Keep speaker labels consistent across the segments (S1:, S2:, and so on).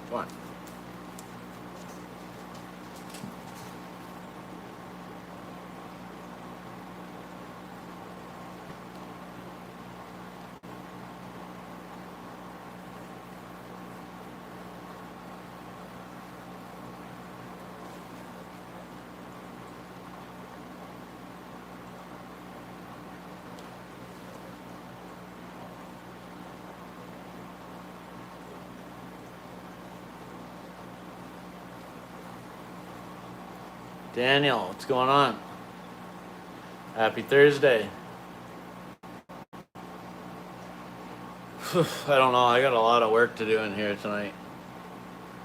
S1: Come on. Daniel, what's going on? Happy Thursday. I don't know. I got a lot of work to do in here tonight.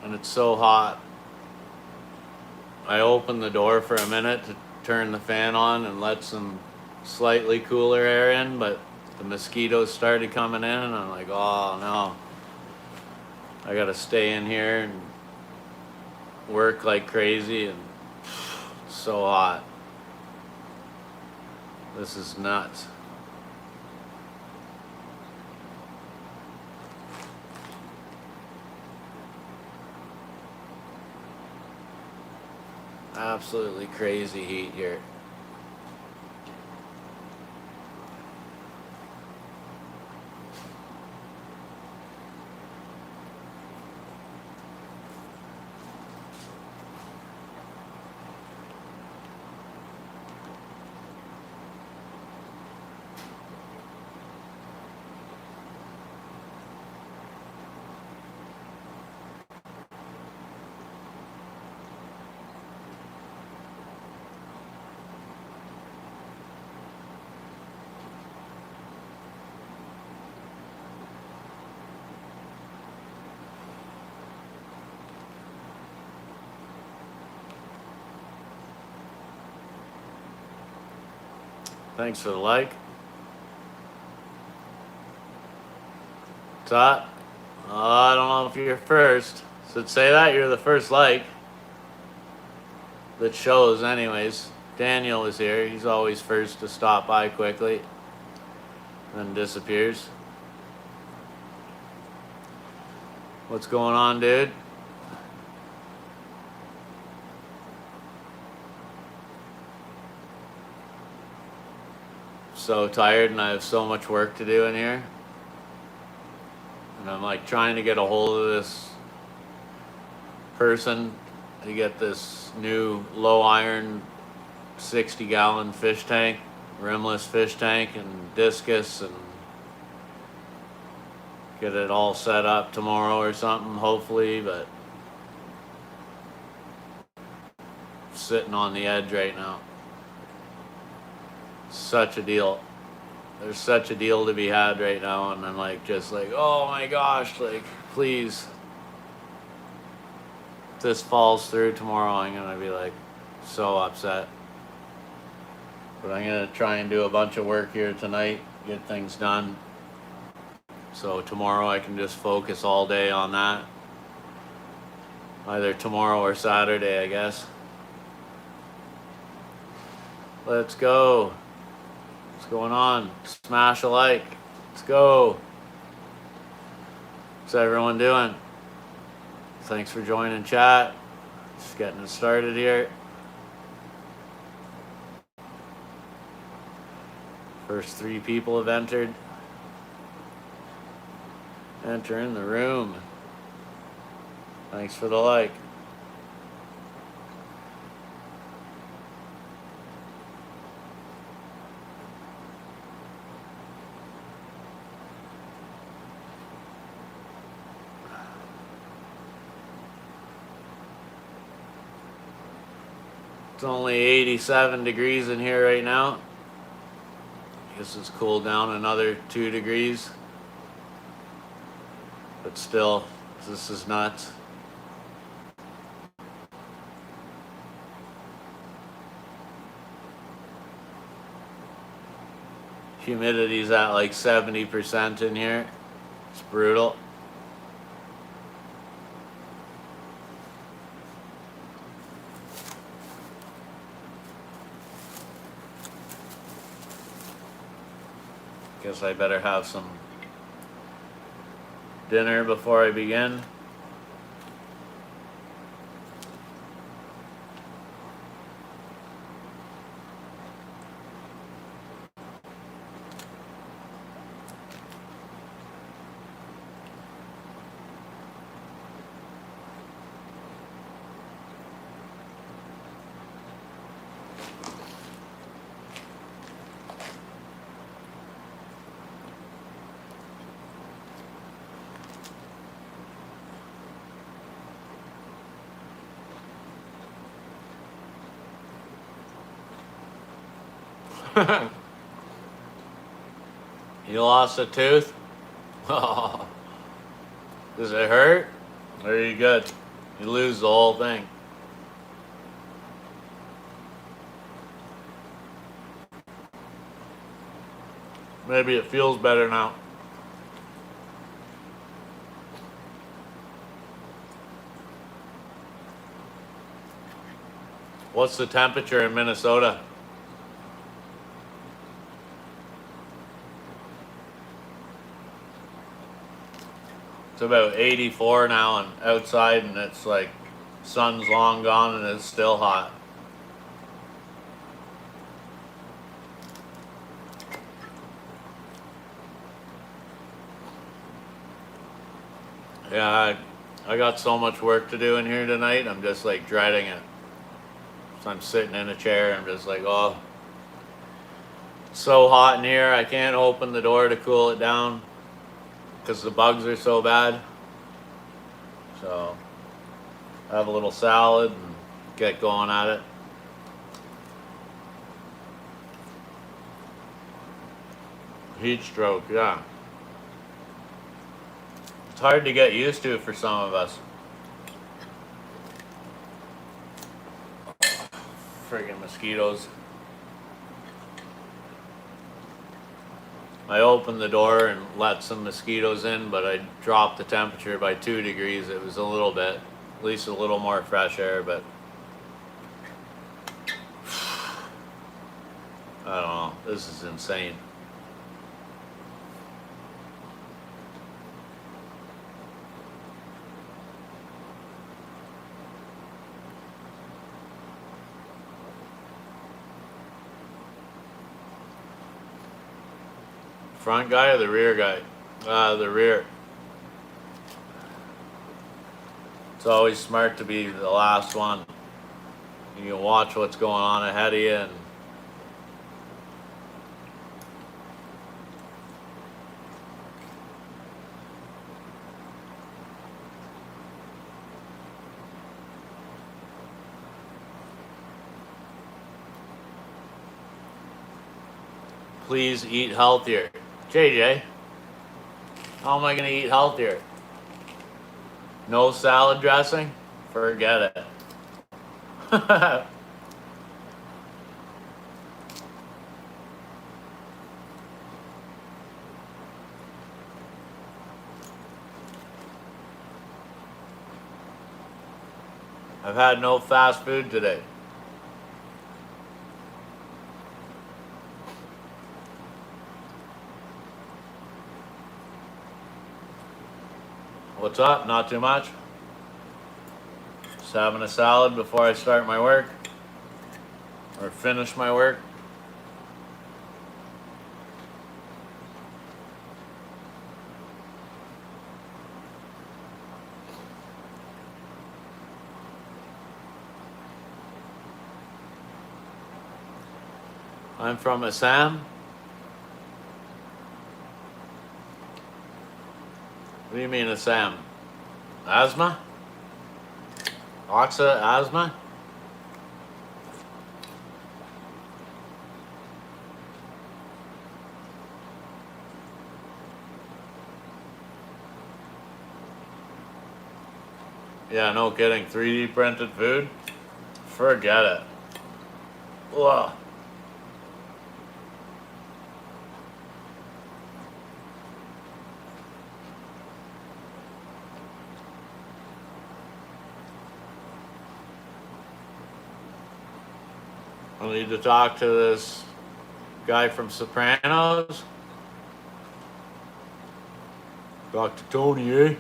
S1: And it's so hot. I opened the door for a minute to turn the fan on and let some slightly cooler air in, but the mosquitoes started coming in, and I'm like, oh no. I gotta stay in here and work like crazy, and it's so hot. This is nuts. Absolutely crazy heat here. Thanks for the like. Tot, I don't know if you're first. So say that you're the first like. That shows, anyways. Daniel is here. He's always first to stop by quickly, then disappears. What's going on, dude? So tired, and I have so much work to do in here. And I'm like trying to get a hold of this person to get this new low iron 60-gallon fish tank, rimless fish tank, and discus, and get it all set up tomorrow or something, hopefully. But sitting on the edge right now. Such a deal. There's such a deal to be had right now, and I'm like, just like, oh my gosh, like, please. If this falls through tomorrow, I'm gonna be like so upset. But I'm gonna try and do a bunch of work here tonight, get things done. So tomorrow I can just focus all day on that. Either tomorrow or Saturday, I guess. Let's go. What's going on? Smash a like. Let's go. What's everyone doing? Thanks for joining chat. Just getting it started here. First 3 people have entered. Enter in the room. Thanks for the like. It's only 87 degrees in here right now. I guess it's cooled down another 2 degrees. But still, this is nuts. Humidity's at like 70% in here. It's brutal. Guess I better have some dinner before I begin. You lost a tooth? Oh, does it hurt? Or are you good? You lose the whole thing. Maybe it feels better now. What's the temperature in Minnesota? It's about 84 now and outside, and it's like sun's long gone and it's still hot. Yeah, I got so much work to do in here tonight. I'm just like dreading it. So I'm sitting in a chair. I'm just like, oh, it's so hot in here. I can't open the door to cool it down because the bugs are so bad. So have a little salad and get going at it. Heat stroke, yeah. It's hard to get used to for some of us. Friggin' mosquitoes. I opened the door and let some mosquitoes in, but I dropped the temperature by 2 degrees. It was a little bit, at least a little more fresh air, but I don't know. This is insane. Front guy or the rear guy? The rear. It's always smart to be the last one. You can watch what's going on ahead of you and please eat healthier. JJ, how am I going to eat healthier? No salad dressing? Forget it. I've had no fast food today. What's up? Not too much? Just having a salad before I start my work or finish my work. I'm from Assam. What do you mean Assam? Asthma? Oxa asthma? Yeah, no kidding. 3D printed food? Forget it. Ugh. I need to talk to this guy from Sopranos. Talk to Tony, eh?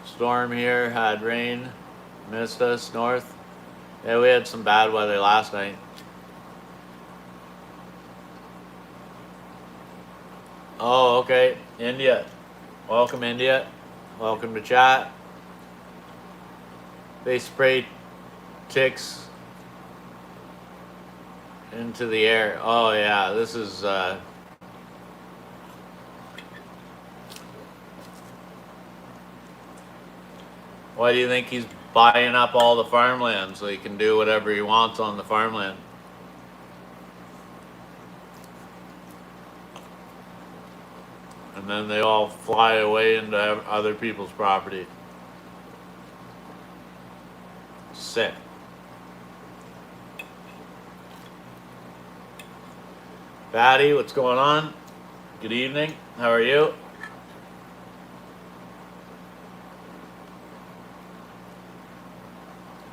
S1: Storm here, had rain, missed us north. Yeah, we had some bad weather last night. Oh, okay. India. Welcome, India. Welcome to chat. They spray ticks into the air. Oh yeah, this is why do you think he's buying up all the farmland so he can do whatever he wants on the farmland. And then they all fly away into other people's property. Sick. Patty, what's going on? Good evening. How are you?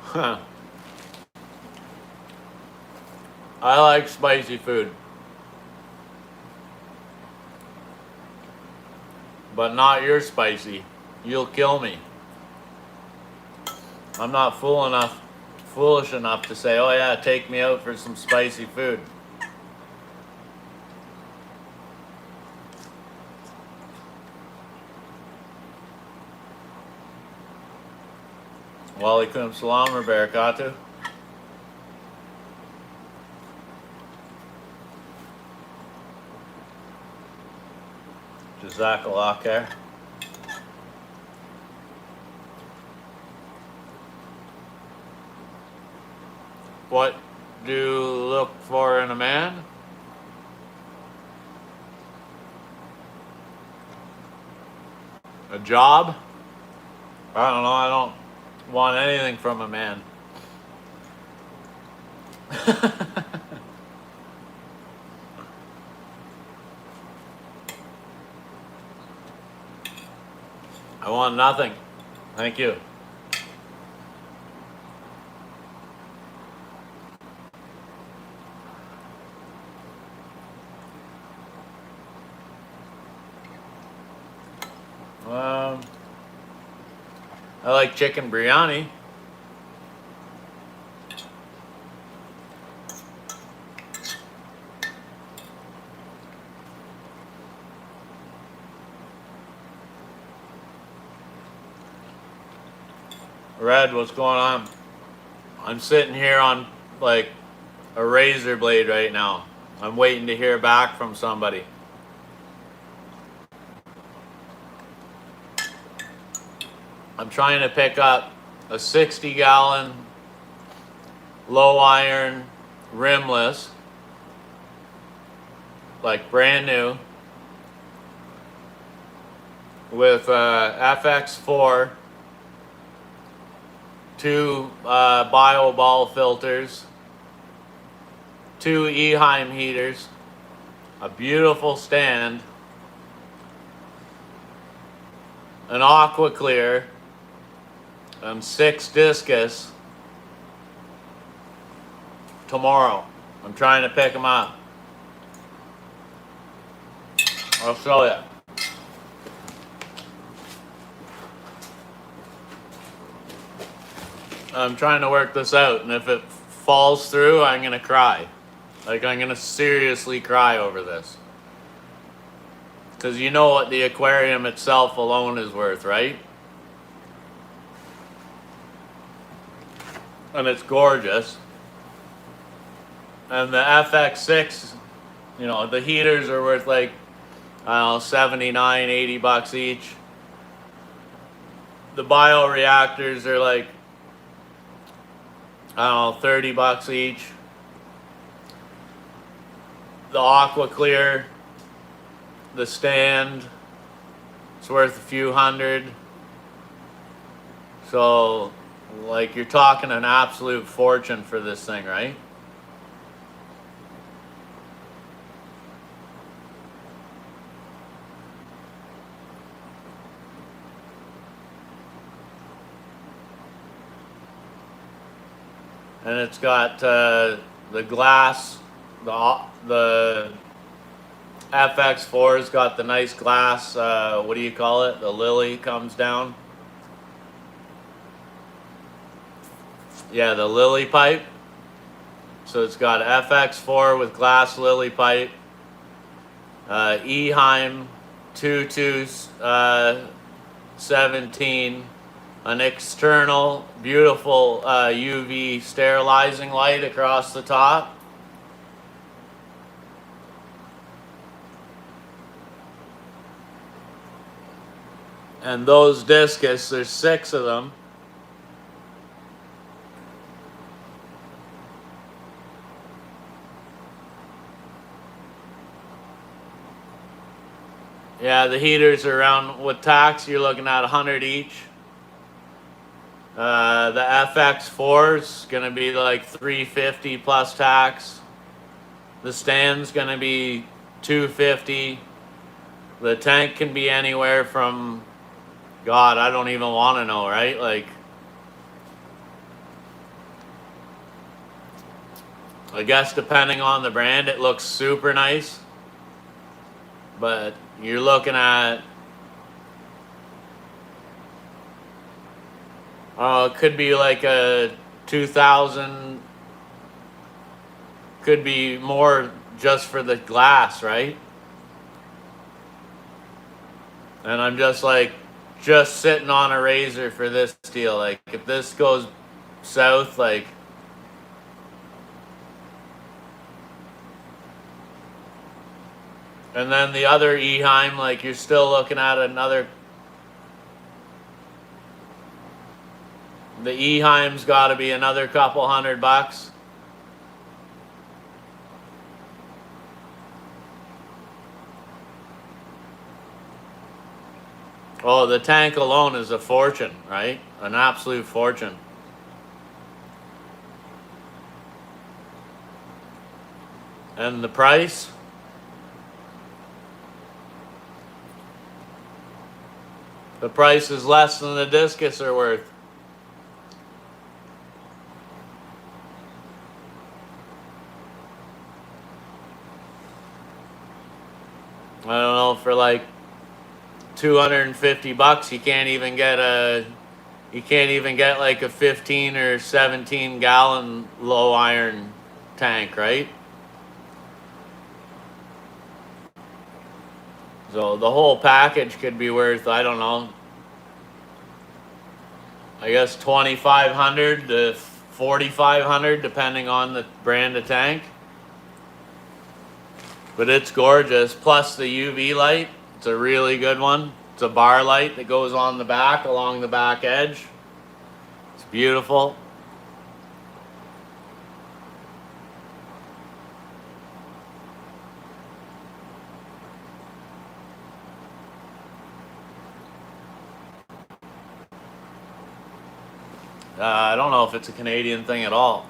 S1: Huh. I like spicy food. But not your spicy. You'll kill me. I'm not foolish enough to say, oh yeah, take me out for some spicy food. Walaikum salam wa barakatuh. Jazakallah khair. What do you look for in a man? A job? I don't know. I don't want anything from a man. I want nothing. Thank you. I like chicken biryani. Red, what's going on? I'm sitting here on like a razor blade right now. I'm waiting to hear back from somebody. I'm trying to pick up a 60-gallon low iron rimless, like brand new, with FX4, 2 bio ball filters, 2 Eheim heaters, a beautiful stand, an Aqua Clear, and 6 discus tomorrow. I'm trying to pick them up. I'll show you. I'm trying to work this out, and if it falls through, I'm gonna cry. Like, I'm gonna seriously cry over this. Because you know what the aquarium itself alone is worth, right? And it's gorgeous. And the FX6, you know, the heaters are worth like, I don't know, 79, 80 bucks each. The bioreactors are like, I don't know, 30 bucks each. The Aqua Clear, the stand, it's worth a few hundred. So, like, you're talking an absolute fortune for this thing, right? And it's got the glass, the FX4's got the nice glass, what do you call it? The lily comes down. Yeah, the lily pipe. So it's got FX4 with glass lily pipe, Eheim 2217, an external beautiful UV sterilizing light across the top. And those discus, there's 6 of them. Yeah, the heaters are around, with tax, you're looking at 100 each. The FX4's gonna be like 350 plus tax. The stand's gonna be 250. The tank can be anywhere from, God, I don't even want to know, right? Like, I guess depending on the brand, it looks super nice. But you're looking at, it could be like a 2000, could be more just for the glass, right? And I'm just like, just sitting on a razor for this deal. Like, if this goes south, like, and then the other Eheim, like, you're still looking at another. The Eheim's got to be another couple $100. Oh, the tank alone is a fortune, right? An absolute fortune. And the price? The price is less than the discus are worth. I don't know, for like $250, you can't even get like a 15 or 17 gallon low iron tank, right? So the whole package could be worth, I don't know, I guess 2,500 to 4,500 depending on the brand of tank. But it's gorgeous. Plus the UV light, it's a really good one. It's a bar light that goes on the back, along the back edge. It's beautiful. I don't know if it's a Canadian thing at all.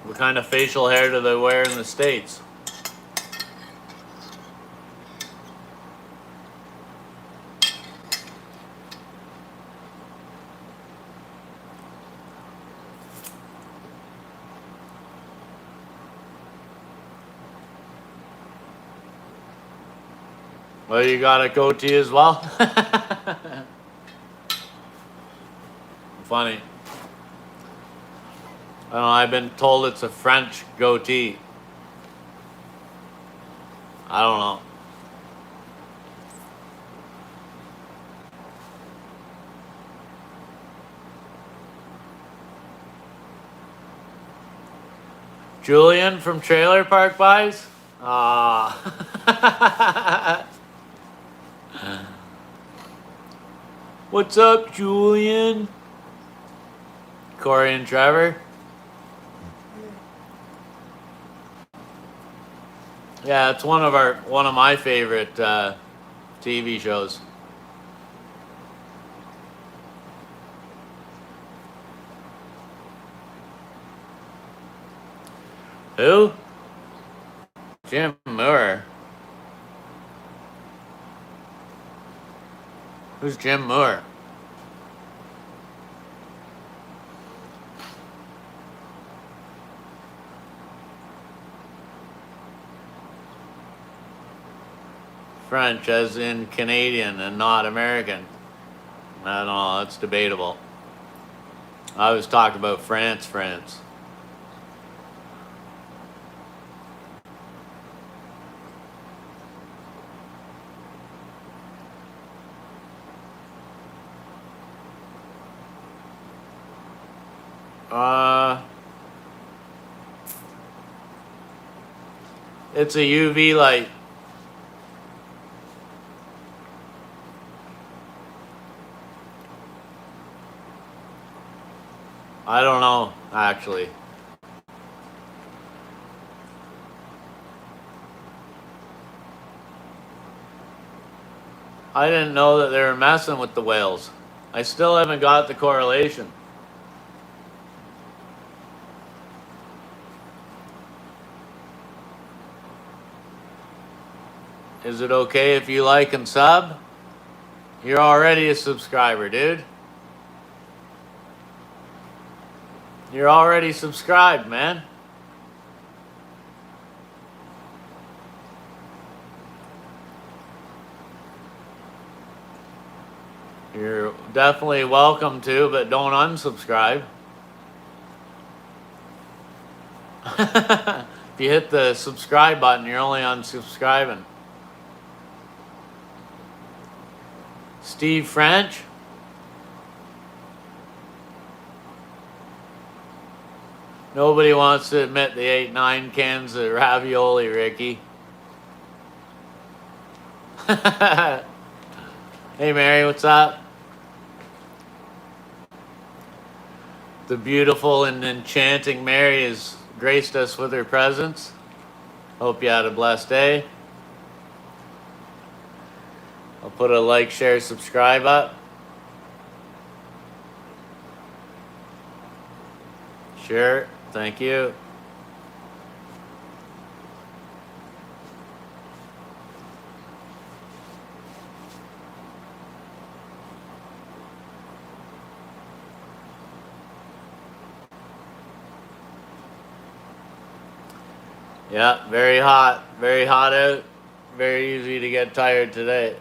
S1: What kind of facial hair do they wear in the States? Well, you got a goatee as well? Funny. I don't know, I've been told it's a French goatee. I don't know. Julian from Trailer Park Buys? Ah. What's up, Julian? Corey and Trevor? Yeah, it's one of my favorite TV shows. Who? Jim Moore. Who's Jim Moore? French, as in Canadian and not American. I don't know, that's debatable. I was talking about France. It's a UV light. I don't know, actually. I didn't know that they were messing with the whales. I still haven't got the correlation. Is it okay if you like and sub? You're already a subscriber, dude. You're already subscribed, man. You're definitely welcome to, but don't unsubscribe. If you hit the subscribe button, you're only unsubscribing. Steve French? Nobody wants to admit they ate 9 cans of ravioli, Ricky. Hey, Mary, what's up? The beautiful and enchanting Mary has graced us with her presence. Hope you had a blessed day. I'll put a like, share, subscribe up. Sure, thank you. Yeah, very hot out. Very easy to get tired today.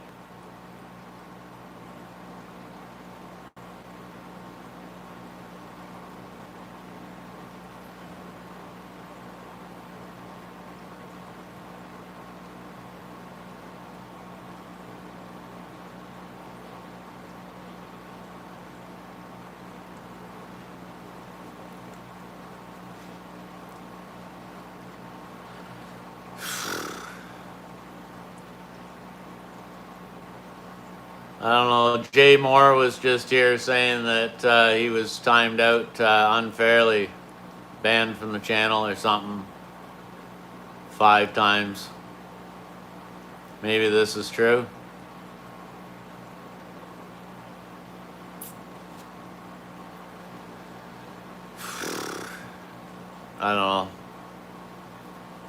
S1: I don't know. Jay Moore was just here saying that he was timed out unfairly, banned from the channel or something 5 times. Maybe this is true. I don't know.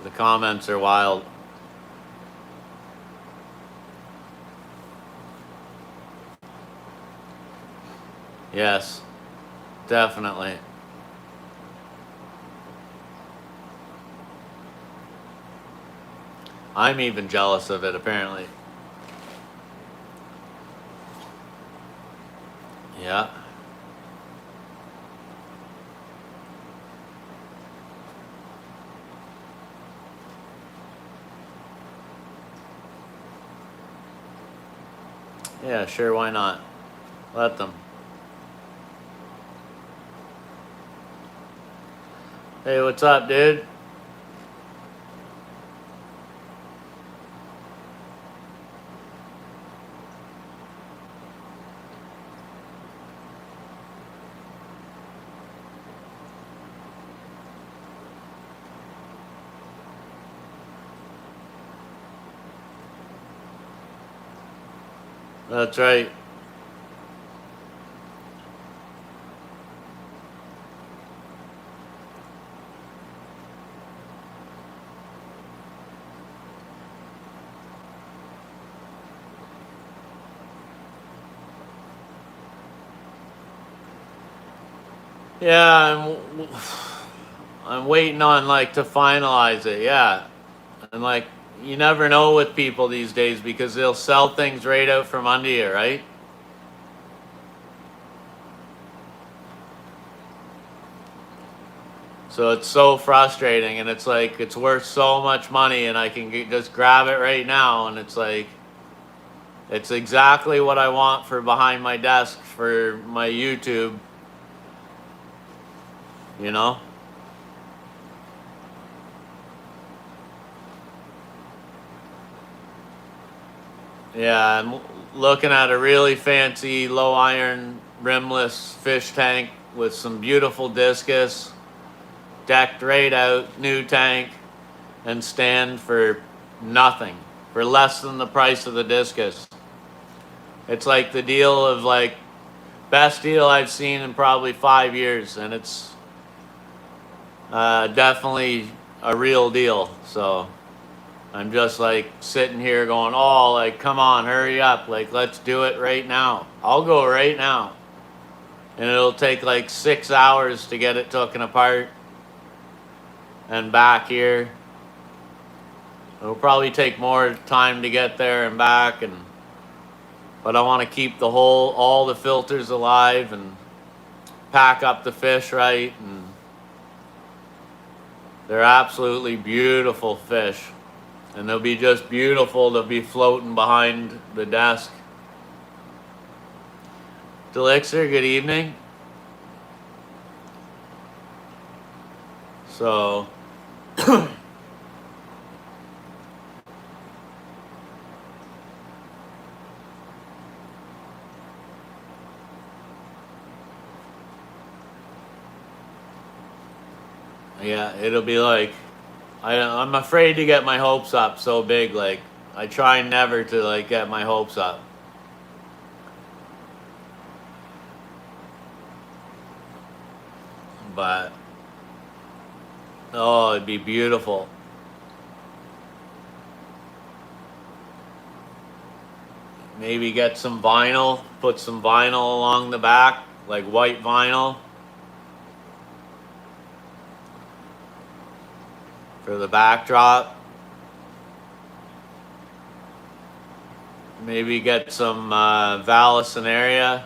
S1: The comments are wild. Yes, definitely. I'm even jealous of it, apparently. Yeah. Yeah, sure, why not? Let them. Hey, what's up, dude? That's right. Yeah, I'm waiting on like to finalize it. Yeah, and like you never know with people these days because they'll sell things right out from under you, right? So it's so frustrating, and it's like it's worth so much money, and I can just grab it right now, and it's like it's exactly what I want for behind my desk for my YouTube. You know? Yeah, I'm looking at a really fancy low iron rimless fish tank with some beautiful discus, decked right out, new tank, and stand for nothing, for less than the price of the discus. It's like the deal of like best deal I've seen in probably 5 years, and it's definitely a real deal. So I'm just like sitting here going, oh, like, come on, hurry up. Like, let's do it right now. I'll go right now. And it'll take like 6 hours to get it taken apart and back here. It'll probably take more time to get there and back, but I want to keep all the filters alive and pack up the fish right, and they're absolutely beautiful fish. And they'll be just beautiful to be floating behind the desk. Delixer, good evening. So yeah, it'll be like I'm afraid to get my hopes up so big. Like, I try never to like get my hopes up. But oh, it'd be beautiful. Maybe get some vinyl, put some vinyl along the back, like white vinyl for the backdrop. Maybe get some Vallisneria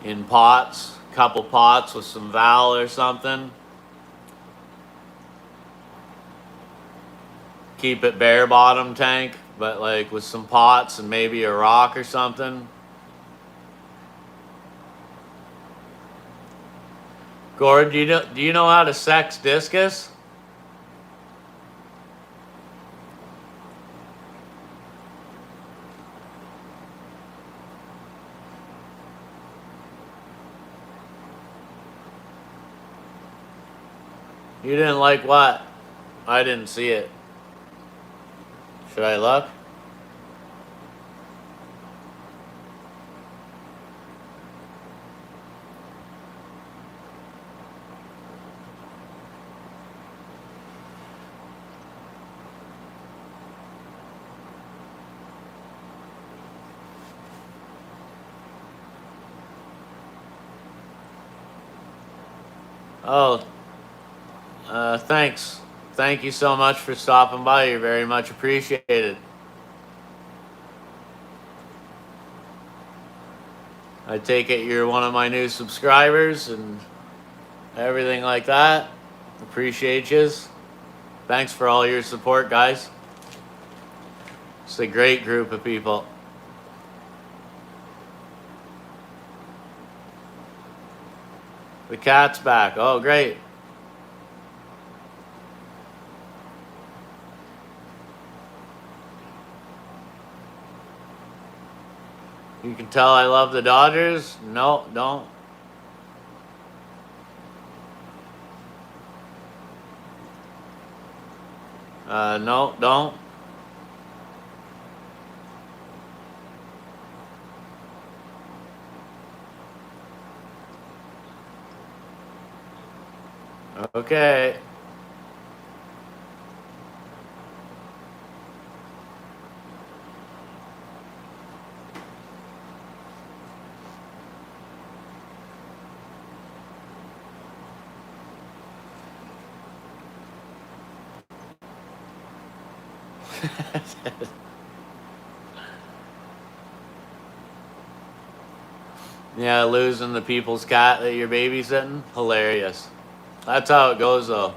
S1: in pots, couple pots with some Val or something. Keep it bare bottom tank, but like with some pots and maybe a rock or something. Gord, do you know how to sex discus? You didn't like what? I didn't see it. Should I look? Oh, thanks. Thank you so much for stopping by. You're very much appreciated. I take it you're one of my new subscribers and everything like that. Appreciate yous. Thanks for all your support, guys. It's a great group of people. The cat's back. Oh, great. You can tell I love the Dodgers. No, don't. No, don't. Okay. Yeah, losing the people's cat that you're babysitting. Hilarious. That's how it goes, though.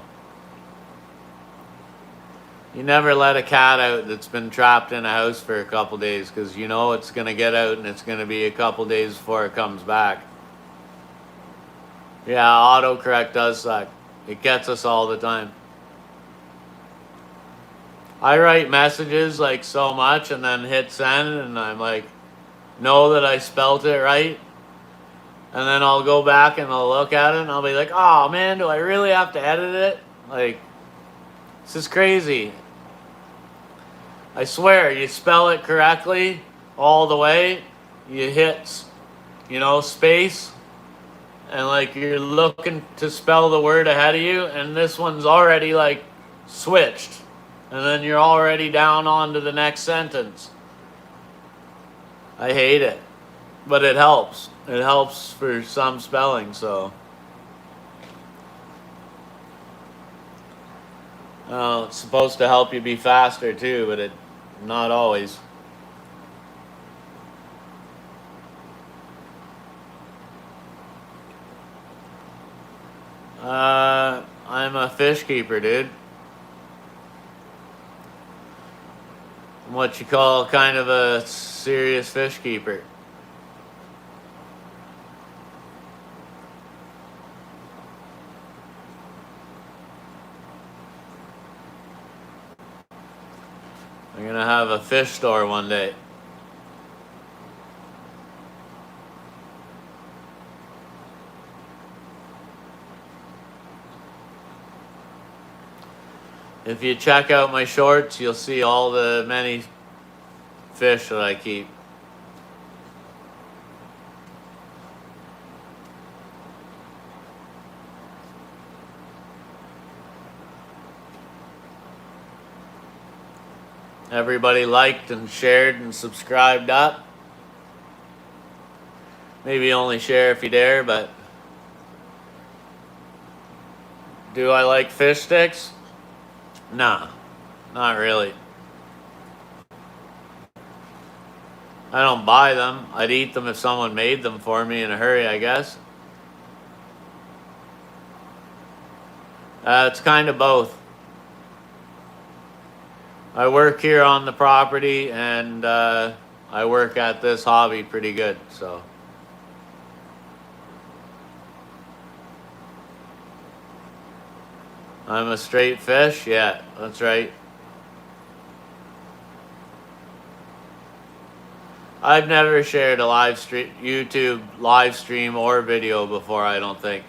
S1: You never let a cat out that's been trapped in a house for a couple days, because you know it's going to get out and it's going to be a couple days before it comes back. Yeah, autocorrect does suck. It gets us all the time. I write messages like so much and then hit send, and I'm like, know that I spelt it right. And then I'll go back and I'll look at it and I'll be like, oh man, do I really have to edit it? Like, this is crazy. I swear, you spell it correctly all the way, you hit, space, and like you're looking to spell the word ahead of you, and this one's already like switched, and then you're already down onto the next sentence. I hate it, but it helps. It helps for some spelling, so. It's supposed to help you be faster too, but it not always. I'm a fish keeper, dude. I'm what you call kind of a serious fish keeper. I'm gonna have a fish store one day. If you check out my shorts, you'll see all the many fish that I keep. Everybody liked and shared and subscribed up. Maybe only share if you dare, but do I like fish sticks? Nah, not really. I don't buy them. I'd eat them if someone made them for me in a hurry, I guess. It's kind of both. I work here on the property, and I work at this hobby pretty good, so. I'm a straight fish? Yeah, that's right. I've never shared a YouTube live stream or video before, I don't think.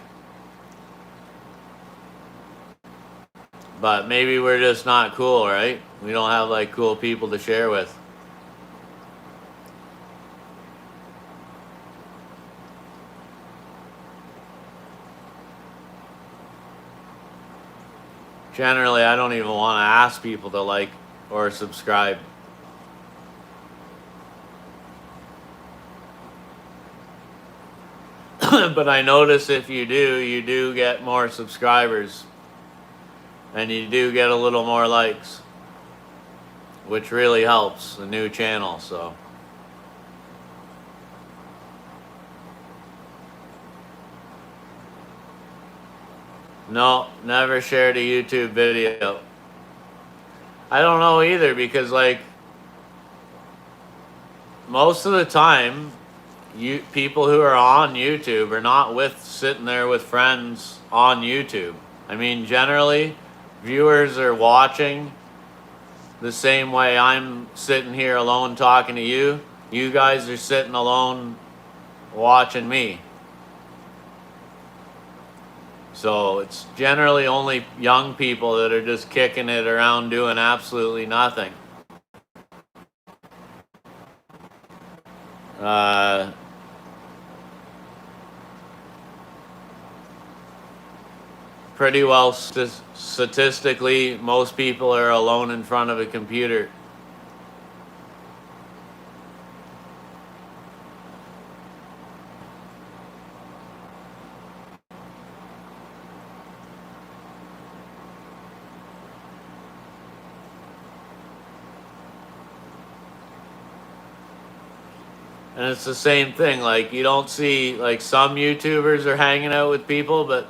S1: But maybe we're just not cool, right? We don't have like cool people to share with. Generally, I don't even want to ask people to like or subscribe. But I notice if you do get more subscribers. And you do get a little more likes. Which really helps the new channel, so. No, never shared a YouTube video. I don't know either, because like most of the time people who are on YouTube are not sitting there with friends on YouTube. I mean, generally viewers are watching the same way I'm sitting here alone talking to you. You guys are sitting alone watching me. So it's generally only young people that are just kicking it around doing absolutely nothing. Pretty well statistically, most people are alone in front of a computer. And it's the same thing, like you don't see, like some YouTubers are hanging out with people, but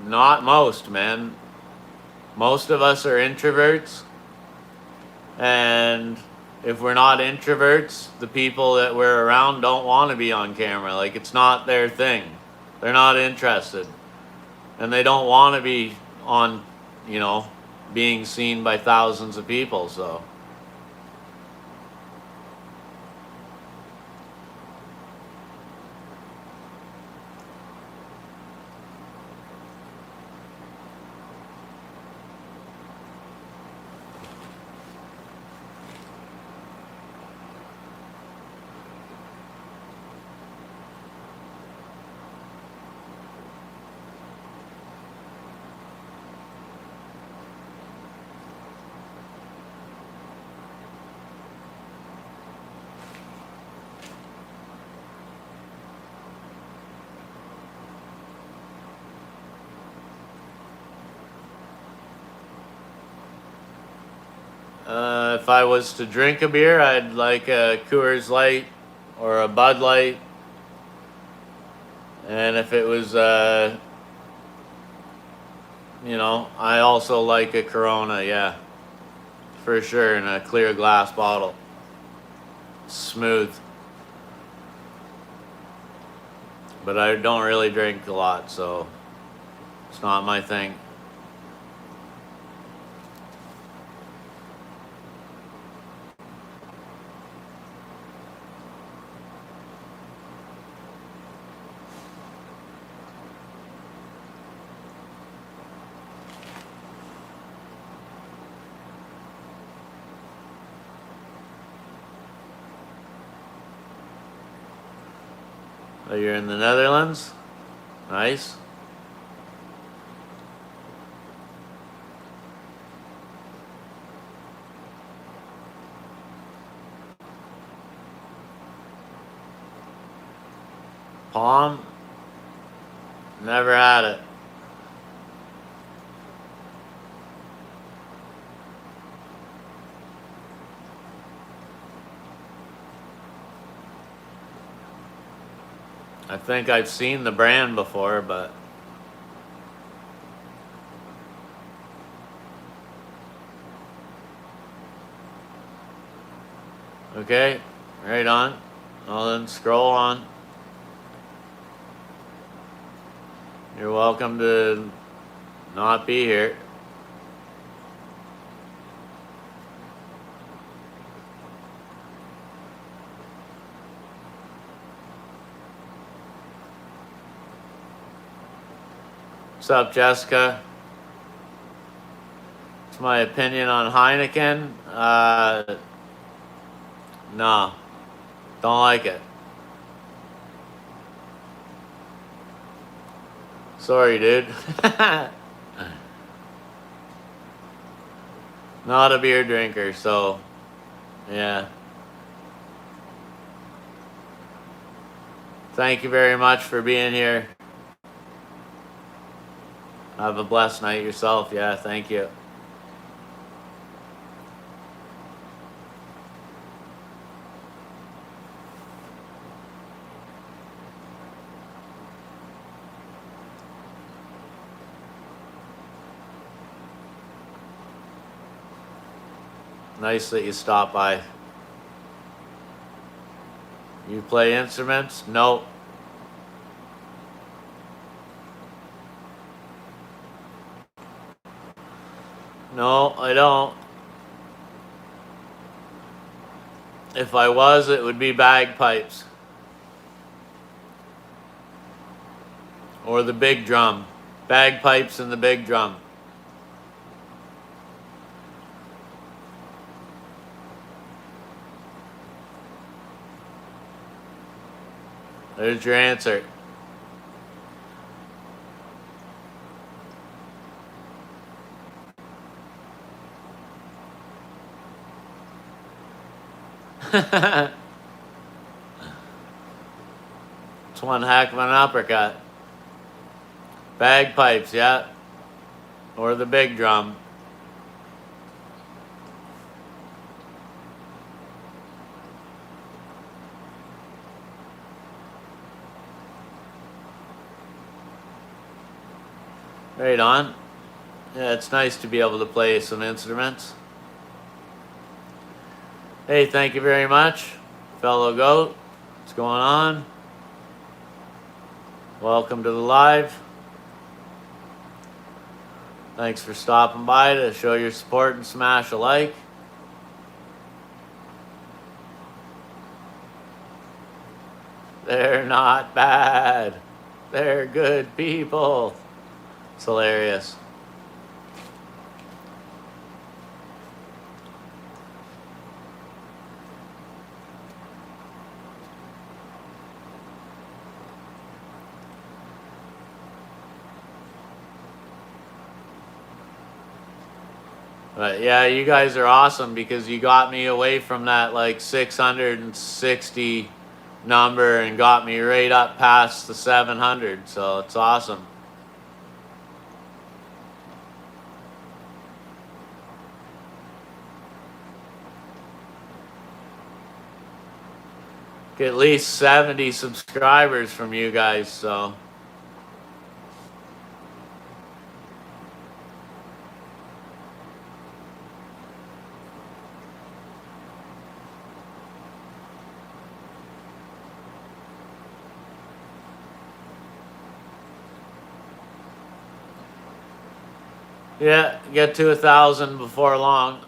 S1: not most, man. Most of us are introverts. And if we're not introverts, the people that we're around don't want to be on camera. Like, it's not their thing. They're not interested. And they don't want to be on, being seen by thousands of people. So if I was to drink a beer, I'd like a Coors Light or a Bud Light. And if it was, I also like a Corona, yeah, for sure, in a clear glass bottle. Smooth. But I don't really drink a lot, so it's not my thing. Oh, you're in the Netherlands? Nice. Palm? Never had it. I think I've seen the brand before, but okay, right on. Well, then scroll on. You're welcome to not be here. What's up, Jessica? What's my opinion on Heineken? No, don't like it. Sorry, dude. Not a beer drinker, so yeah. Thank you very much for being here. Have a blessed night yourself. Yeah, thank you. Nice that you stopped by. You play instruments? Nope. No, I don't. If I was, it would be bagpipes. Or the big drum. Bagpipes and the big drum. There's your answer. It's one heck of an uppercut. Bagpipes, yeah. Or the big drum. Right on. Yeah, it's nice to be able to play some instruments. Hey, thank you very much, fellow goat. What's going on? Welcome to the live. Thanks for stopping by to show your support and smash a like. They're not bad. They're good people. It's hilarious. But yeah, you guys are awesome because you got me away from that like 660 number and got me right up past the 700. So it's awesome. Get at least 70 subscribers from you guys, so. Yeah, get to 1,000 before long.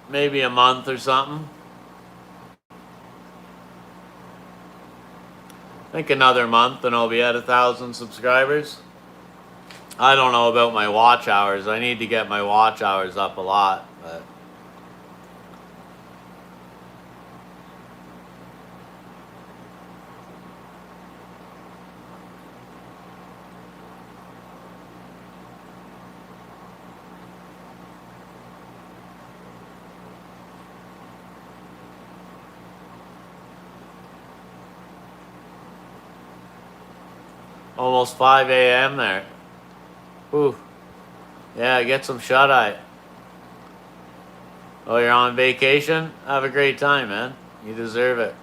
S1: Maybe a month or something. I think another month and I'll be at 1,000 subscribers. I don't know about my watch hours. I need to get my watch hours up a lot, but. Almost 5 a.m. there. Whew. Yeah, get some shut-eye. Oh, you're on vacation? Have a great time, man. You deserve it.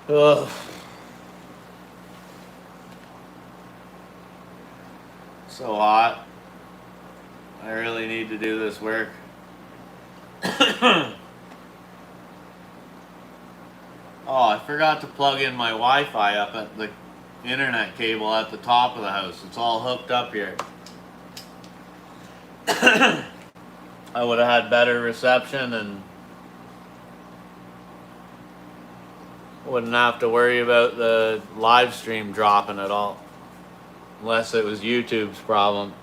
S1: Ugh. So hot. I really need to do this work. Oh, I forgot to plug in my Wi-Fi up at the internet cable at the top of the house. It's all hooked up here. I would have had better reception and wouldn't have to worry about the live stream dropping at all. Unless it was YouTube's problem.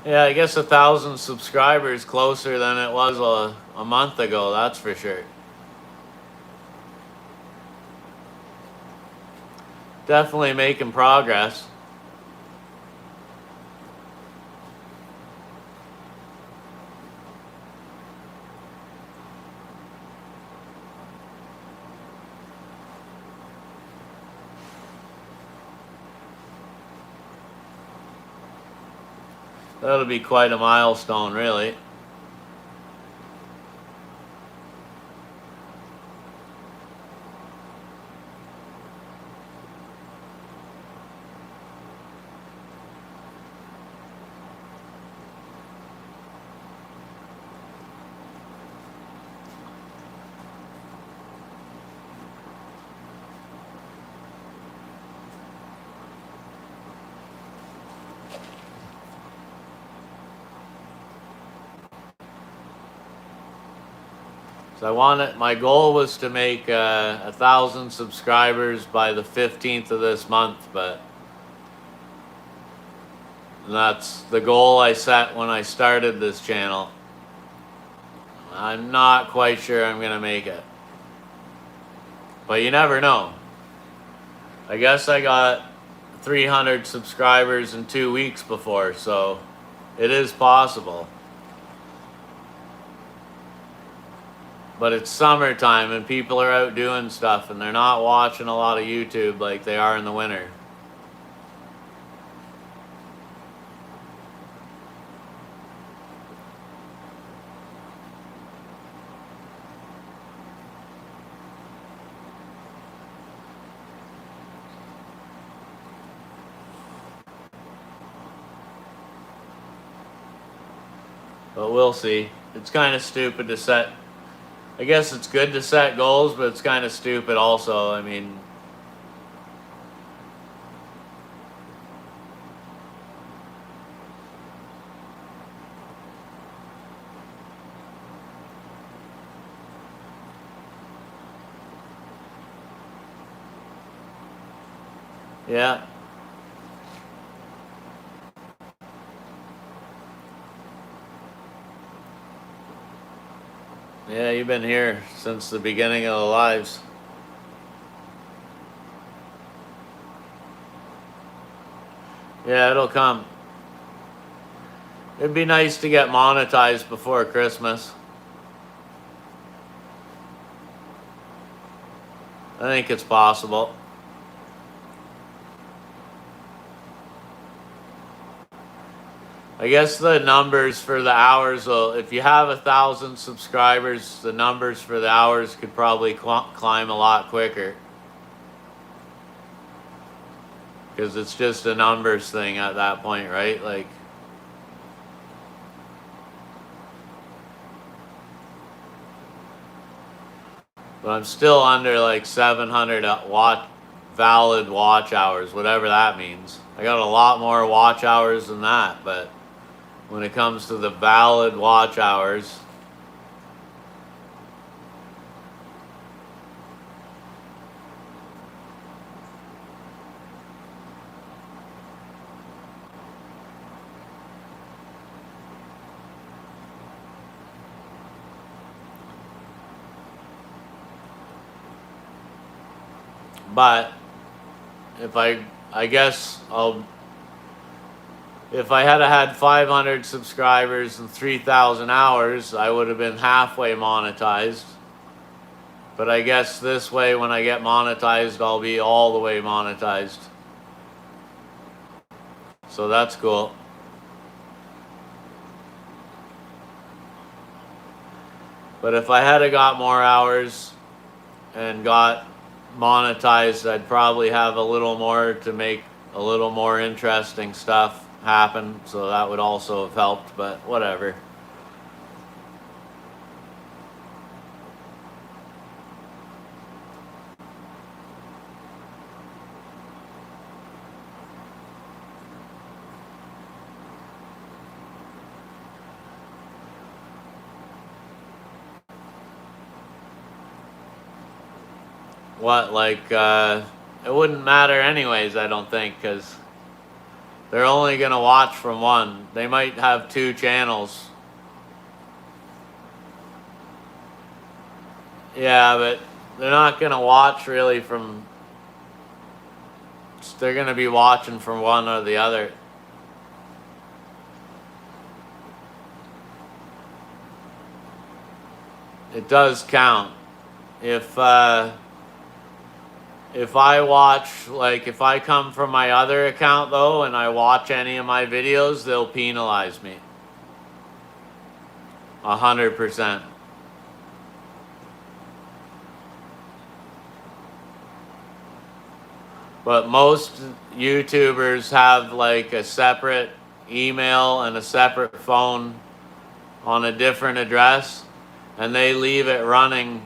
S1: Yeah, I guess 1,000 subscribers closer than it was a month ago, that's for sure. Definitely making progress. That'll be quite a milestone, really. So my goal was to make 1,000 subscribers by the 15th of this month, but that's the goal I set when I started this channel. I'm not quite sure I'm gonna make it, but you never know. I guess I got 300 subscribers in 2 weeks before, so it is possible. But it's summertime and people are out doing stuff and they're not watching a lot of YouTube like they are in the winter. But we'll see. It's kind of stupid to set. I guess it's good to set goals, but it's kind of stupid also. I mean, yeah. Yeah, you've been here since the beginning of the lives. Yeah, it'll come. It'd be nice to get monetized before Christmas. I think it's possible. I guess the numbers for the hours will, if you have 1,000 subscribers, the numbers for the hours could probably climb a lot quicker. Because it's just a numbers thing at that point, right? Like, but I'm still under like 700 valid watch hours, whatever that means. I got a lot more watch hours than that, but when it comes to the valid watch hours, but I guess if I had 500 subscribers and 3,000 hours, I would have been halfway monetized. But I guess this way, when I get monetized, I'll be all the way monetized. So that's cool. But if I had got more hours and got monetized, I'd probably have a little more to make a little more interesting stuff happen. So that would also have helped, but whatever. What, like, it wouldn't matter anyways, I don't think, because they're only going to watch from one. They might have 2 channels. Yeah, but they're not going to watch really from. They're going to be watching from one or the other. It does count. If I watch, like, if I come from my other account though and I watch any of my videos, they'll penalize me. 100%. But most YouTubers have like a separate email and a separate phone on a different address, and they leave it running,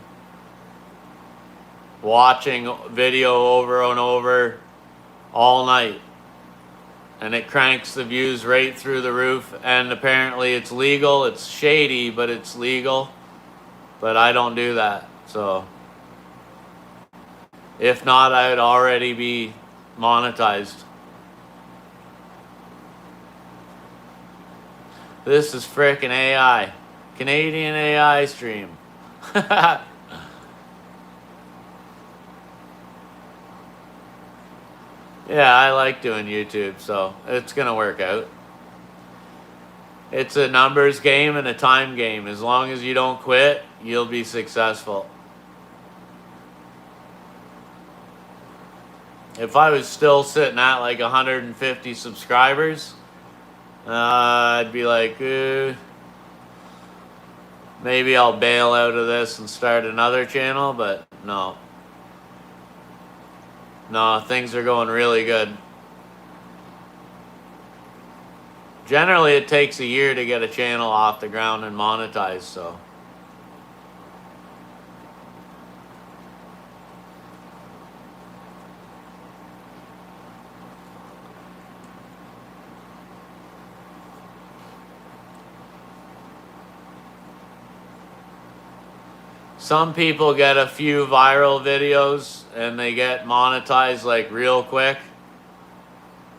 S1: watching video over and over all night. And it cranks the views right through the roof. And apparently it's legal. It's shady, but it's legal. But I don't do that. So if not, I'd already be monetized. This is frickin' AI. Canadian AI stream. Yeah, I like doing YouTube, so it's gonna work out. It's a numbers game and a time game. As long as you don't quit, you'll be successful. If I was still sitting at like 150 subscribers, I'd be like, maybe I'll bail out of this and start another channel, but no. No, things are going really good. Generally, it takes a year to get a channel off the ground and monetized, so. Some people get a few viral videos and they get monetized like real quick.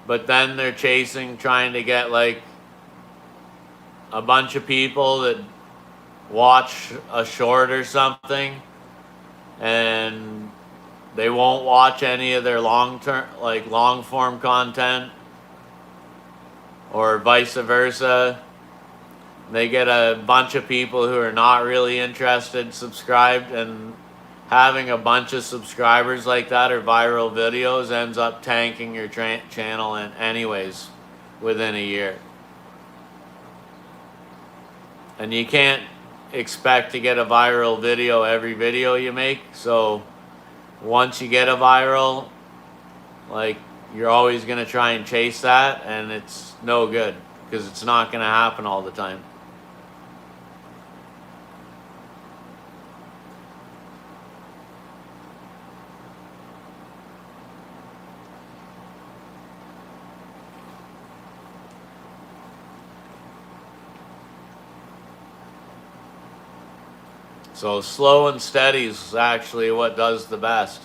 S1: But then they're trying to get like a bunch of people that watch a short or something, and they won't watch any of their long form content, or vice versa. They get a bunch of people who are not really interested subscribed, and having a bunch of subscribers like that or viral videos ends up tanking your channel anyways within a year. And you can't expect to get a viral video every video you make. So once you get a viral, like, you're always going to try and chase that, and it's no good because it's not going to happen all the time. So slow and steady is actually what does the best.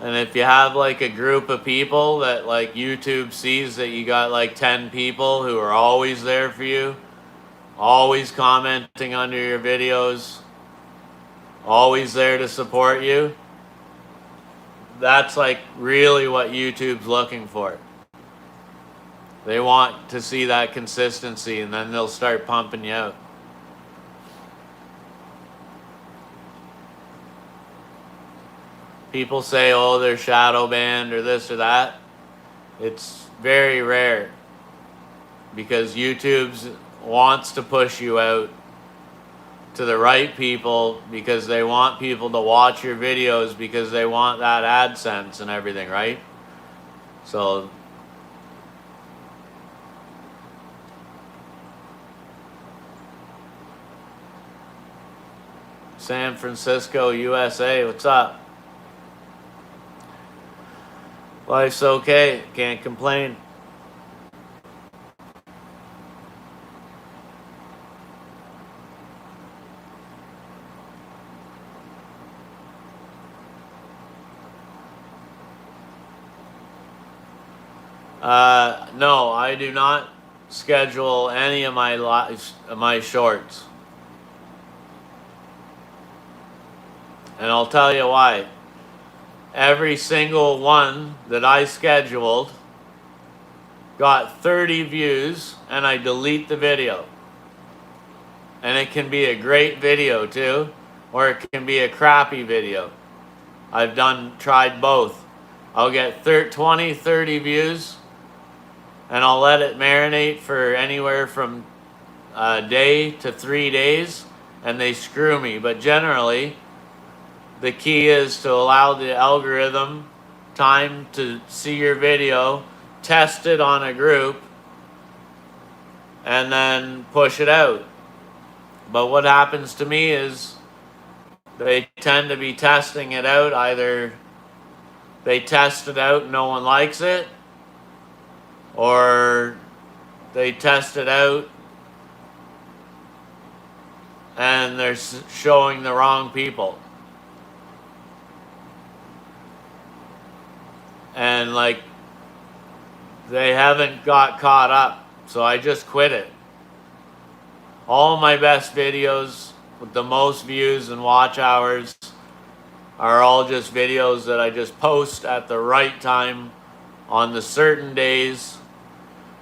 S1: And if you have like a group of people that like YouTube sees that you got like 10 people who are always there for you, always commenting under your videos, always there to support you, that's like really what YouTube's looking for. They want to see that consistency, and then they'll start pumping you out. People say, oh, they're shadow banned or this or that. It's very rare because YouTube wants to push you out to the right people because they want people to watch your videos because they want that AdSense and everything, right? So San Francisco, USA, what's up? Life's okay, can't complain. No, I do not schedule any of my shorts. And I'll tell you why. Every single one that I scheduled got 30 views, and I delete the video. And it can be a great video too, or it can be a crappy video. I've tried both. I'll get 20, 30 views, and I'll let it marinate for anywhere from a day to 3 days, and they screw me. But generally, the key is to allow the algorithm time to see your video, test it on a group, and then push it out. But what happens to me is they tend to be testing it out. Either they test it out and no one likes it, or they test it out and they're showing the wrong people. And like, they haven't got caught up, so I just quit it. All my best videos with the most views and watch hours are all just videos that I just post at the right time on the certain days.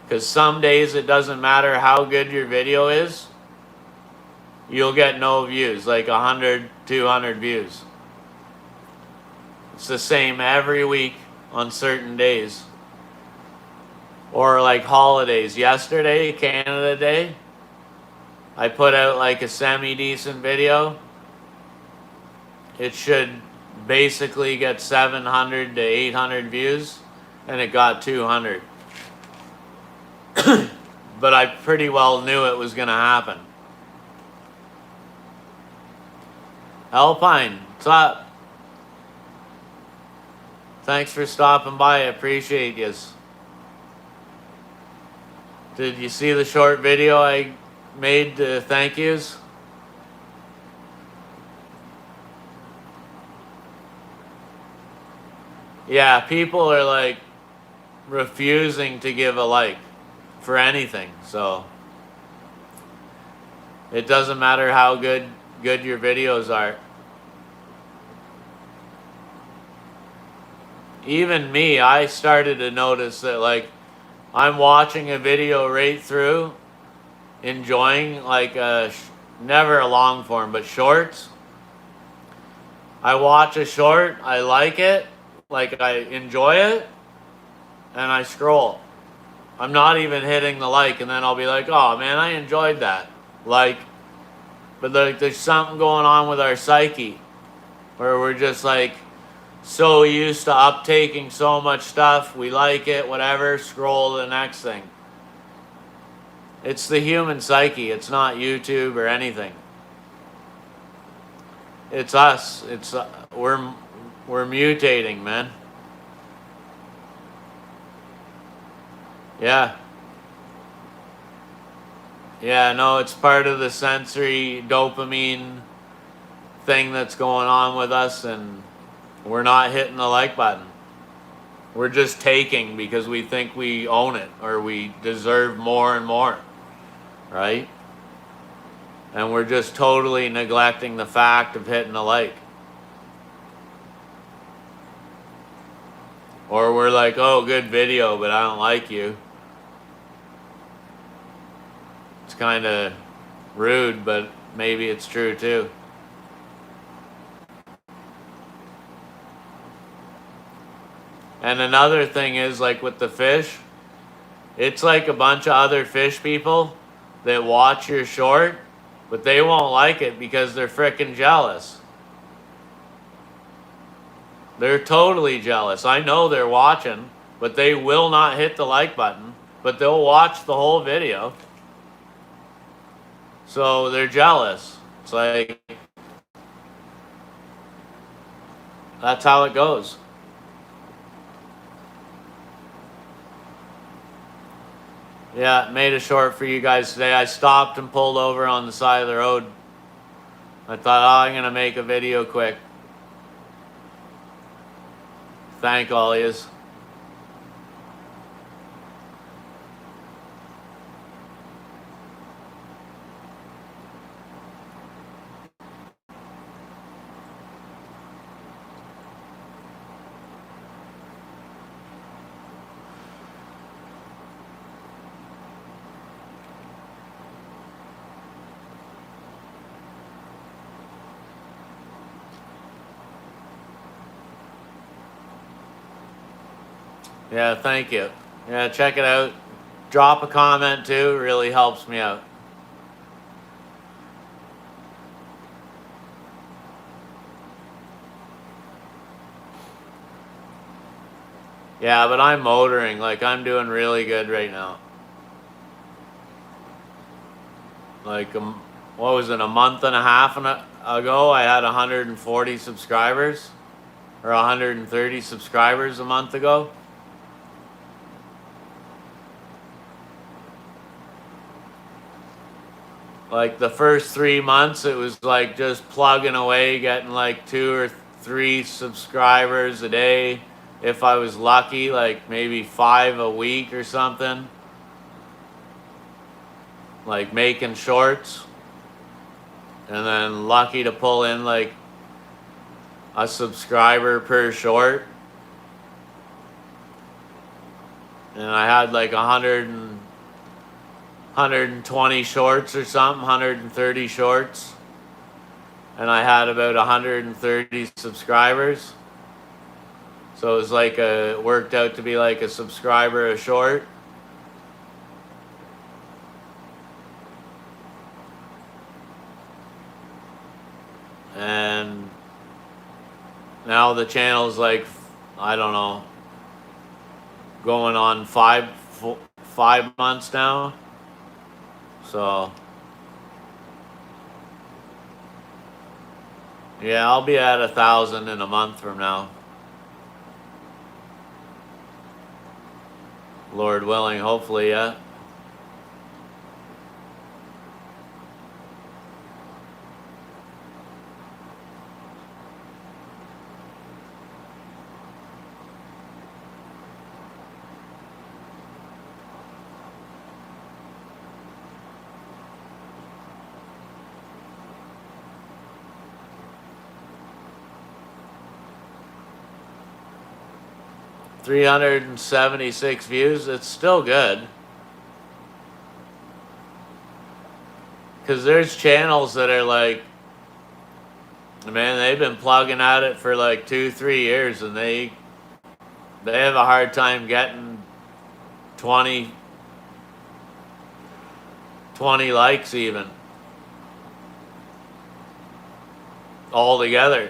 S1: Because some days it doesn't matter how good your video is, you'll get no views, like 100, 200 views. It's the same every week on certain days. Or like holidays. Yesterday, Canada Day, I put out like a semi-decent video. It should basically get 700 to 800 views, and it got 200. But I pretty well knew it was going to happen. Alpine, what's up? Thanks for stopping by. I appreciate yous. Did you see the short video I made to thank yous? Yeah, people are like refusing to give a like for anything, so it doesn't matter how good your videos are. Even me, I started to notice that like I'm watching a video right through, enjoying like never a long form, but shorts. I watch a short, I like it, like I enjoy it, and I scroll. I'm not even hitting the like, and then I'll be like, oh man, I enjoyed that. Like, but like there's something going on with our psyche where we're just like so used to uptaking so much stuff, we like it, whatever, scroll to the next thing. It's the human psyche, it's not YouTube or anything. It's us. It's we're mutating, man. Yeah. Yeah, no, it's part of the sensory dopamine thing that's going on with us, and we're not hitting the like button. We're just taking because we think we own it or we deserve more and more, right? And we're just totally neglecting the fact of hitting a like. Or we're like, oh, good video, but I don't like you. It's kind of rude, but maybe it's true too. And another thing is, like with the fish, it's like a bunch of other fish people that watch your short, but they won't like it because they're freaking jealous. They're totally jealous. I know they're watching, but they will not hit the like button, but they'll watch the whole video. So they're jealous. It's like, that's how it goes. Yeah, made a short for you guys today. I stopped and pulled over on the side of the road. I thought, oh, I'm going to make a video quick. Thank all yous. Yeah, thank you. Yeah, check it out. Drop a comment too. It really helps me out. Yeah, but I'm motoring. Like, I'm doing really good right now. Like, what was it, a month and a half ago, I had 140 subscribers. Or 130 subscribers a month ago. Like the first 3 months, it was like just plugging away, getting like 2 or 3 subscribers a day. If I was lucky, like maybe 5 a week or something. Like making shorts. And then lucky to pull in like a subscriber per short, and I had like 120 shorts or something, 130 shorts, and I had about 130 subscribers. So it was like it worked out to be like a subscriber a short. And now the channel's like, I don't know, going on 5 months now. So yeah, I'll be at 1,000 in a month from now, Lord willing, hopefully. Yeah. $376 views. It's still good. Because there's channels that are like, man, they've been plugging at it for like 2-3 years, and they have a hard time getting 20 likes even all together.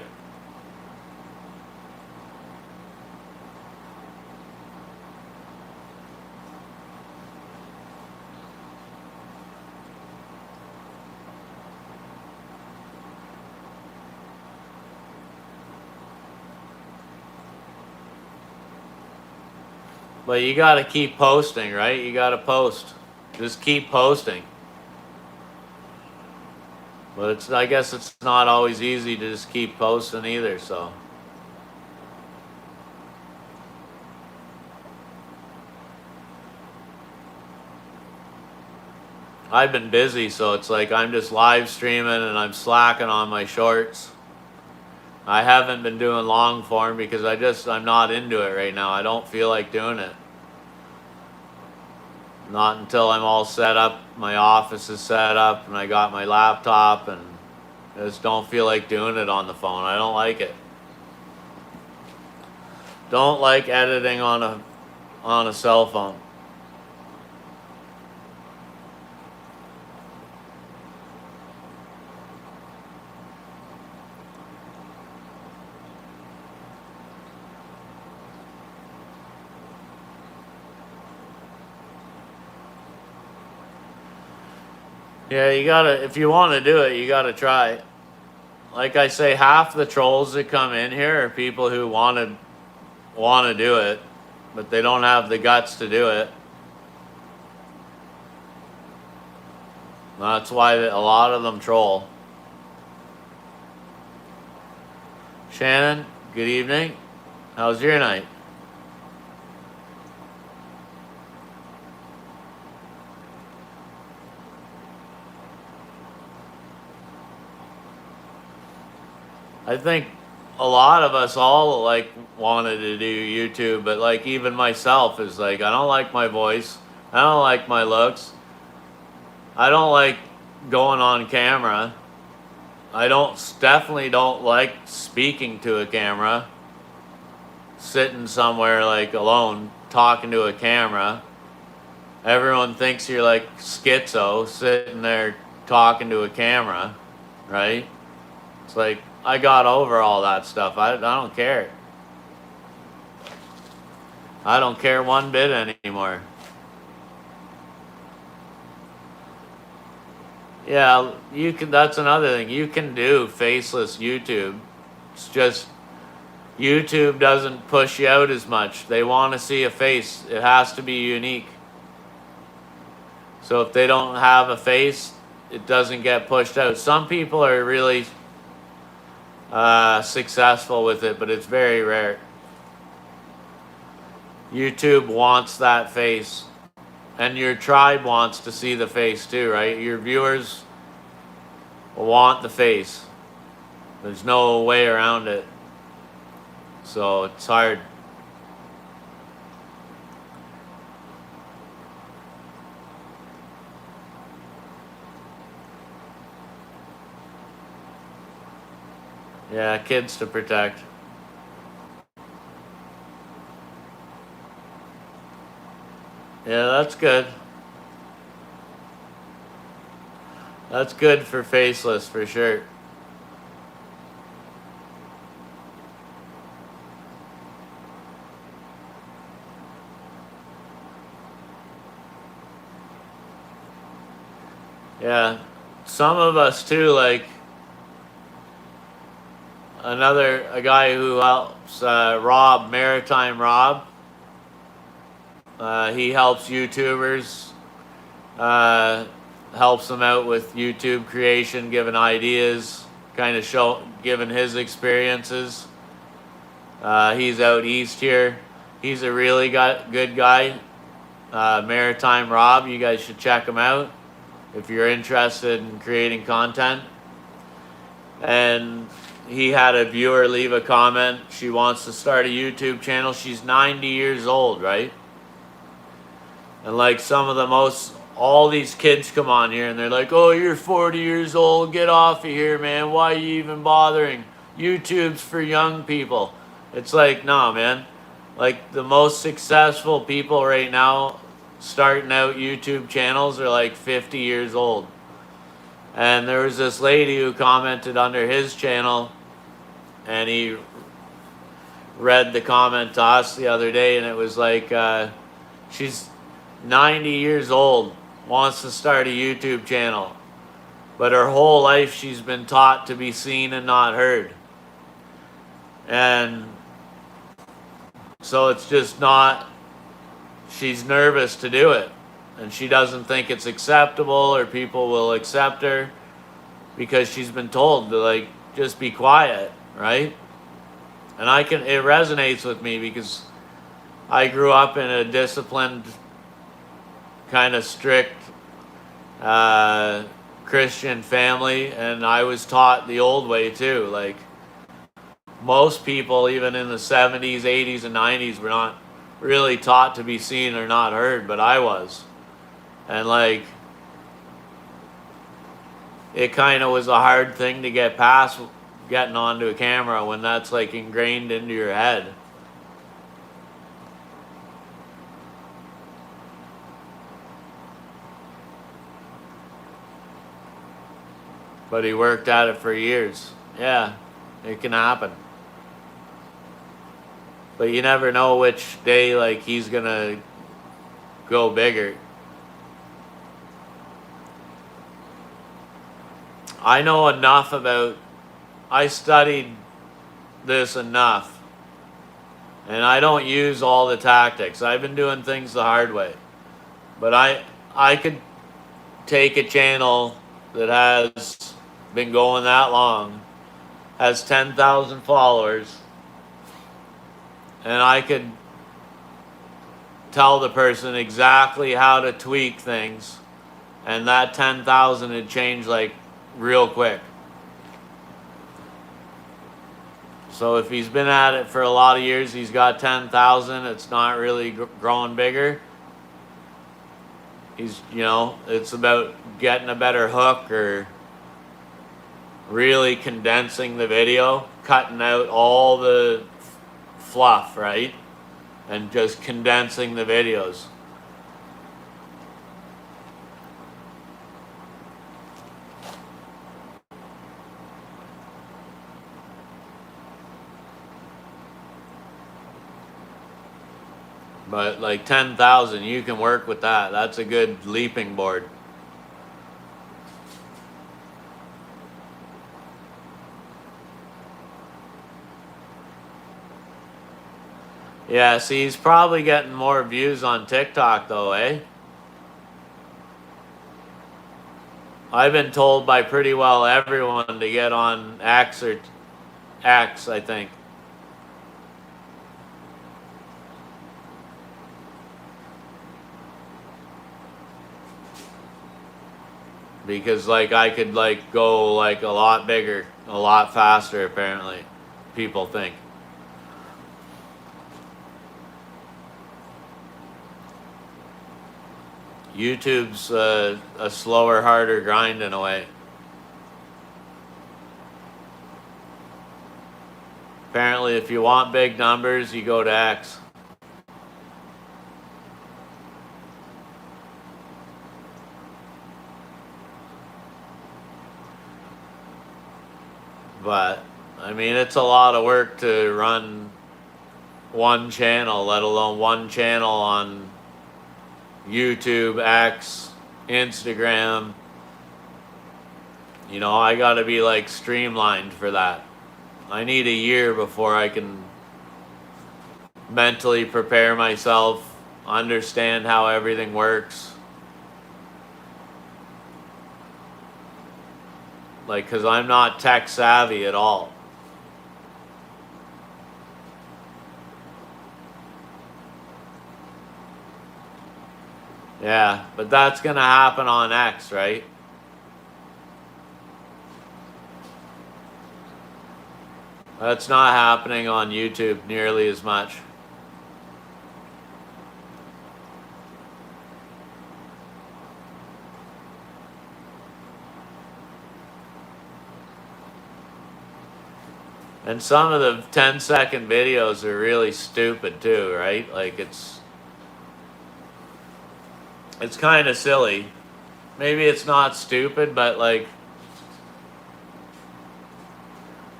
S1: But you got to keep posting, right? You got to post. Just keep posting. But I guess it's not always easy to just keep posting either, so. I've been busy, so it's like I'm just live streaming and I'm slacking on my shorts. I haven't been doing long form because I'm not into it right now. I don't feel like doing it. Not until I'm all set up, my office is set up, and I got my laptop, and I just don't feel like doing it on the phone. I don't like it. Don't like editing on a cell phone. Yeah, if you want to do it, you gotta try it. Like I say, half the trolls that come in here are people who want to do it, but they don't have the guts to do it. That's why a lot of them troll. Shannon, good evening. How's your night? I think a lot of us all like wanted to do YouTube, but like even myself is like, I don't like my voice. I don't like my looks. I don't like going on camera. Definitely don't like speaking to a camera. Sitting somewhere like alone, talking to a camera. Everyone thinks you're like schizo, sitting there talking to a camera, right? It's like, I got over all that stuff. I don't care. I don't care one bit anymore. Yeah, that's another thing. You can do faceless YouTube. It's just YouTube doesn't push you out as much. They want to see a face. It has to be unique. So if they don't have a face, it doesn't get pushed out. Some people are really successful with it, but it's very rare. YouTube wants that face, and your tribe wants to see the face too, right? Your viewers want the face. There's no way around it. So it's hard. Yeah, kids to protect. Yeah, that's good. That's good for Faceless for sure. Yeah, some of us too, like a guy who helps Rob, Maritime Rob. He helps YouTubers, uh, helps them out with YouTube creation, giving ideas, kind of giving his experiences. He's out east here. He's a really good guy. Maritime Rob, you guys should check him out if you're interested in creating content. And he had a viewer leave a comment. She wants to start a YouTube channel. She's 90 years old, right? And like all these kids come on here and they're like, oh, you're 40 years old. Get off of here, man. Why are you even bothering? YouTube's for young people. It's like, nah, man. Like the most successful people right now starting out YouTube channels are like 50 years old. And there was this lady who commented under his channel, and he read the comment to us the other day, and it was like, she's 90 years old, wants to start a YouTube channel, but her whole life she's been taught to be seen and not heard. And so it's just not, she's nervous to do it. And she doesn't think it's acceptable or people will accept her because she's been told to like just be quiet, right? And it resonates with me because I grew up in a disciplined, kind of strict Christian family, and I was taught the old way too. Like most people, even in the 70s, 80s, and 90s, were not really taught to be seen or not heard, but I was. And like, it kind of was a hard thing to get past getting onto a camera when that's like ingrained into your head. But he worked at it for years. Yeah, it can happen. But you never know which day like he's gonna go bigger. I know enough I studied this enough, and I don't use all the tactics. I've been doing things the hard way. But I could take a channel that has been going that long, has 10,000 followers, and I could tell the person exactly how to tweak things, and that 10,000 would change like real quick. So if he's been at it for a lot of years, he's got 10,000, it's not really growing bigger. It's about getting a better hook or really condensing the video, cutting out all the fluff, right? And just condensing the videos. But like 10,000, you can work with that. That's a good leaping board. Yeah, see, he's probably getting more views on TikTok though, eh? I've been told by pretty well everyone to get on X, I think. Because like I could like go like a lot bigger, a lot faster apparently, people think. YouTube's a slower, harder grind in a way. Apparently, if you want big numbers, you go to X. But, I mean, it's a lot of work to run one channel, let alone one channel on YouTube, X, Instagram. You know, I gotta be like streamlined for that. I need a year before I can mentally prepare myself, understand how everything works. Like, because I'm not tech savvy at all. Yeah, but that's going to happen on X, right? That's not happening on YouTube nearly as much. And some of the 10-second videos are really stupid too, right? Like it's kind of silly. Maybe it's not stupid, but like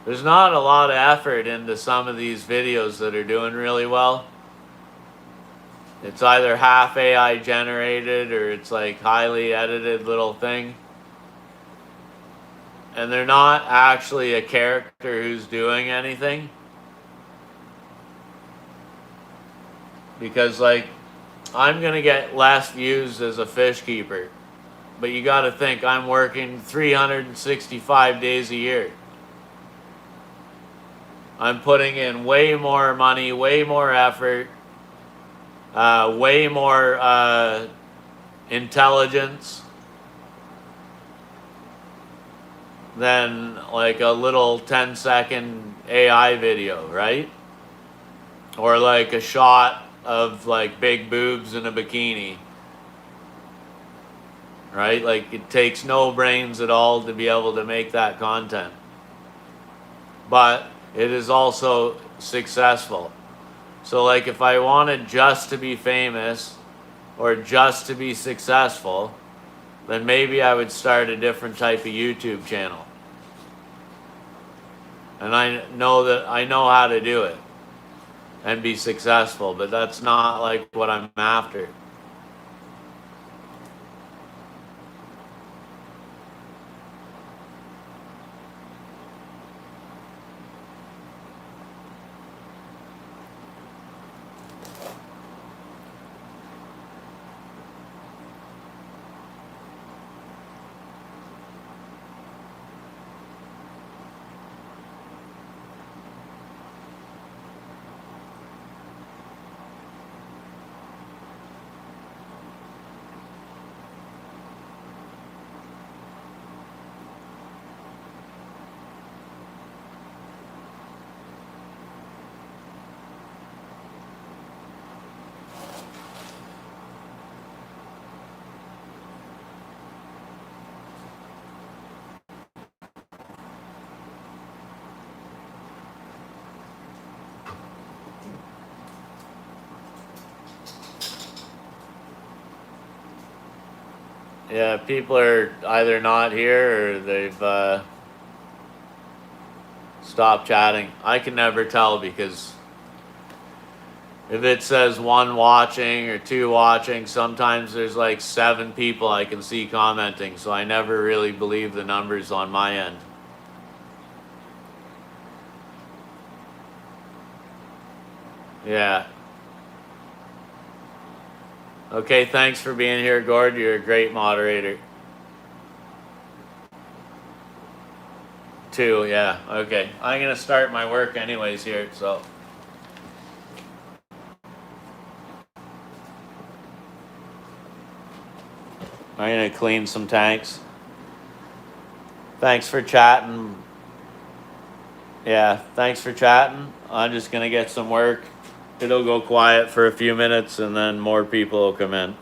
S1: there's not a lot of effort into some of these videos that are doing really well. It's either half AI generated or it's like highly edited little thing. And they're not actually a character who's doing anything. Because like I'm going to get less views as a fish keeper. But you got to think I'm working 365 days a year. I'm putting in way more money, way more effort, way more intelligence than like a little 10-second AI video, right? Or like a shot of like big boobs in a bikini, right? Like it takes no brains at all to be able to make that content. But it is also successful. So like if I wanted just to be famous or just to be successful, then maybe I would start a different type of YouTube channel. And I know how to do it and be successful, but that's not like what I'm after. Yeah, people are either not here or they've stopped chatting. I can never tell because if it says 1 watching or 2 watching, sometimes there's like 7 people I can see commenting, so I never really believe the numbers on my end. Yeah. Okay, thanks for being here, Gord. You're a great moderator. 2, yeah. Okay. I'm going to start my work anyways here, so. I'm going to clean some tanks. Thanks for chatting. Yeah, thanks for chatting. I'm just going to get some work. It'll go quiet for a few minutes and then more people will come in.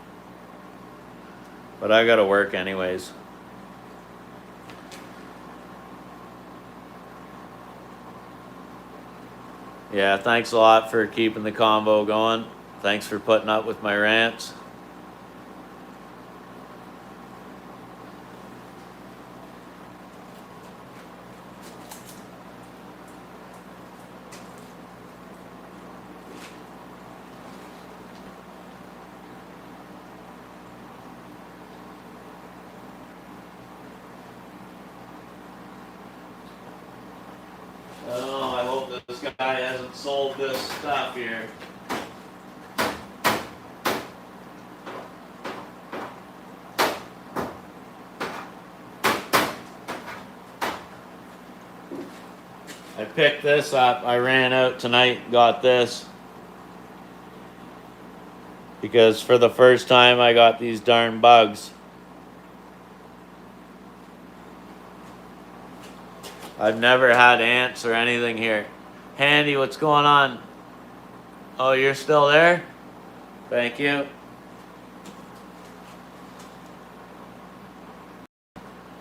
S1: But I gotta work anyways. Yeah, thanks a lot for keeping the convo going. Thanks for putting up with my rants. Oh, I hope this guy hasn't sold this stuff here. I picked this up. I ran out tonight and got this. Because for the first time I got these darn bugs. I've never had ants or anything here. Handy, what's going on? Oh, you're still there? Thank you.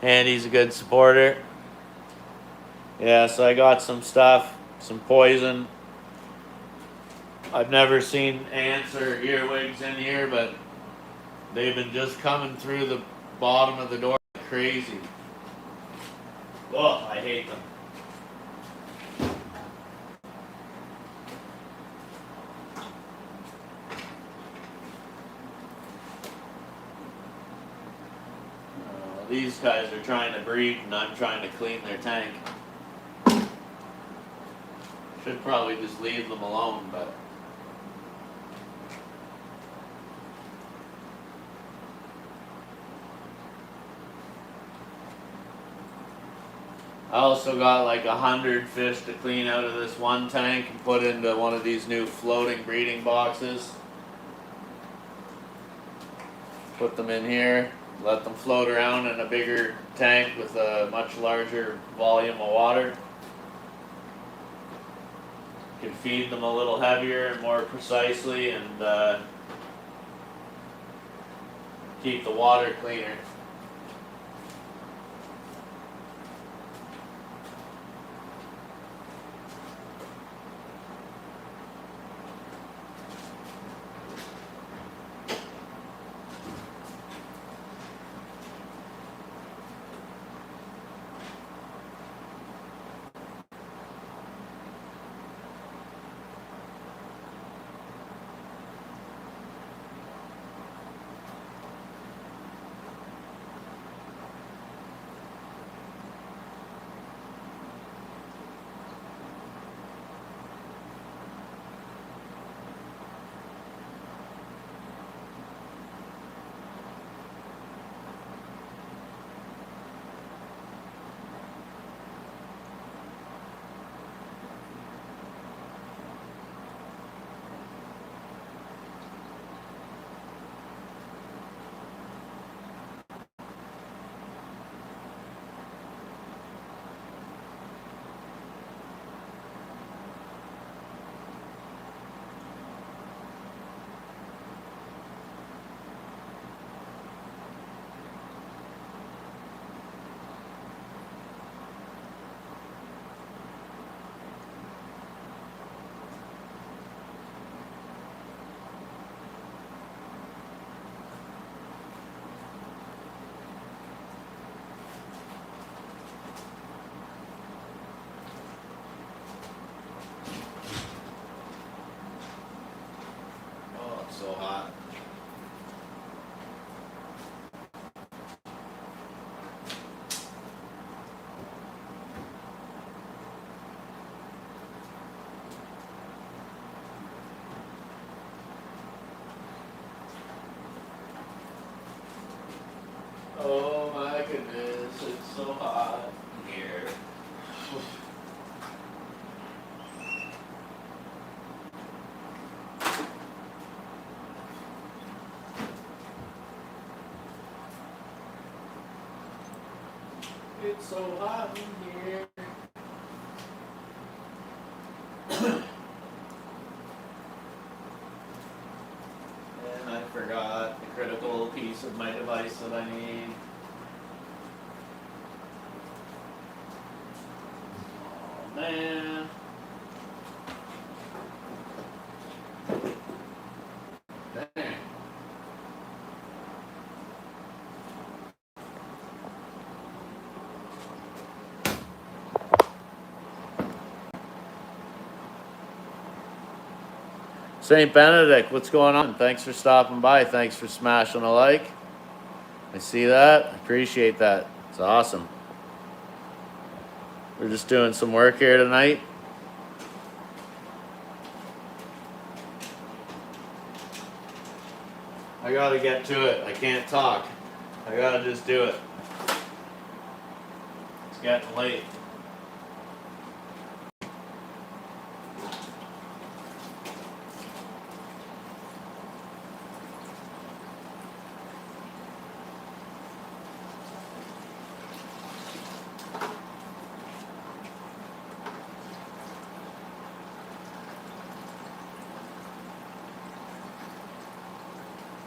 S1: Handy's a good supporter. Yeah, so I got some stuff, some poison. I've never seen ants or earwigs in here, but they've been just coming through the bottom of the door like crazy. Oh, I hate them. These guys are trying to breed and I'm trying to clean their tank. Should probably just leave them alone, but I also got like 100 fish to clean out of this one tank and put into one of these new floating breeding boxes. Put them in here, let them float around in a bigger tank with a much larger volume of water. Can feed them a little heavier and more precisely and keep the water cleaner. So hot. Oh my goodness, it's so hot here. It's so hot in here. And I forgot the critical piece of my my device that I need. Oh man. Dang. St. Benedict, what's going on? Thanks for stopping by. Thanks for smashing a like. I see that. Appreciate that. It's awesome. We're just doing some work here tonight. I gotta get to it. I can't talk. I gotta just do it. It's getting late.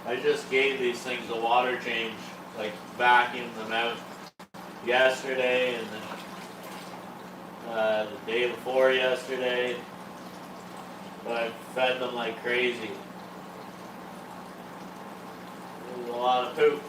S1: I just gave these things a water change, like vacuumed them out yesterday and then the day before yesterday. But I fed them like crazy. It was a lot of poop.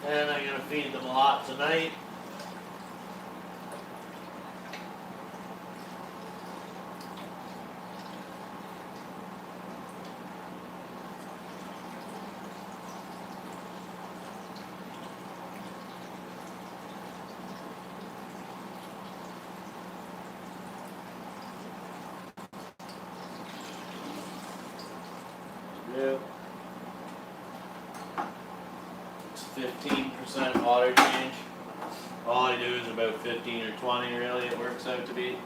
S1: And I'm gonna feed them a lot tonight. Yep. It's 15% water change. All I do is about 15 or 20 really, it works out to be.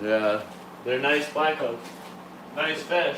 S1: Yeah, they're nice blackouts. Nice fish.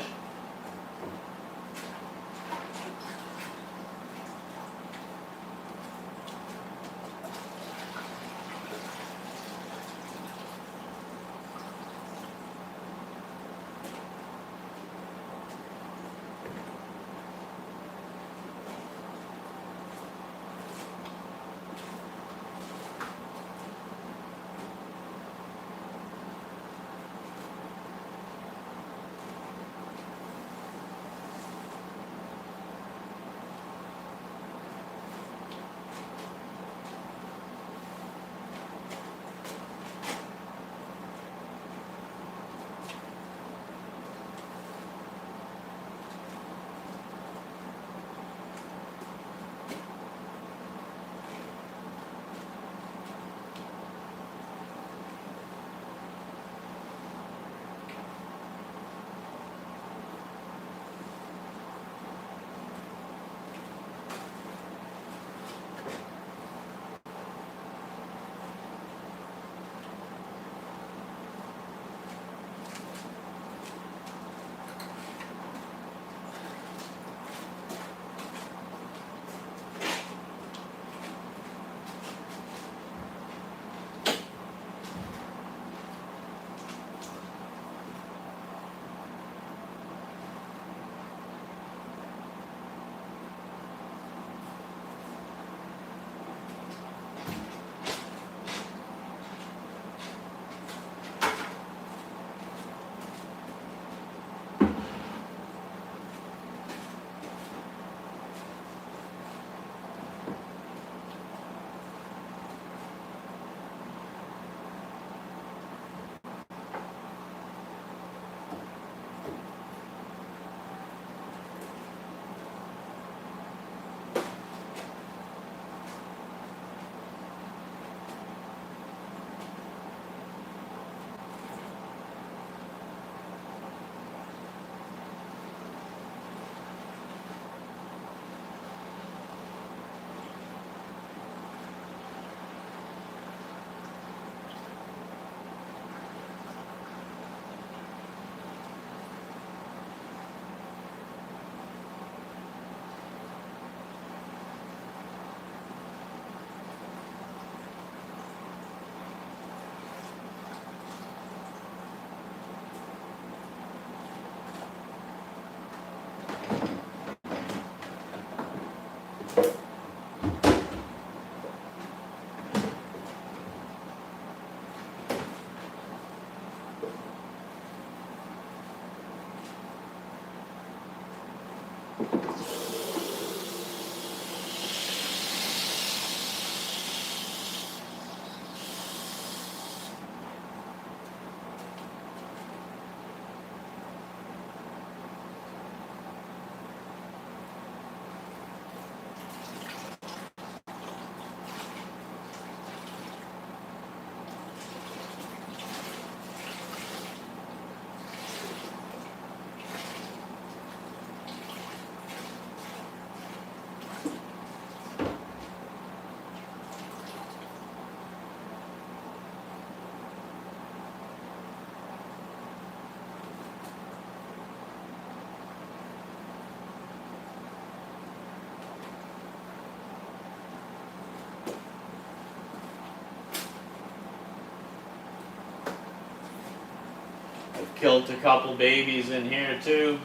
S1: I've killed a couple babies in here too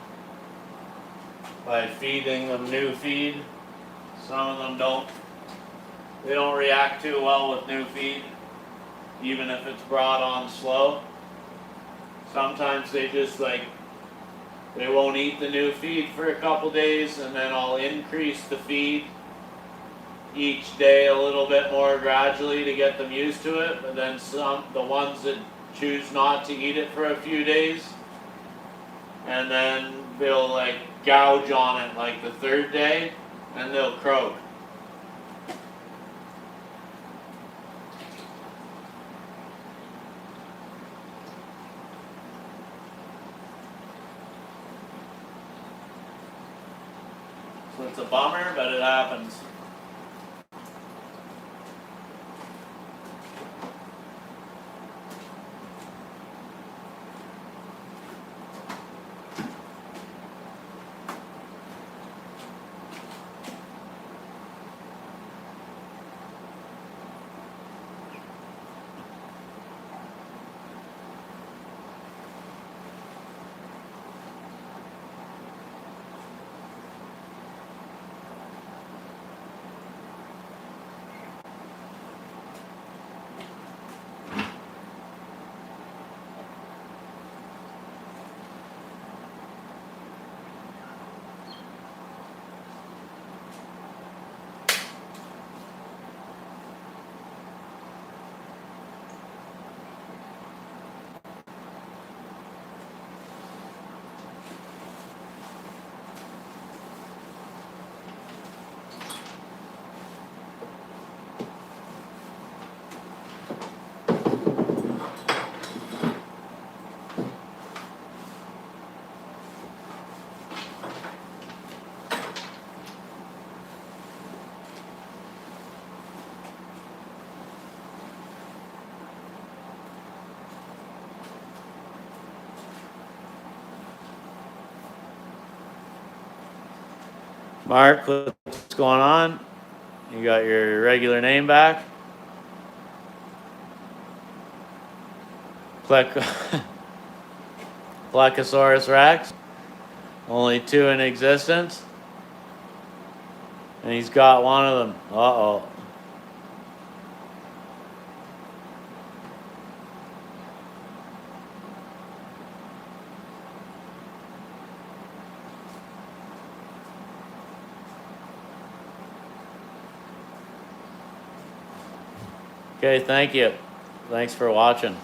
S1: by feeding them new feed. Some of them they don't react too well with new feed, even if it's brought on slow. Sometimes they just they won't eat the new feed for a couple days, and then I'll increase the feed each day a little bit more gradually to get them used to it. But then the ones that choose not to eat it for a few days, and then they'll gouge on it the third day, and they'll croak. So it's a bummer, but it happens. Mark, what's going on? You got your regular name back? Plecosaurus rex? Only 2 in existence? And he's got one of them. Uh-oh. Okay, thank you. Thanks for watching.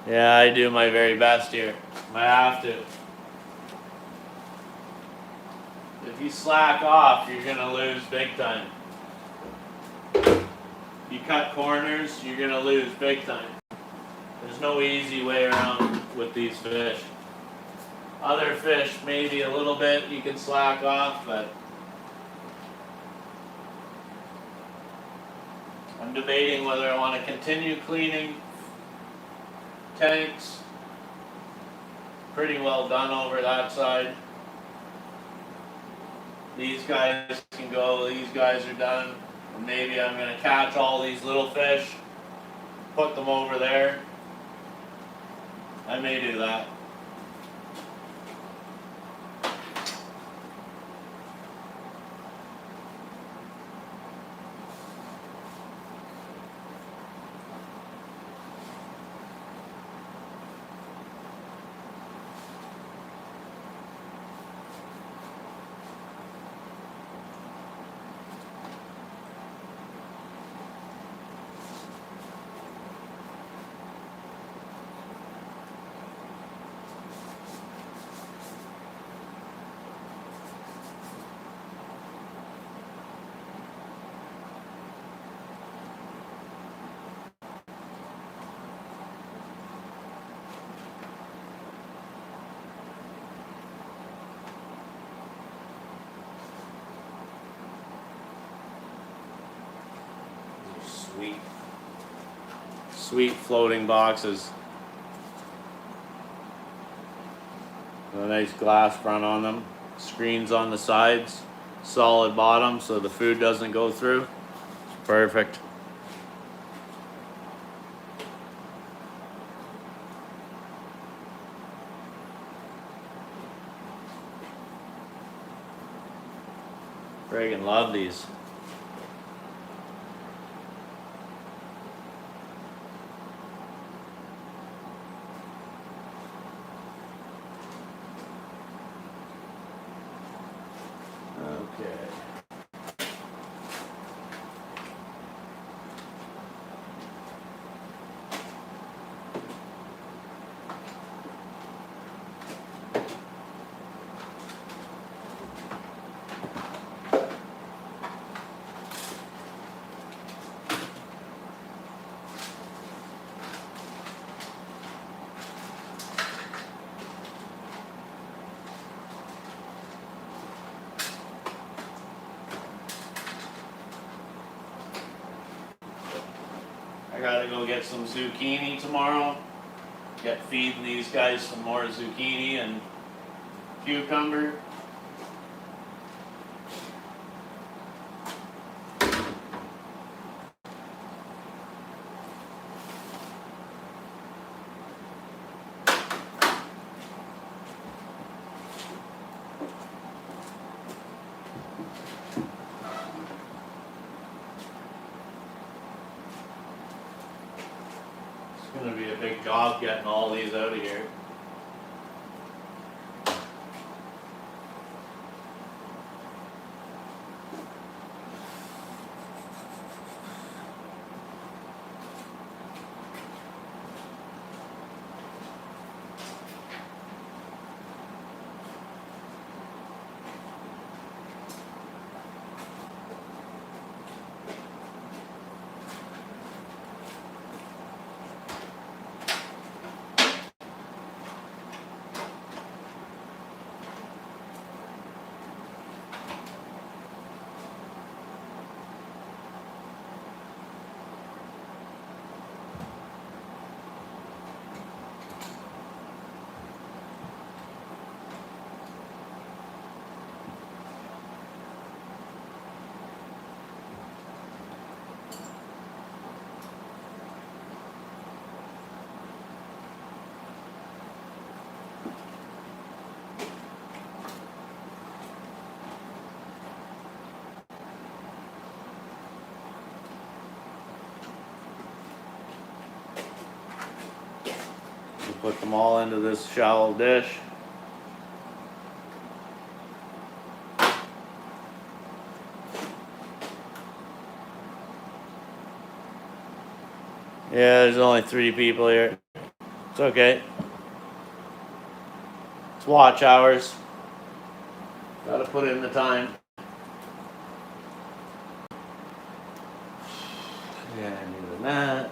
S1: Yeah, I do my very best here. I have to. If you slack off, you're gonna lose big time. You cut corners, you're gonna lose big time. There's no easy way around with these fish. Other fish, maybe a little bit you can slack off, but I'm debating whether I want to continue cleaning tanks. Pretty well done over that side. These guys can go, these guys are done. And maybe I'm going to catch all these little fish, put them over there. I may do that. Sweet. Sweet floating boxes. A nice glass front on them. Screens on the sides. Solid bottom so the food doesn't go through. Perfect. Friggin' love these. Okay. I gotta go get some zucchini tomorrow. Get feeding these guys some more zucchini and cucumber. It's gonna be a big job getting all these out of here. Put them all into this shallow dish. Yeah, there's only 3 people here. It's okay. It's watch hours. Gotta put in the time. Yeah, even that.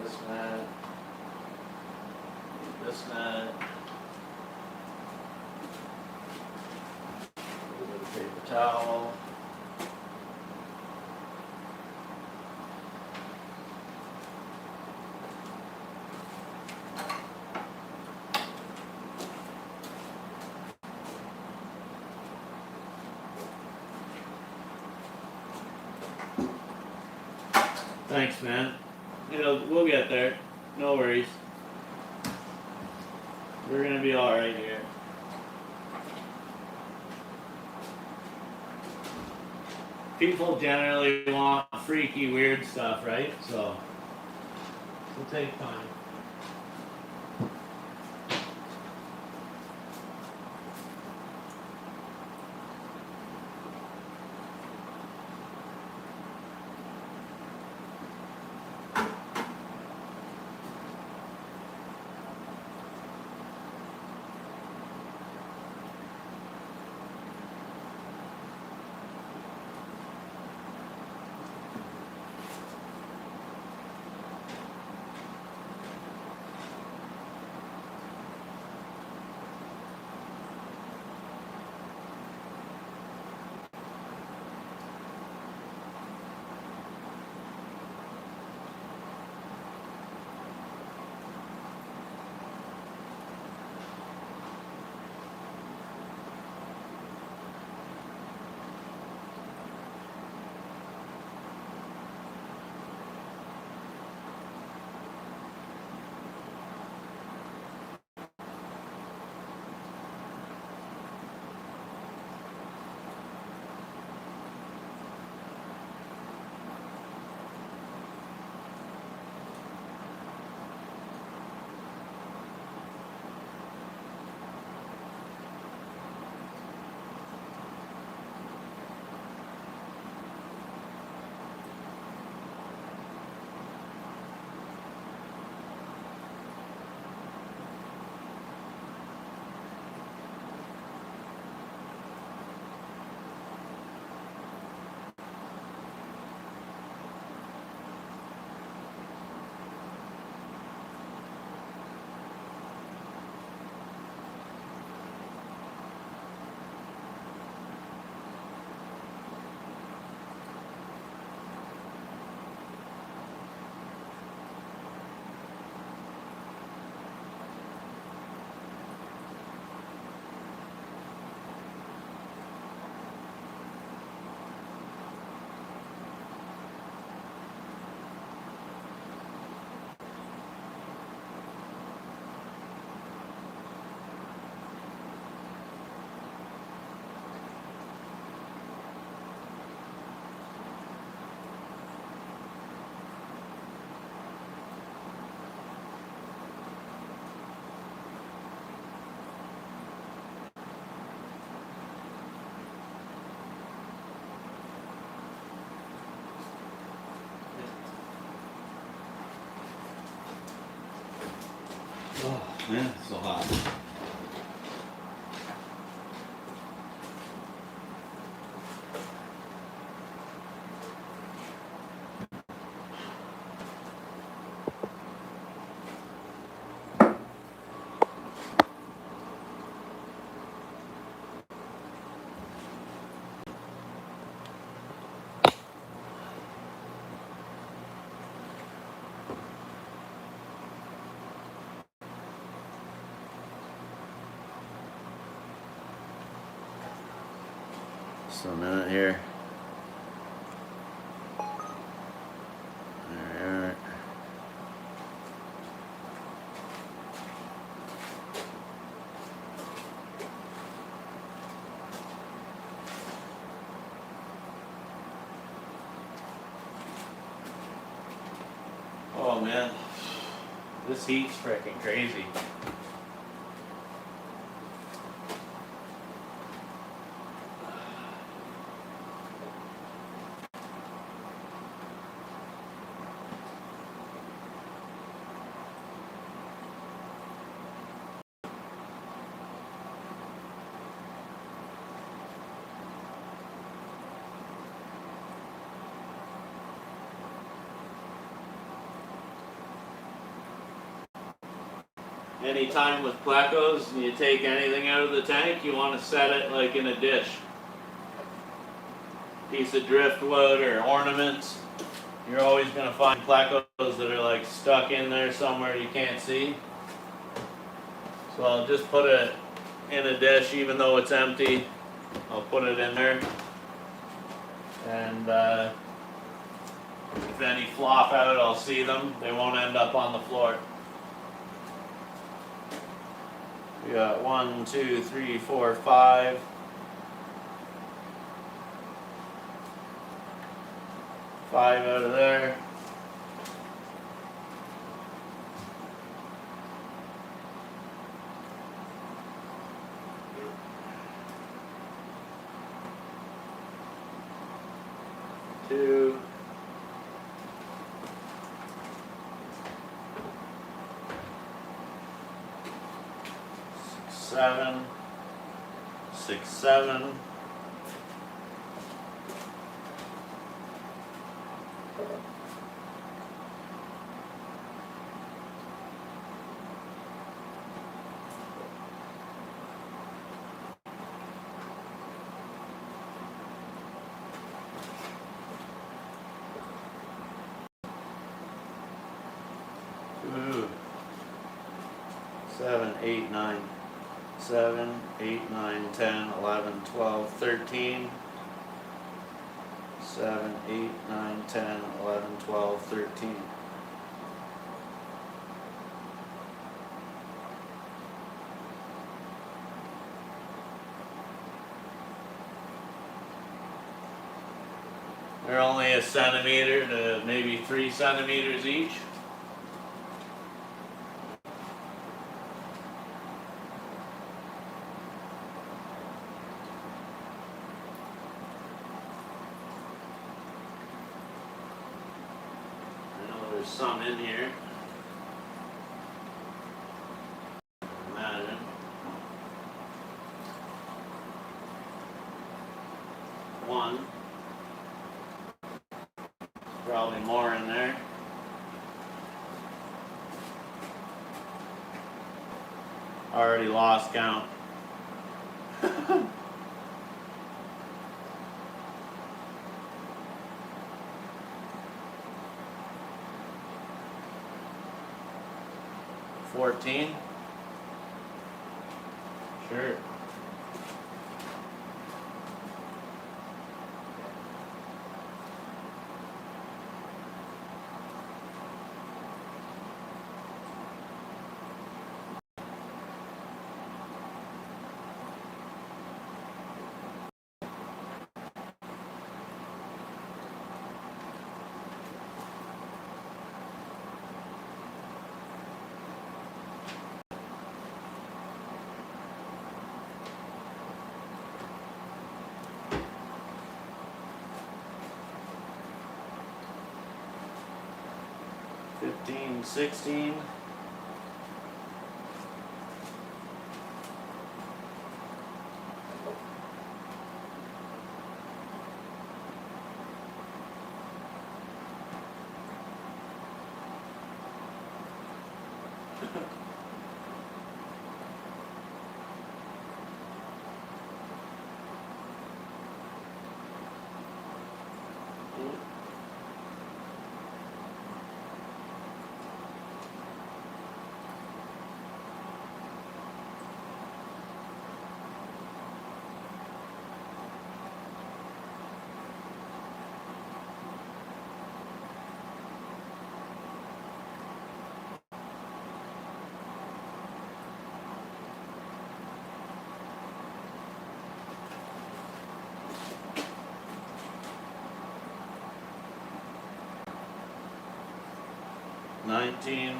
S1: This mat, this mat, a little bit of paper towel. Thanks, man. We'll get there. No worries. We're gonna be alright here. People generally want freaky, weird stuff, right? So, it'll take time. Oh, man, it's so hot. Just a minute here. Alright. Oh man, this heat's freaking crazy. Anytime with plecos and you take anything out of the tank, you want to set it like in a dish. Piece of driftwood or ornaments. You're always going to find plecos that are like stuck in there somewhere you can't see. So I'll just put it in a dish even though it's empty. I'll put it in there. And if any flop out, I'll see them. They won't end up on the floor. We got 1, 2, 3, 4, 5. 5 out of there. Two. 7, 6, 7. Ooh. 7, 8, 9. 7, 8, 9, 10, 11, 12, 13. 7, 8, 9, 10, 11, 12, 13. They're only a centimeter to maybe 3 centimeters each. There's some in here. Imagine. 1. Probably more in there. Already lost count. $14. Sure. $15, $16. 19.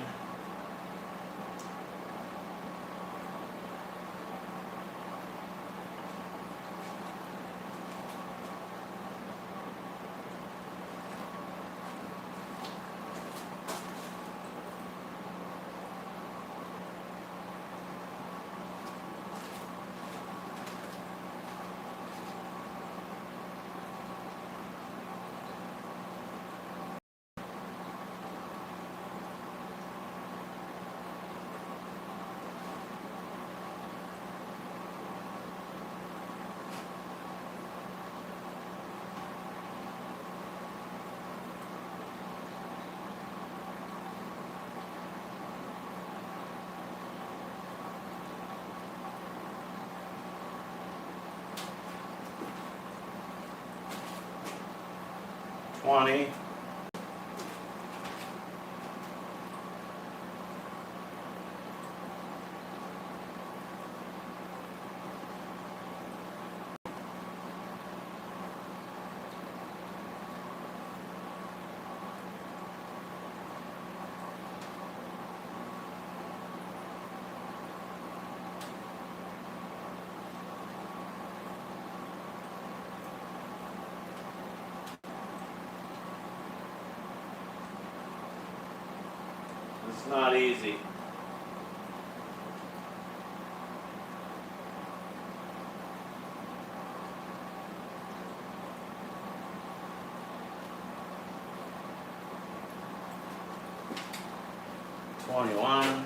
S1: $20. It's not easy. $21.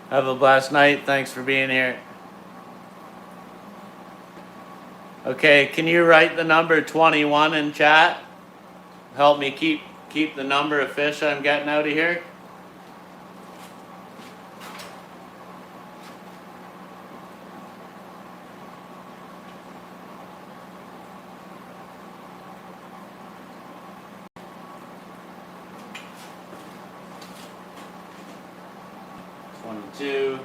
S1: Have a blessed night. Thanks for being here. Okay, can you write the number 21 in chat? Help me keep the number of fish I'm getting out of here. $22.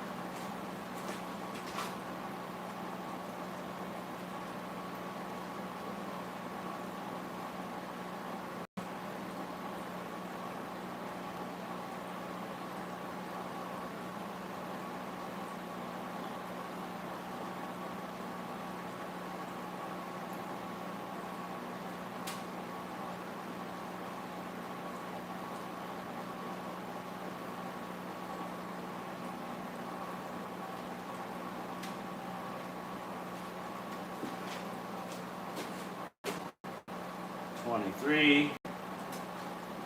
S1: $23.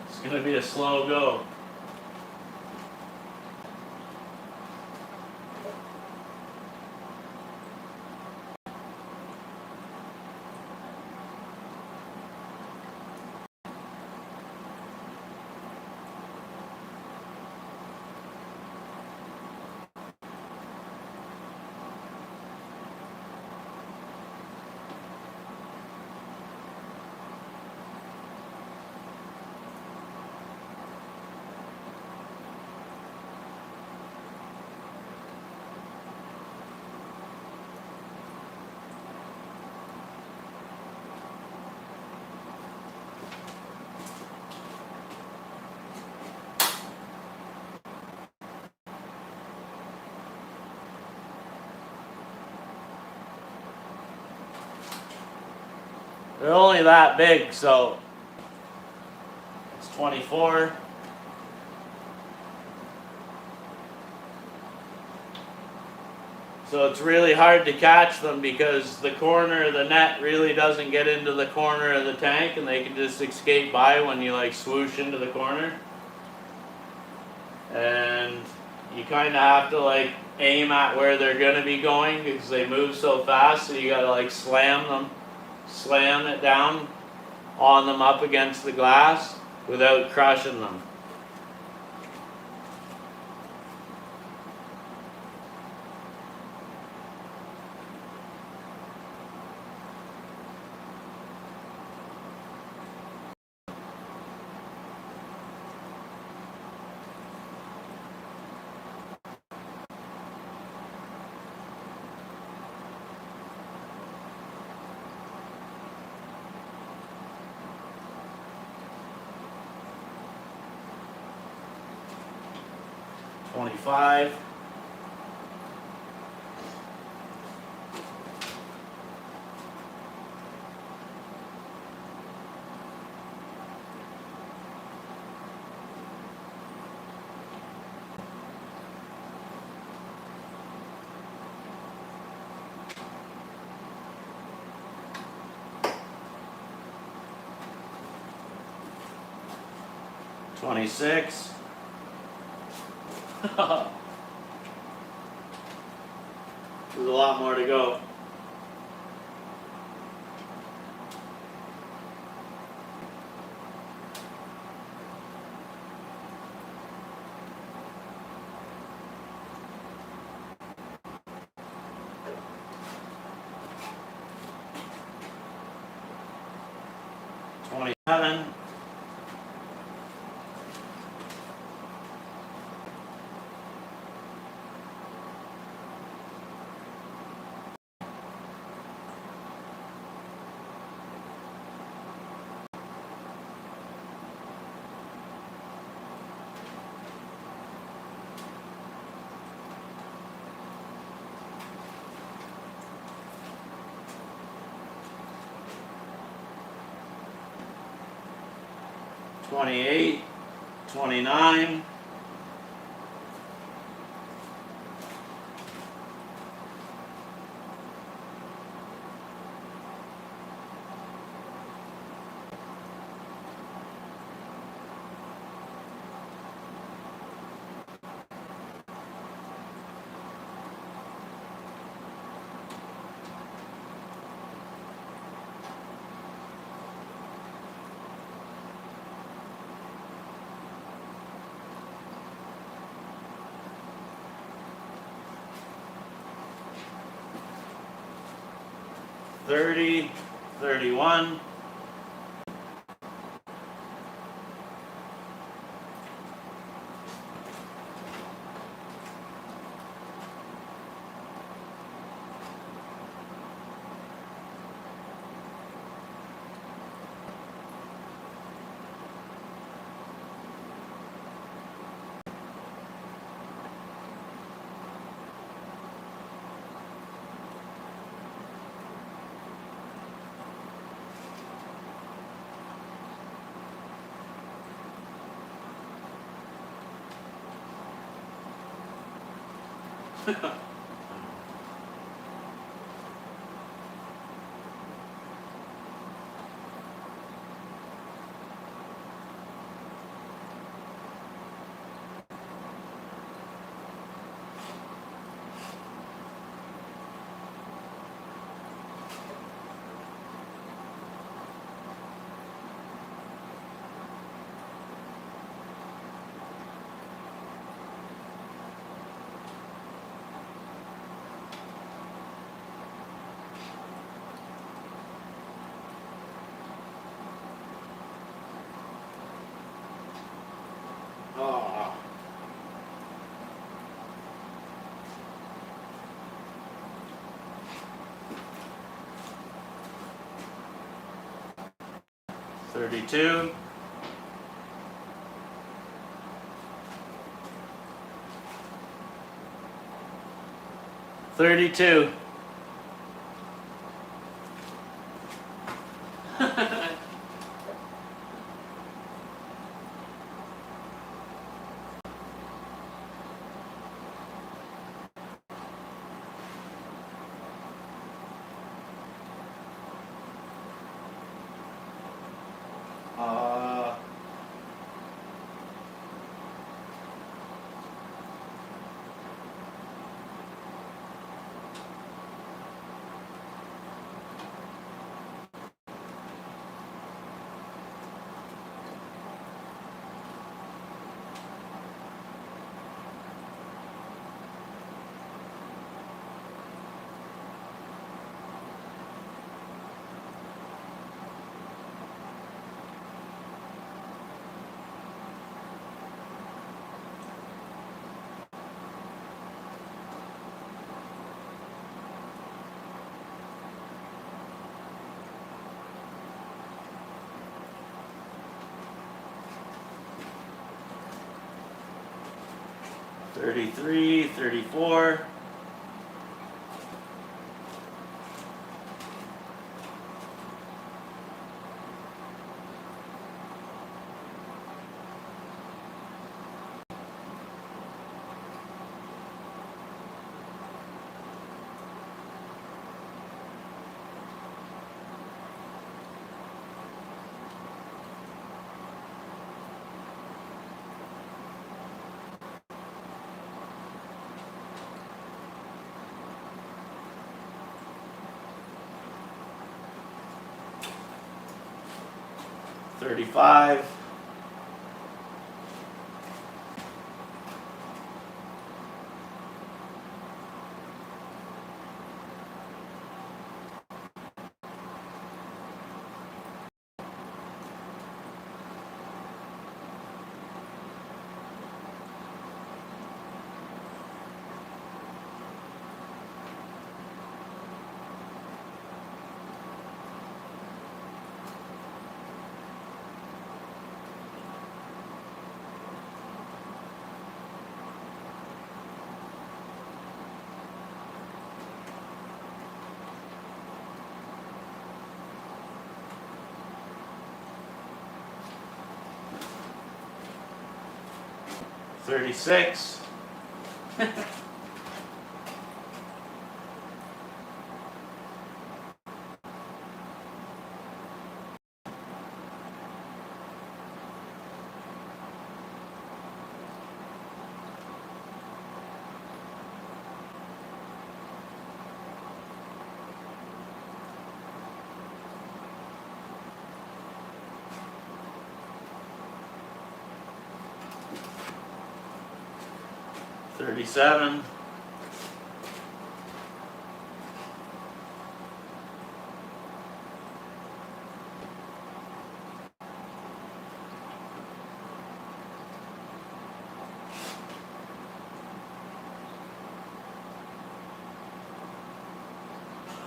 S1: It's gonna be a slow go. They're only that big, so it's 24. So it's really hard to catch them because the corner of the net really doesn't get into the corner of the tank, and they can just escape by when you like swoosh into the corner. And you kind of have to like aim at where they're gonna be going because they move so fast, so you gotta like slam it down on them up against the glass without crushing them. 25. $26. There's a lot more to go. $27. $28, $29, $30, $31, oh. $32, $32. uh, 33, 34. $35. $36. $37.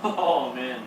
S1: Oh man.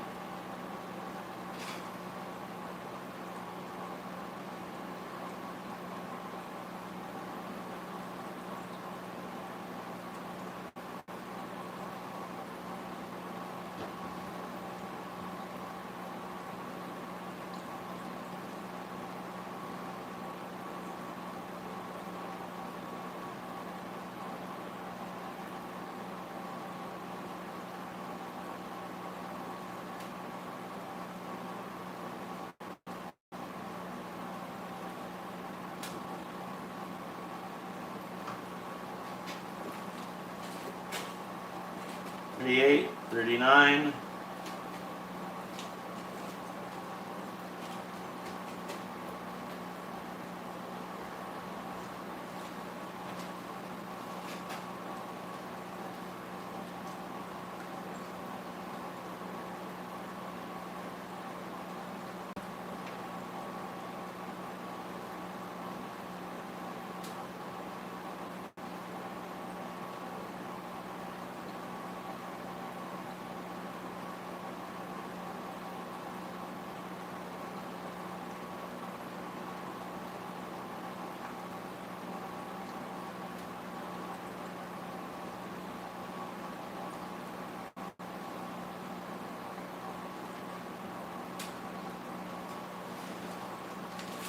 S1: $38, $39.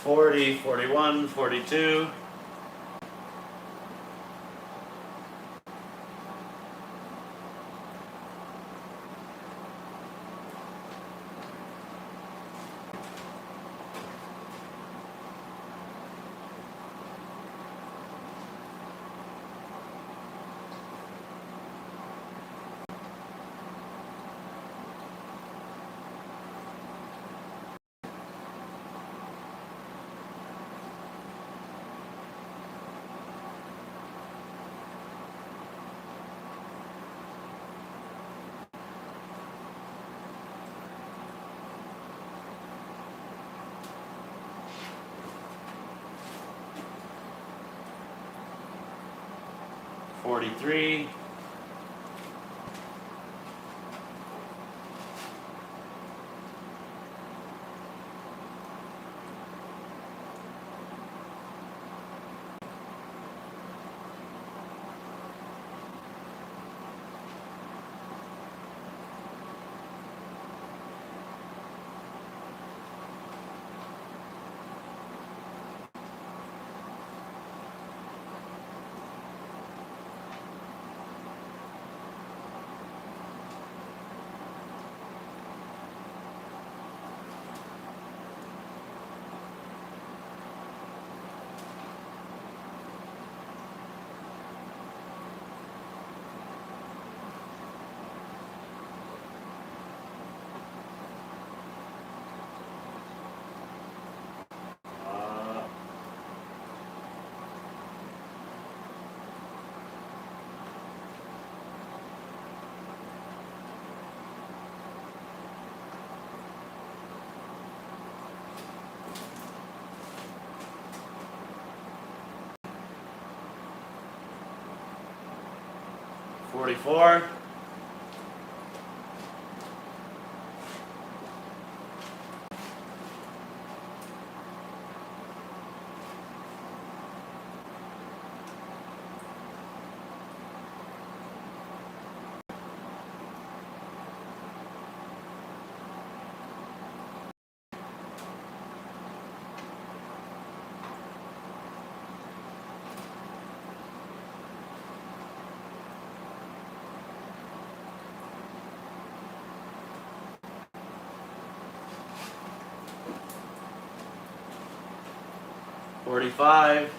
S1: $40, $41, $42. $43. 44. 45.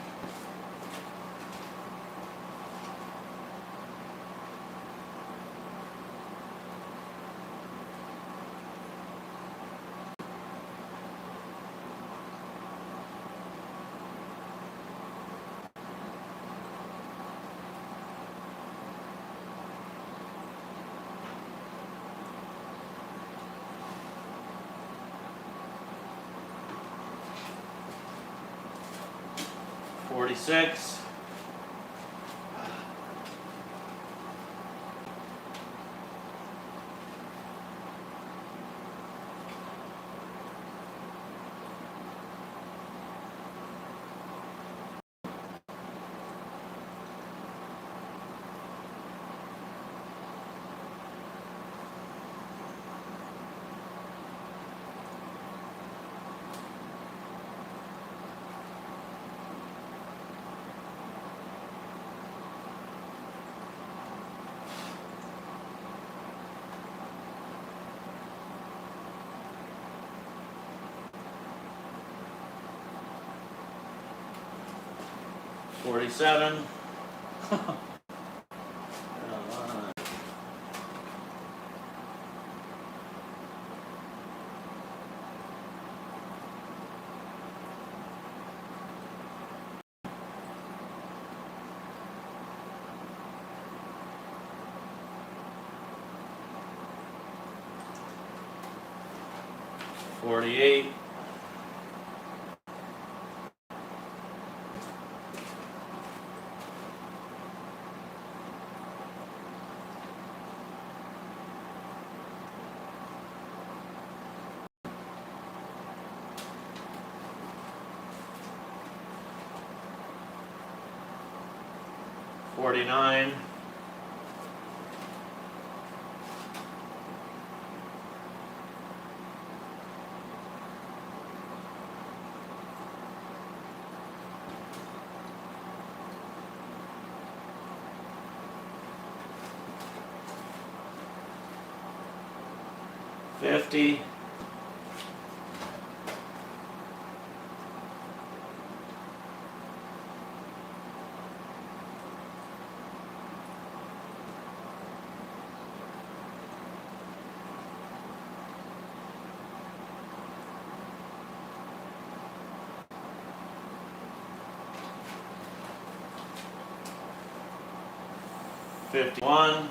S1: 46. 47. 48. 49. 50. 51.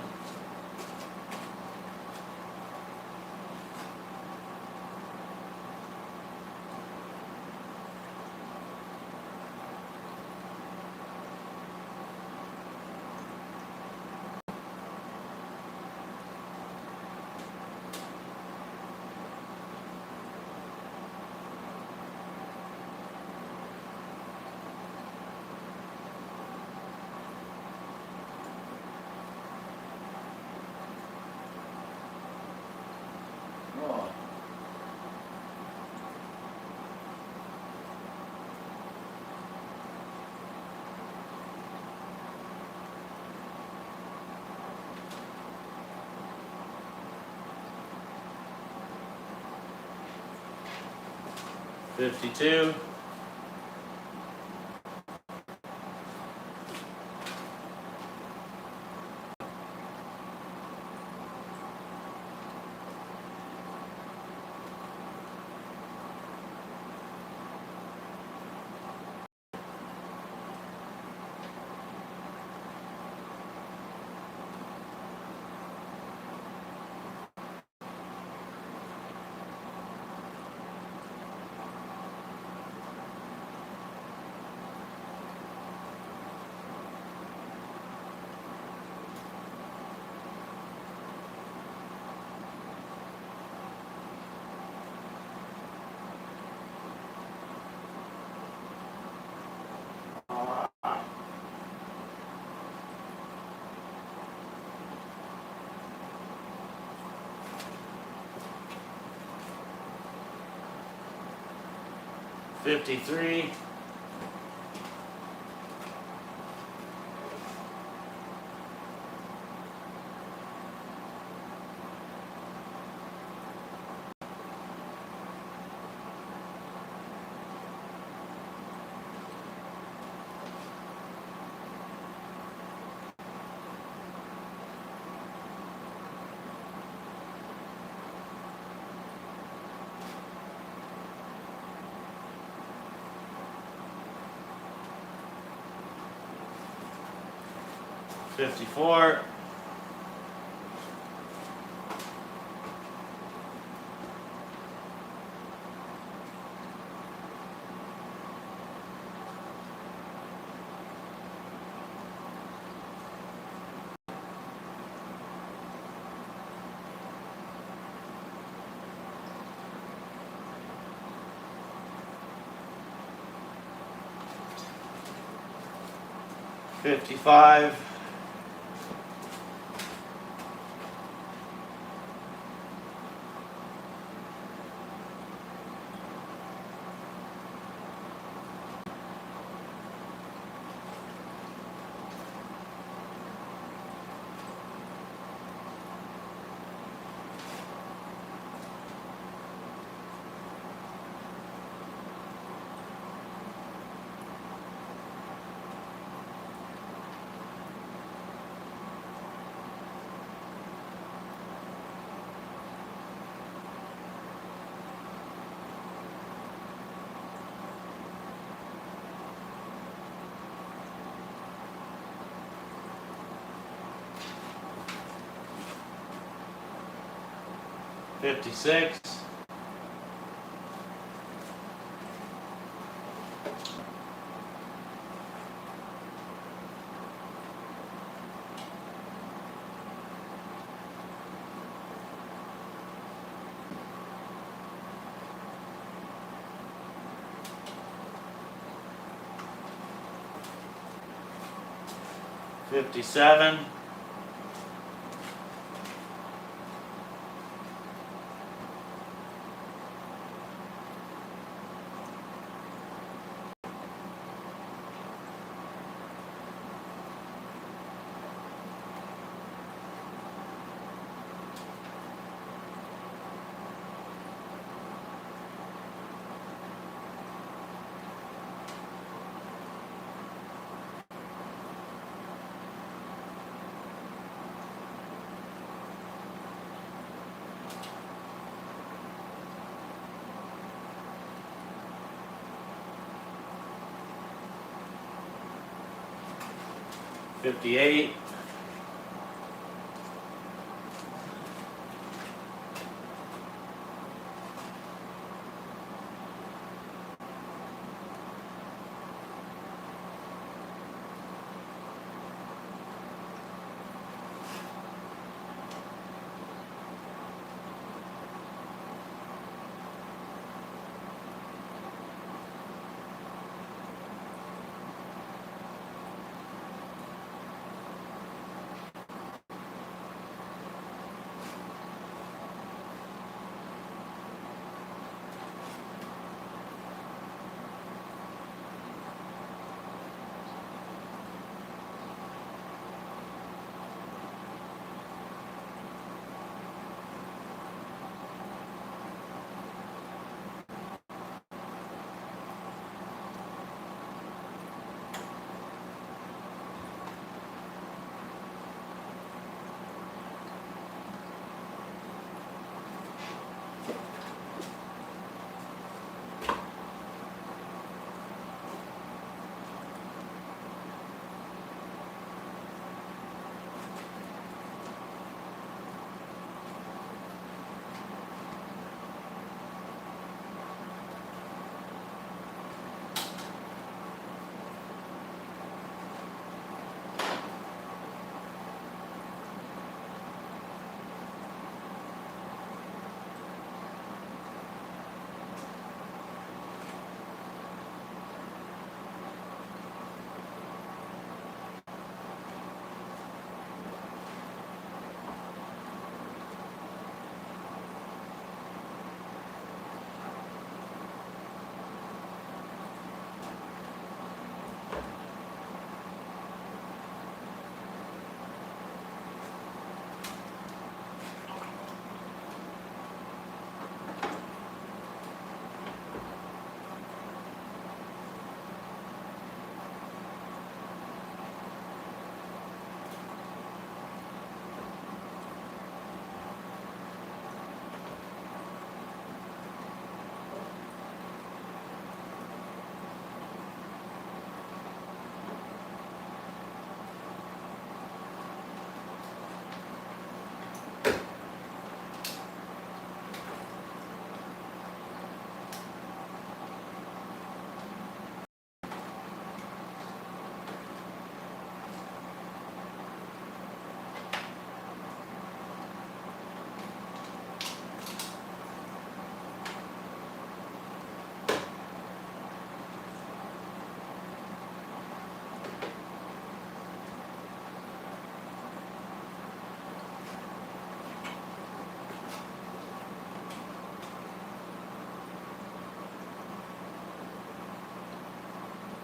S1: 52. 53. 54. 55. 56. 57. 58.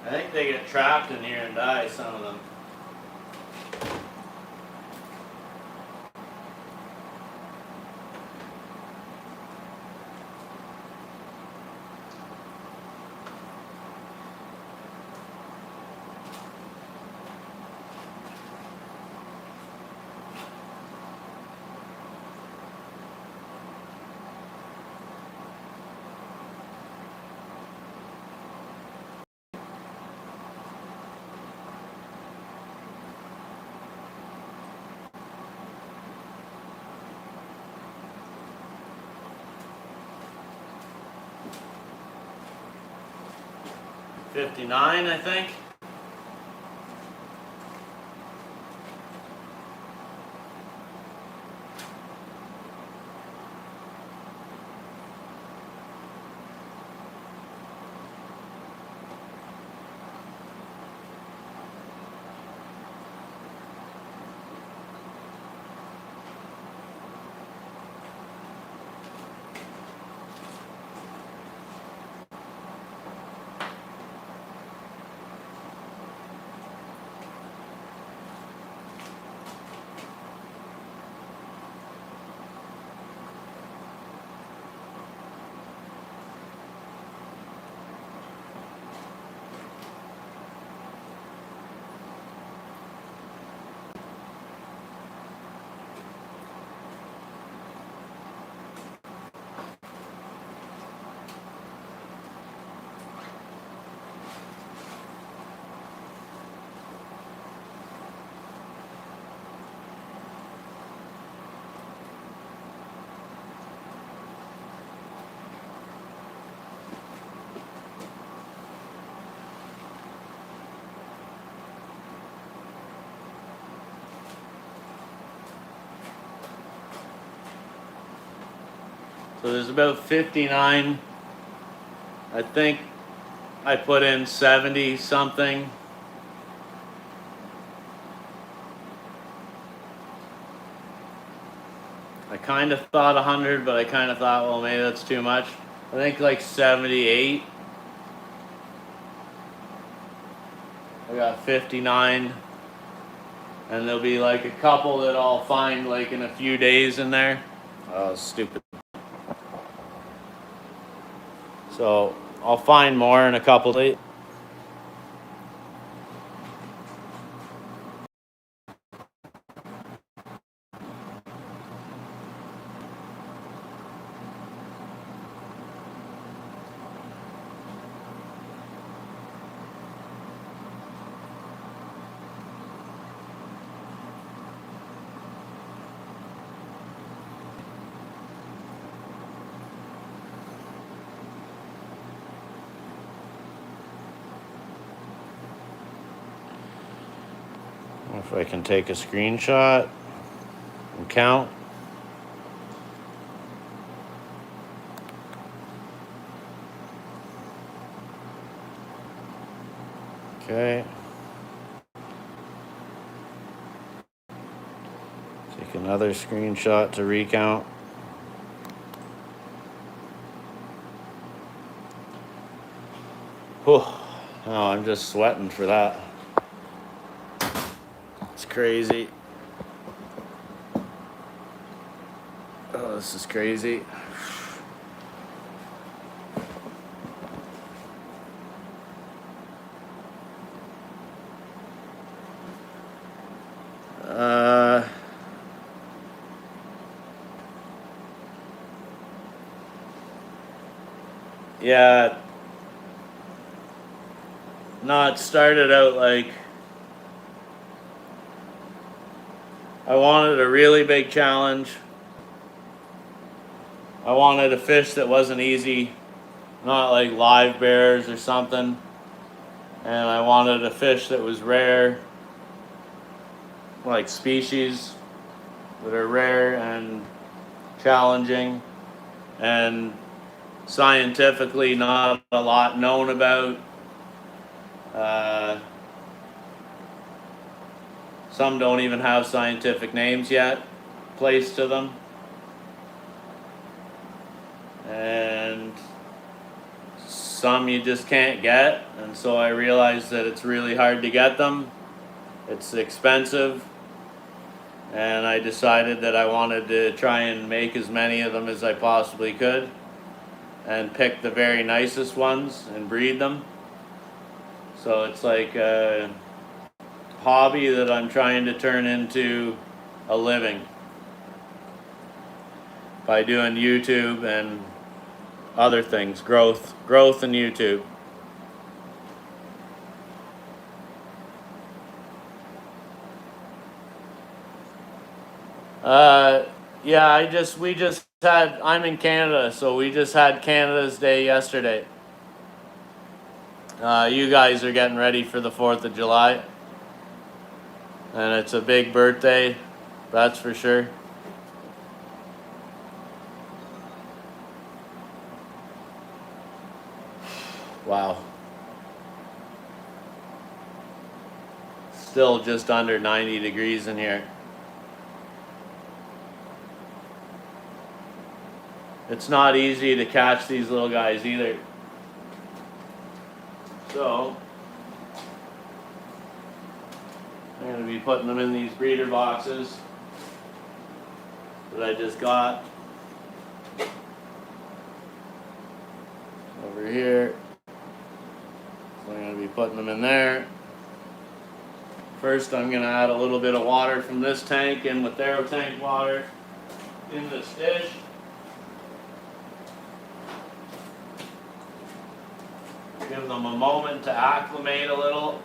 S1: I think they get trapped in here and die, some of them. $59, I think. So there's about 59. I think I put in 70 something. I kind of thought 100, but I kind of thought, well, maybe that's too much. I think like 78. I got 59. And there'll be like a couple that I'll find like in a few days in there. Oh, stupid. So I'll find more in a couple days. If I can take a screenshot and count. Okay. Take another screenshot to recount. Whew. Oh, I'm just sweating for that. It's crazy. Oh, this is crazy. Yeah. No, it started out like I wanted a really big challenge. I wanted a fish that wasn't easy, not like live bears or something. And I wanted a fish that was rare, like species that are rare and challenging and scientifically not a lot known about. Some don't even have scientific names yet placed to them. some you just can't get, and so I realized that it's really hard to get them. It's expensive, and I decided that I wanted to try and make as many of them as I possibly could and pick the very nicest ones and breed them. So it's like a hobby that I'm trying to turn into a living by doing YouTube and other things, growth in YouTube. Yeah, I'm in Canada, so we just had Canada's Day yesterday. You guys are getting ready for the 4th of July, and it's a big birthday, that's for sure. Wow. Still just under 90 degrees in here. It's not easy to catch these little guys either. So, I'm going to be putting them in these breeder boxes that I just got over here. So I'm going to be putting them in there. First, I'm going to add a little bit of water from this tank in with their tank water in this dish. Give them a moment to acclimate a little.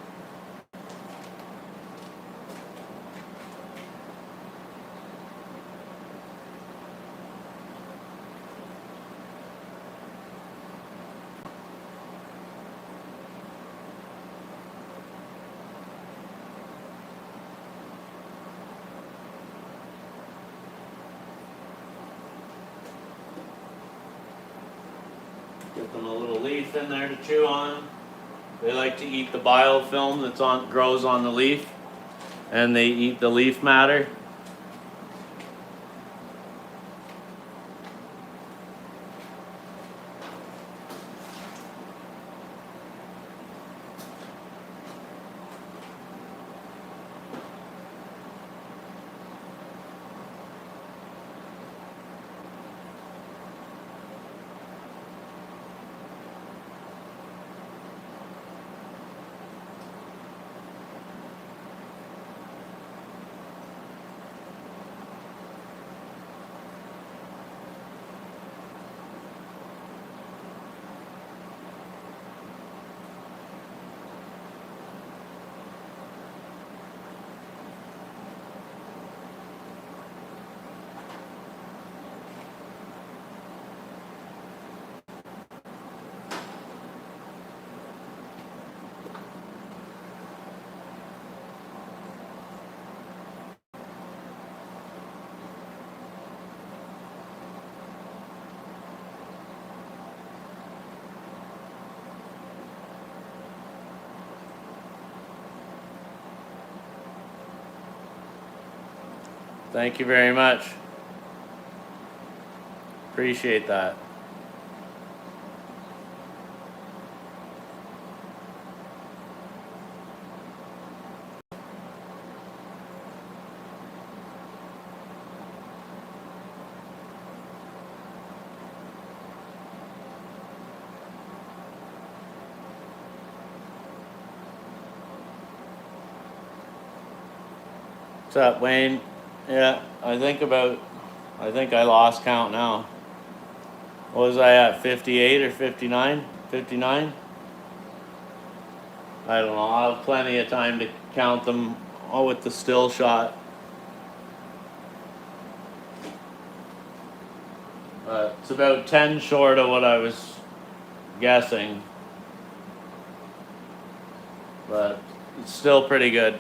S1: Get them a little leaf in there to chew on. They like to eat the biofilm that's grows on the leaf, and they eat the leaf matter. Thank you very much. Appreciate that. What's up, Wayne? Yeah, I think I lost count now. What was I at, 58 or 59? 59? I don't know, I'll have plenty of time to count them all with the still shot. It's about 10 short of what I was guessing. But it's still pretty good.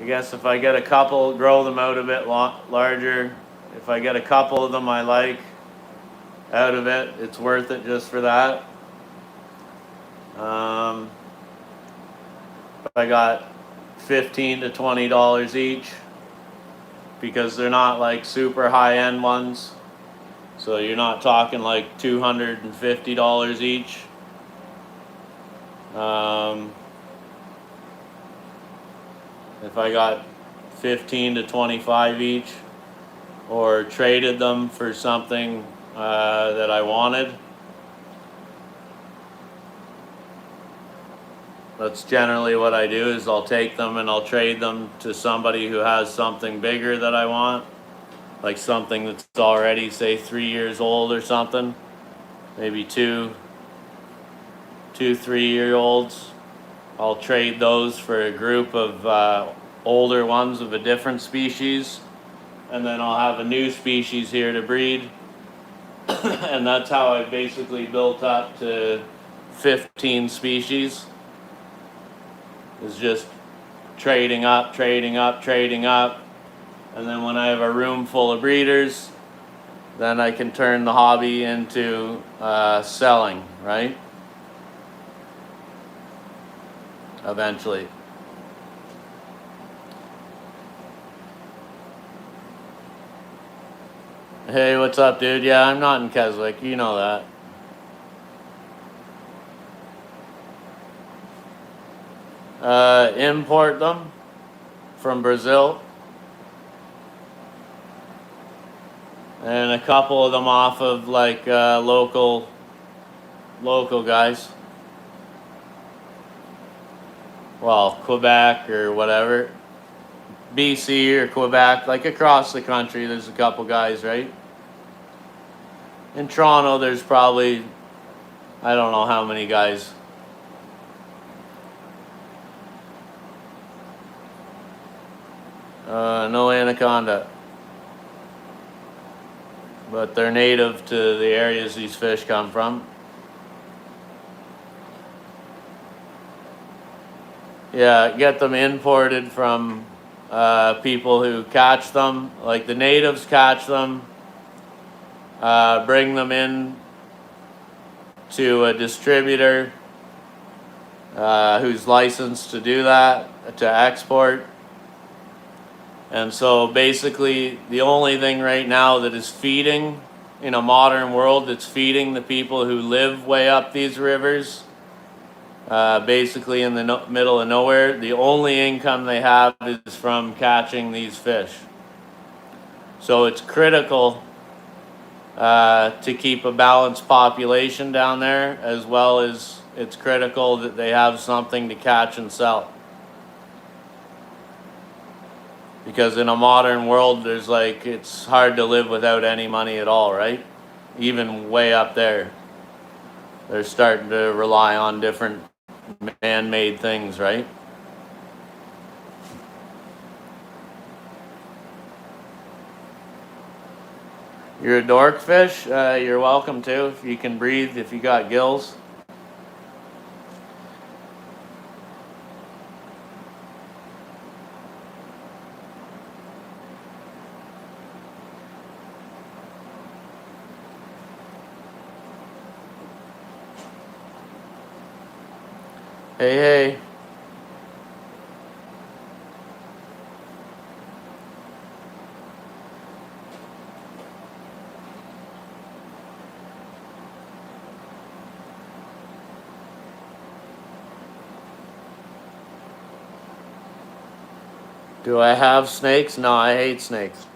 S1: I guess if I get a couple, grow them out a bit larger. If I get a couple of them I like out of it, it's worth it just for that. I got $15 to $20 each, because they're not like super high end ones. So you're not talking like $250 each. If I got 15 to 25 each, or traded them for something that I wanted, that's generally what I do. Is I'll take them and I'll trade them to somebody who has something bigger that I want, like something that's already, say, 3 years old or something, maybe two 3-year-olds. I'll trade those for a group of older ones of a different species, and then I'll have a new species here to breed. And that's how I basically built up to 15 species, is just trading up, trading up, trading up. And then when I have a room full of breeders, then I can turn the hobby into selling, right? Eventually. Hey, what's up, dude? Yeah, I'm not in Keswick. You know that. Import them from Brazil. And a couple of them off of like local guys. Well, Quebec or whatever. BC or Quebec, like across the country, there's a couple guys, right? In Toronto, there's probably, I don't know how many guys. No anaconda. But they're native to the areas these fish come from. Yeah, get them imported from people who catch them. Like the natives catch them, bring them in to a distributor who's licensed to do that, to export. And so basically the only thing right now that is feeding, in a modern world, that's feeding the people who live way up these rivers, basically in the middle of nowhere, the only income they have is from catching these fish. So it's critical to keep a balanced population down there, as well as it's critical that they have something to catch and sell. Because in a modern world, there's like, it's hard to live without any money at all, right? Even way up there, they're starting to rely on different man-made things, right? You're a dorkfish? You're welcome to, if you can breathe, if you got gills. Hey, hey. Do I have snakes? No, I hate snakes.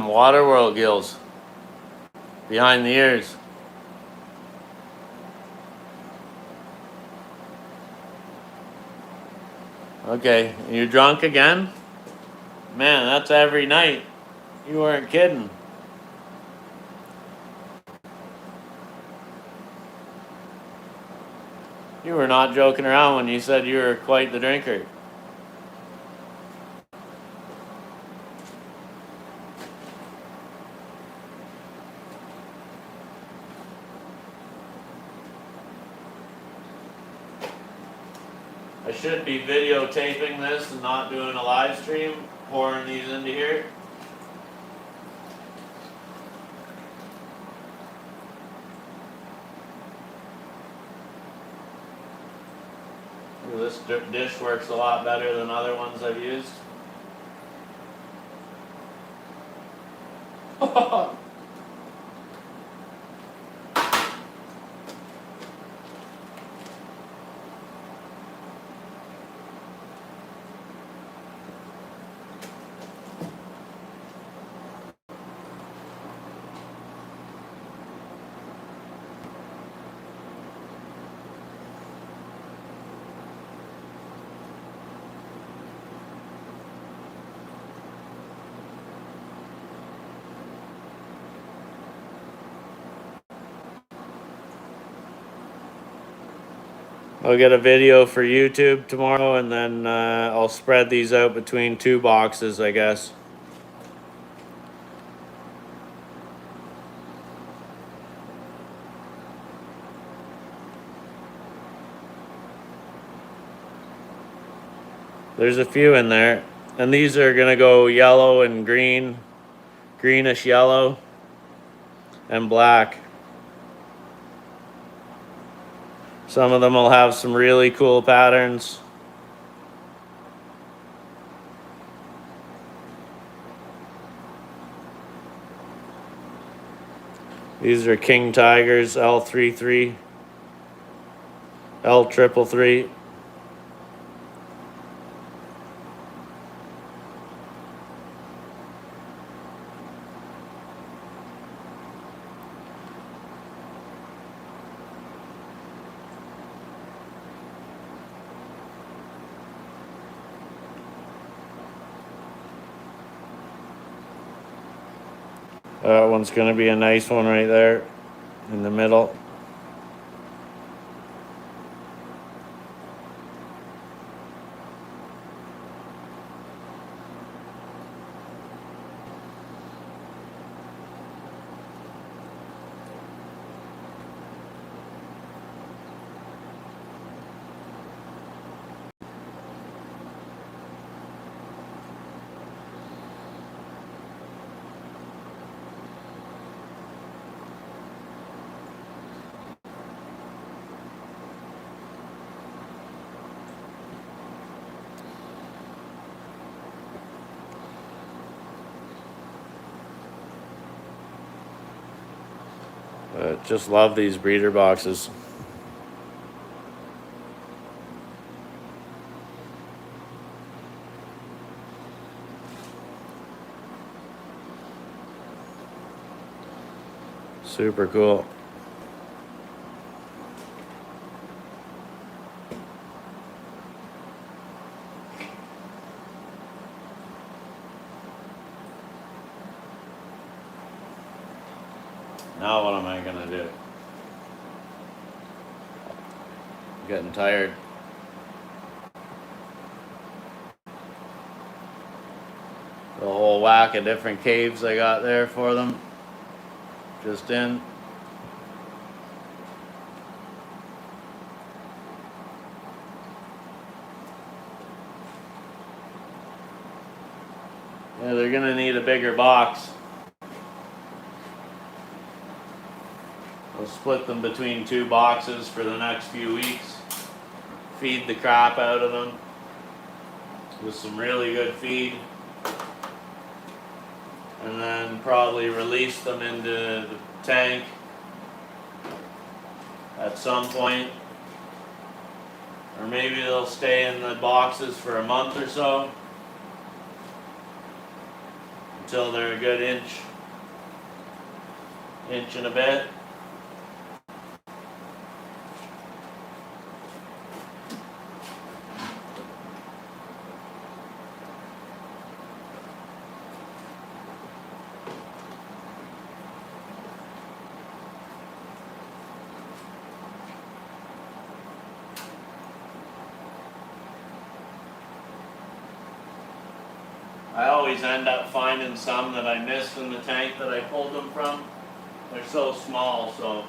S1: Water world gills. Behind the ears. Okay, you drunk again? Man, that's every night. You weren't kidding. You were not joking around when you said you were quite the drinker. I should be videotaping this and not doing a live stream, pouring these into here. This dish works a lot better than other ones I've used. I'll get a video for YouTube tomorrow, and then I'll spread these out between 2 boxes, I guess. There's a few in there, and these are gonna go yellow and green, greenish yellow, and black. Some of them will have some really cool patterns. These are King Tigers L33, L333. That one's going to be a nice one right there in the middle. Just love these breeder boxes. Super cool. Now what am I gonna do? I'm getting tired. The whole whack of different caves I got there for them. Just in. Yeah, they're gonna need a bigger box. I'll split them between 2 boxes for the next few weeks. Feed the crap out of them with some really good feed. And then probably release them into the tank at some point. Or maybe they'll stay in the boxes for a month or so. Until they're a good inch and a bit. I always end up finding some that I missed in the tank that I pulled them from. They're so small, so.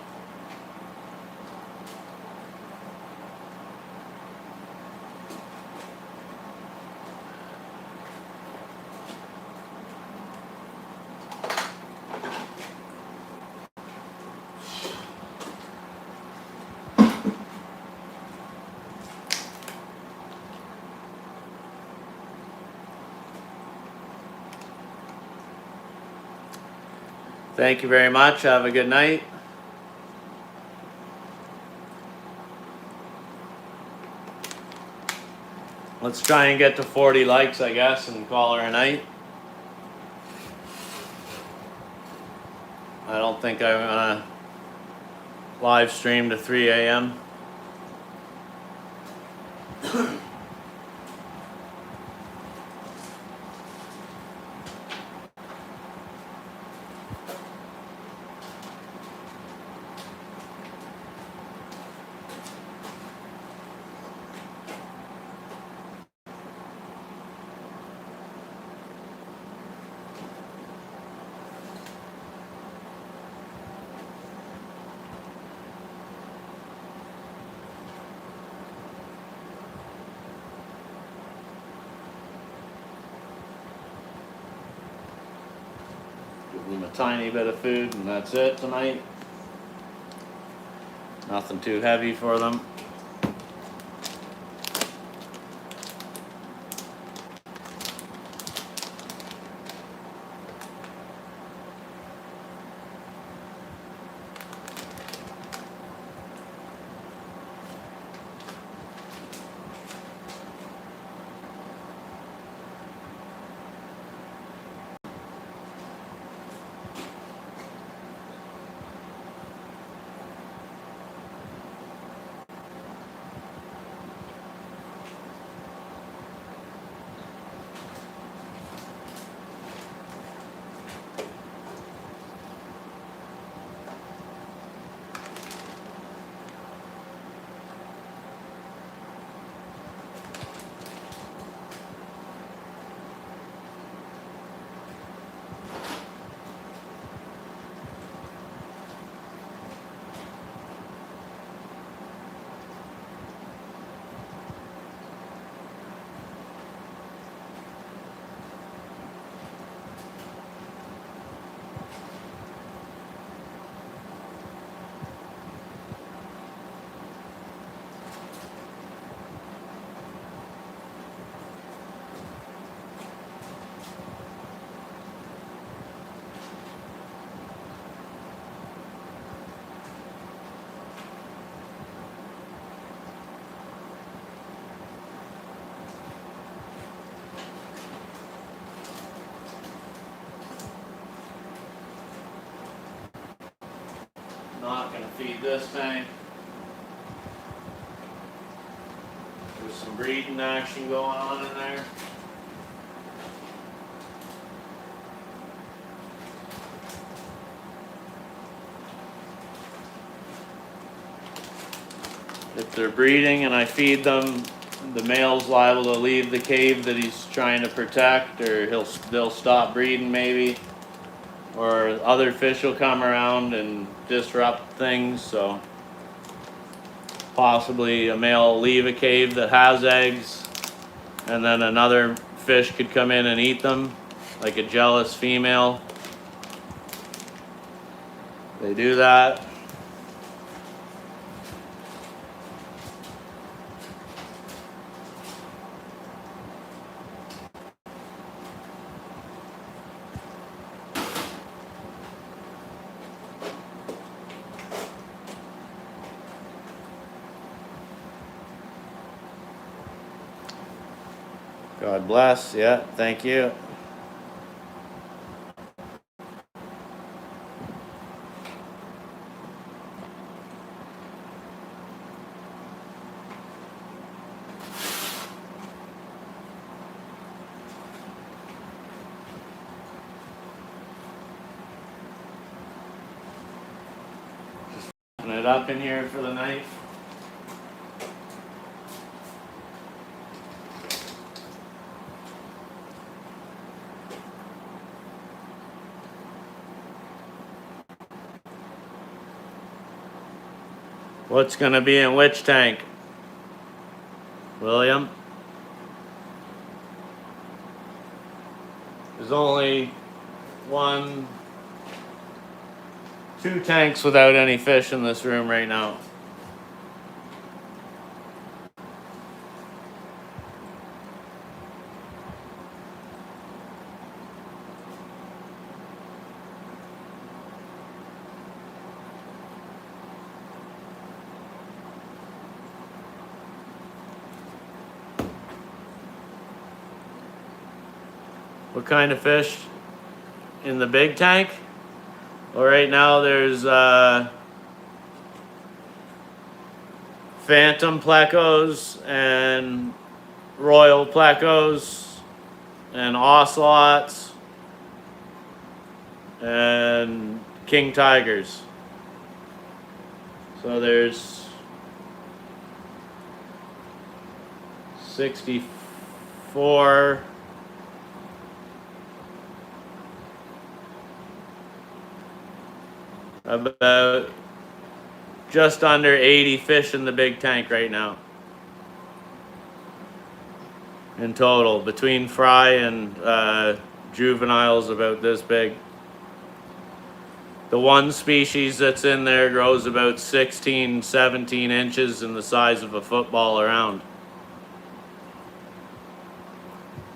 S1: Thank you very much. Have a good night. Let's try and get to 40 likes, I guess, and call her a night. I don't think I'm gonna live stream to 3 a.m. Give them a tiny bit of food and that's it tonight. Nothing too heavy for them. Not gonna feed this tank. There's some breeding action going on in there. If they're breeding and I feed them, the male's liable to leave the cave that he's trying to protect, or they'll stop breeding maybe, or other fish will come around and disrupt things. So possibly a male will leave a cave that has eggs, and then another fish could come in and eat them, like a jealous female. They do that. God bless. Yeah, thank you. Just putting it up in here for the night. What's gonna be in which tank? William? There's only two tanks without any fish in this room right now. What kind of fish in the big tank? Well, right now there's phantom plecos and royal plecos and ocelots and king tigers. So there's 64 about just under 80 fish in the big tank right now in total, between fry and juveniles about this big. The one species that's in there grows about 16, 17 inches in the size of a football around.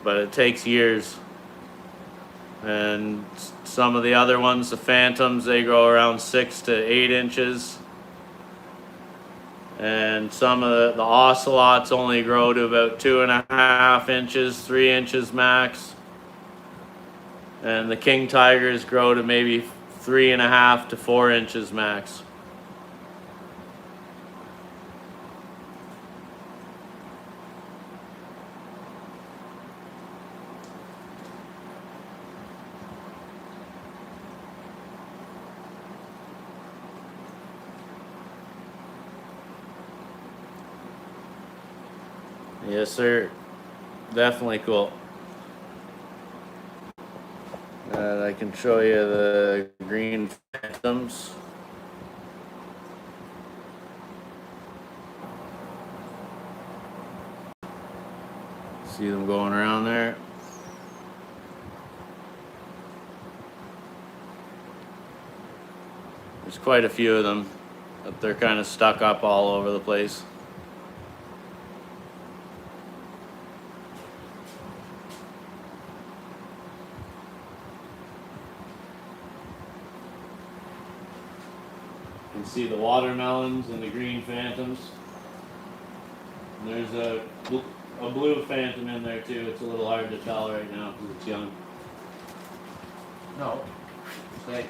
S1: But it takes years. And some of the other ones, the phantoms, they grow around 6 to 8 inches. And some of the ocelots only grow to about 2.5 inches, 3 inches max. And the king tigers grow to maybe 3.5 to 4 inches max. Yes, sir. Definitely cool. I can show you the green phantoms. See them going around there. There's quite a few of them, but they're kind of stuck up all over the place. You can see the watermelons and the green phantoms. And there's a blue phantom in there too. It's a little hard to tell right now because it's young. No. Stay.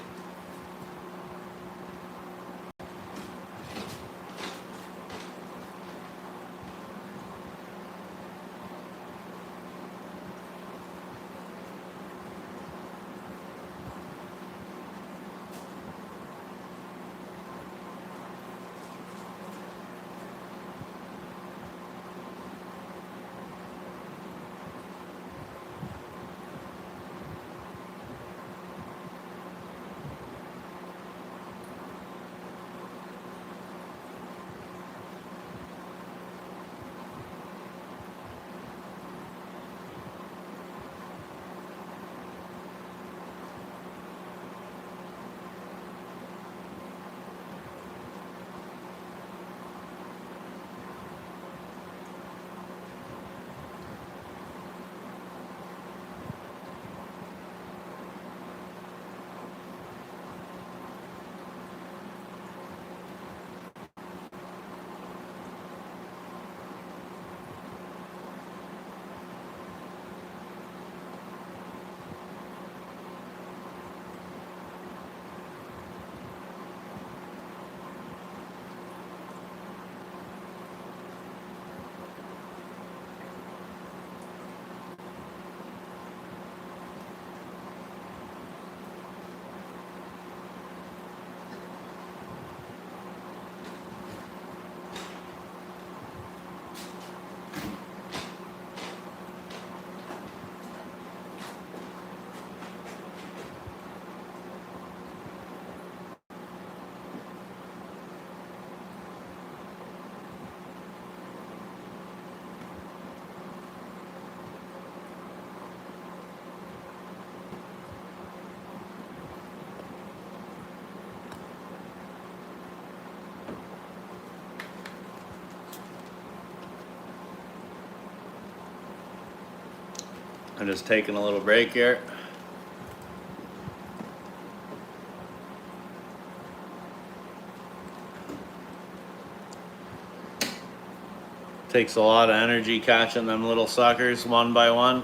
S1: I'm just taking a little break here. Takes a lot of energy catching them little suckers one by one.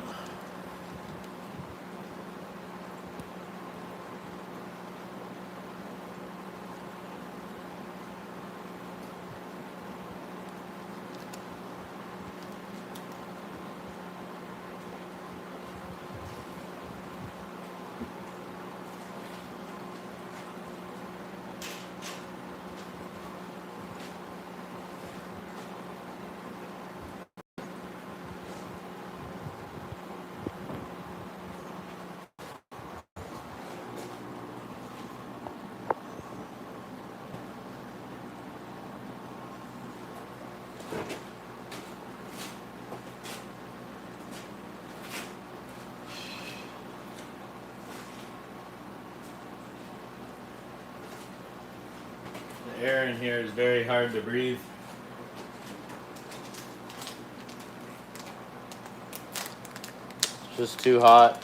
S1: The air in here is very hard to breathe. It's just too hot.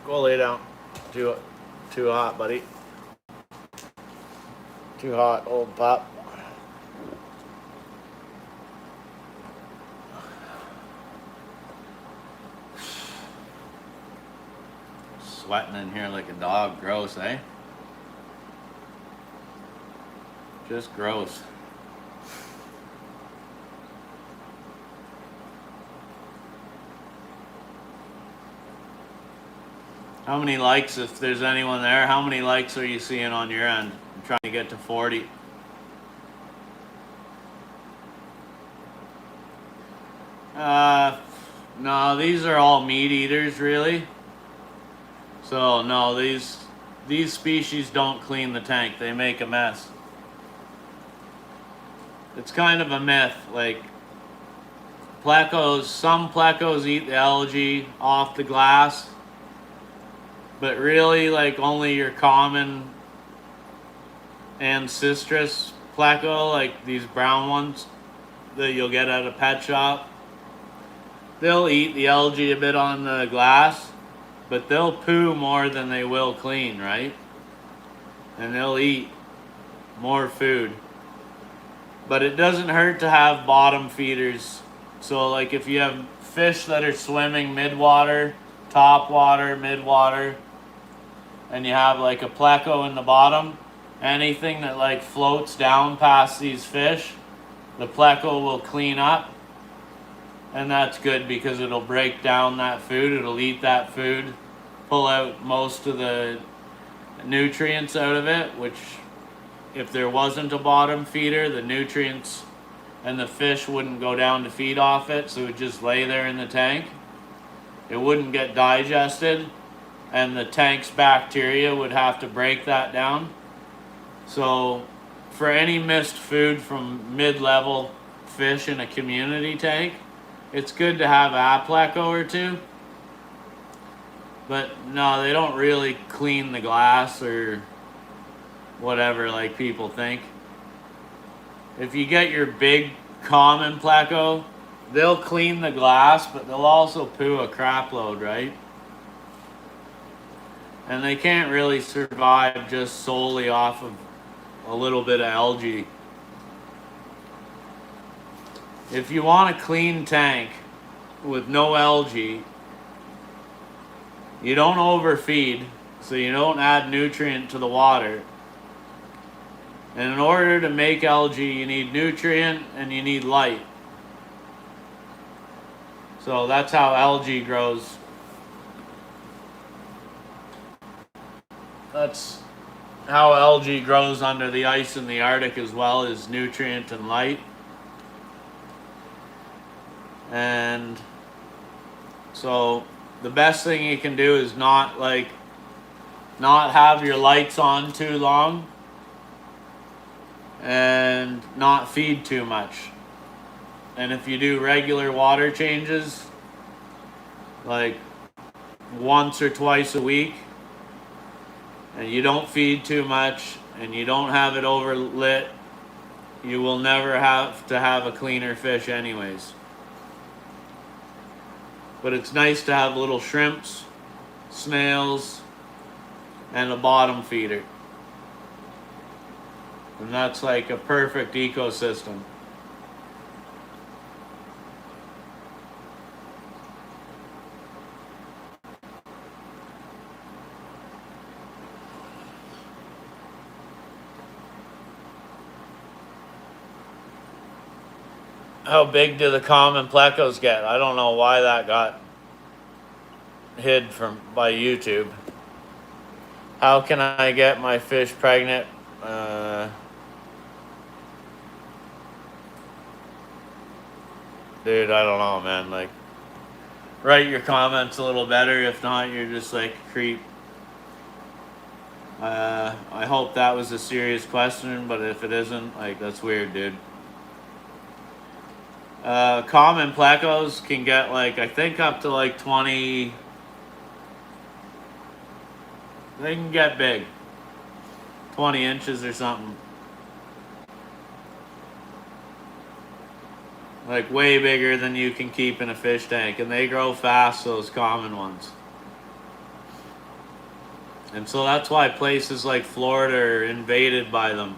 S1: Go lay down. Too hot, buddy. Too hot, old pup. Sweating in here like a dog. Gross, eh? Just gross. How many likes, if there's anyone there, how many likes are you seeing on your end? I'm trying to get to 40. No, these are all meat eaters, really. So, no, these species don't clean the tank. They make a mess. It's kind of a myth. Like, plecos, some plecos eat the algae off the glass. But really, like, only your common ancestris pleco, like these brown ones that you'll get at a pet shop, they'll eat the algae a bit on the glass, but they'll poo more than they will clean, right? And they'll eat more food. But it doesn't hurt to have bottom feeders. So, like, if you have fish that are swimming mid-water, top water, mid-water, and you have like a pleco in the bottom, anything that like floats down past these fish, the pleco will clean up. And that's good because it'll break down that food, it'll eat that food, pull out most of the nutrients out of it, which if there wasn't a bottom feeder, the nutrients and the fish wouldn't go down to feed off it, so it would just lay there in the tank. It wouldn't get digested, and the tank's bacteria would have to break that down. So for any missed food from mid-level fish in a community tank, it's good to have a pleco or two. But no, they don't really clean the glass or whatever like people think. If you get your big common pleco, they'll clean the glass, but they'll also poo a crap load, right? And they can't really survive just solely off of a little bit of algae. If you want a clean tank with no algae, you don't overfeed, so you don't add nutrient to the water. And in order to make algae, you need nutrient and you need light. So that's how algae grows. That's how algae grows under the ice in the Arctic as well, is nutrient and light. And so the best thing you can do is not have your lights on too long and not feed too much. And if you do regular water changes, like once or twice a week, and you don't feed too much, and you don't have it overlit, you will never have to have a cleaner fish anyways. But it's nice to have little shrimps, snails, and a bottom feeder. And that's like a perfect ecosystem. How big do the common plecos get? I don't know why that got hid from by YouTube. How can I get my fish pregnant? Dude, I don't know, man. Like, write your comments a little better. If not, you're just like a creep. I hope that was a serious question, but if it isn't, like, that's weird, dude. Common plecos can get like, I think up to like 20. They can get big. 20 inches or something. Like way bigger than you can keep in a fish tank. And they grow fast, those common ones. And so that's why places like Florida are invaded by them.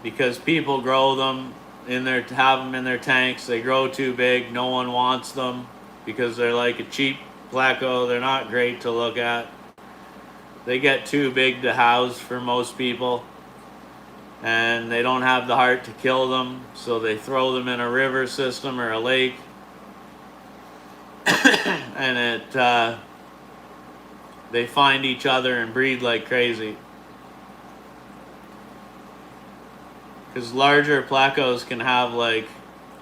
S1: Because people grow them have them in their tanks. They grow too big. No one wants them because they're like a cheap pleco. They're not great to look at. They get too big to house for most people. And they don't have the heart to kill them. So they throw them in a river system or a lake. And they find each other and breed like crazy. Because larger plecos can have like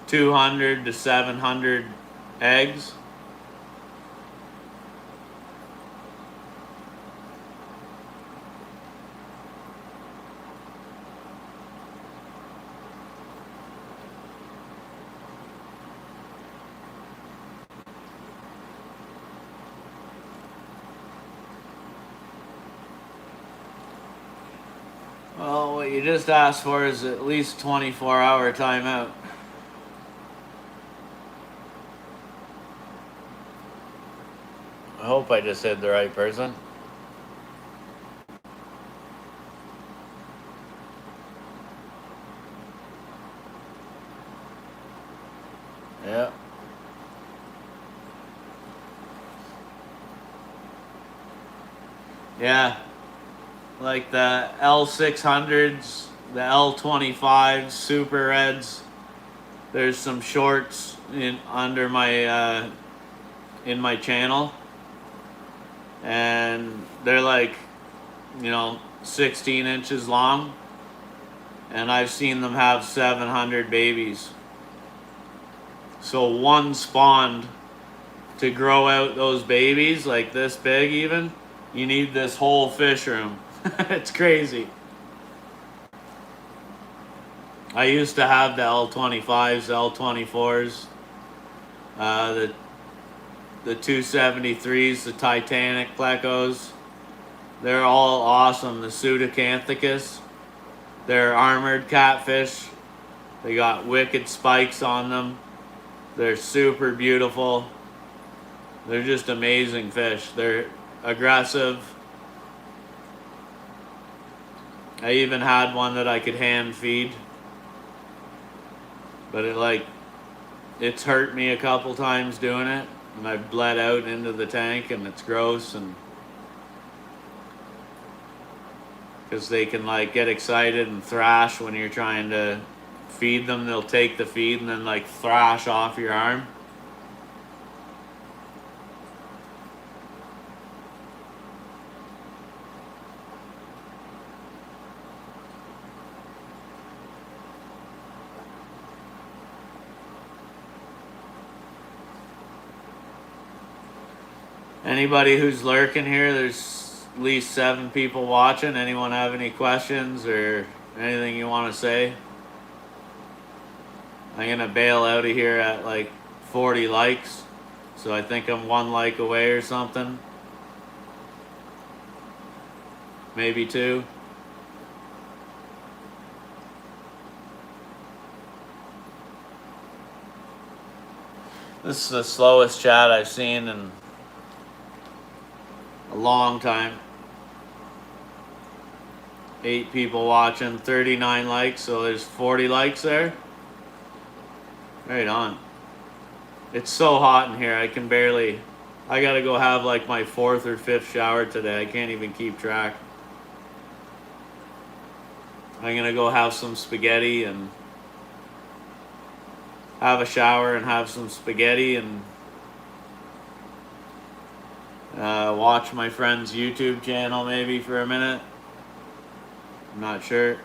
S1: 200 to 700 eggs. Well, what you just asked for is at least 24-hour timeout. I hope I just hit the right person. Yeah. Yeah. Like the L600s, the L25s, Super Reds. There's some shorts under my in my channel, and they're like, 16 inches long, and I've seen them have 700 babies. So one spawned to grow out those babies like this big even. You need this whole fish room. It's crazy. I used to have the L25s, L24s, the 273s, the Titanic plecos. They're all awesome. The Pseudacanthicus. They're armored catfish. They got wicked spikes on them. They're super beautiful. They're just amazing fish. They're aggressive. I even had one that I could hand feed. But it's hurt me a couple times doing it. And I bled out into the tank, and it's gross. And because they can get excited and thrash when you're trying to feed them. They'll take the feed and then thrash off your arm. Anybody who's lurking here, there's at least 7 people watching. Anyone have any questions or anything you want to say? I'm going to bail out of here at 40 likes. So I think I'm 1 like away or something. Maybe 2. This is the slowest chat I've seen in a long time. 8 people watching, 39 likes, so there's 40 likes there. Right on. It's so hot in here, I gotta go have my 4th or 5th shower today. I can't even keep track. I'm gonna go have some spaghetti and have a shower and have some spaghetti and watch my friend's YouTube channel maybe for a minute. I'm not sure.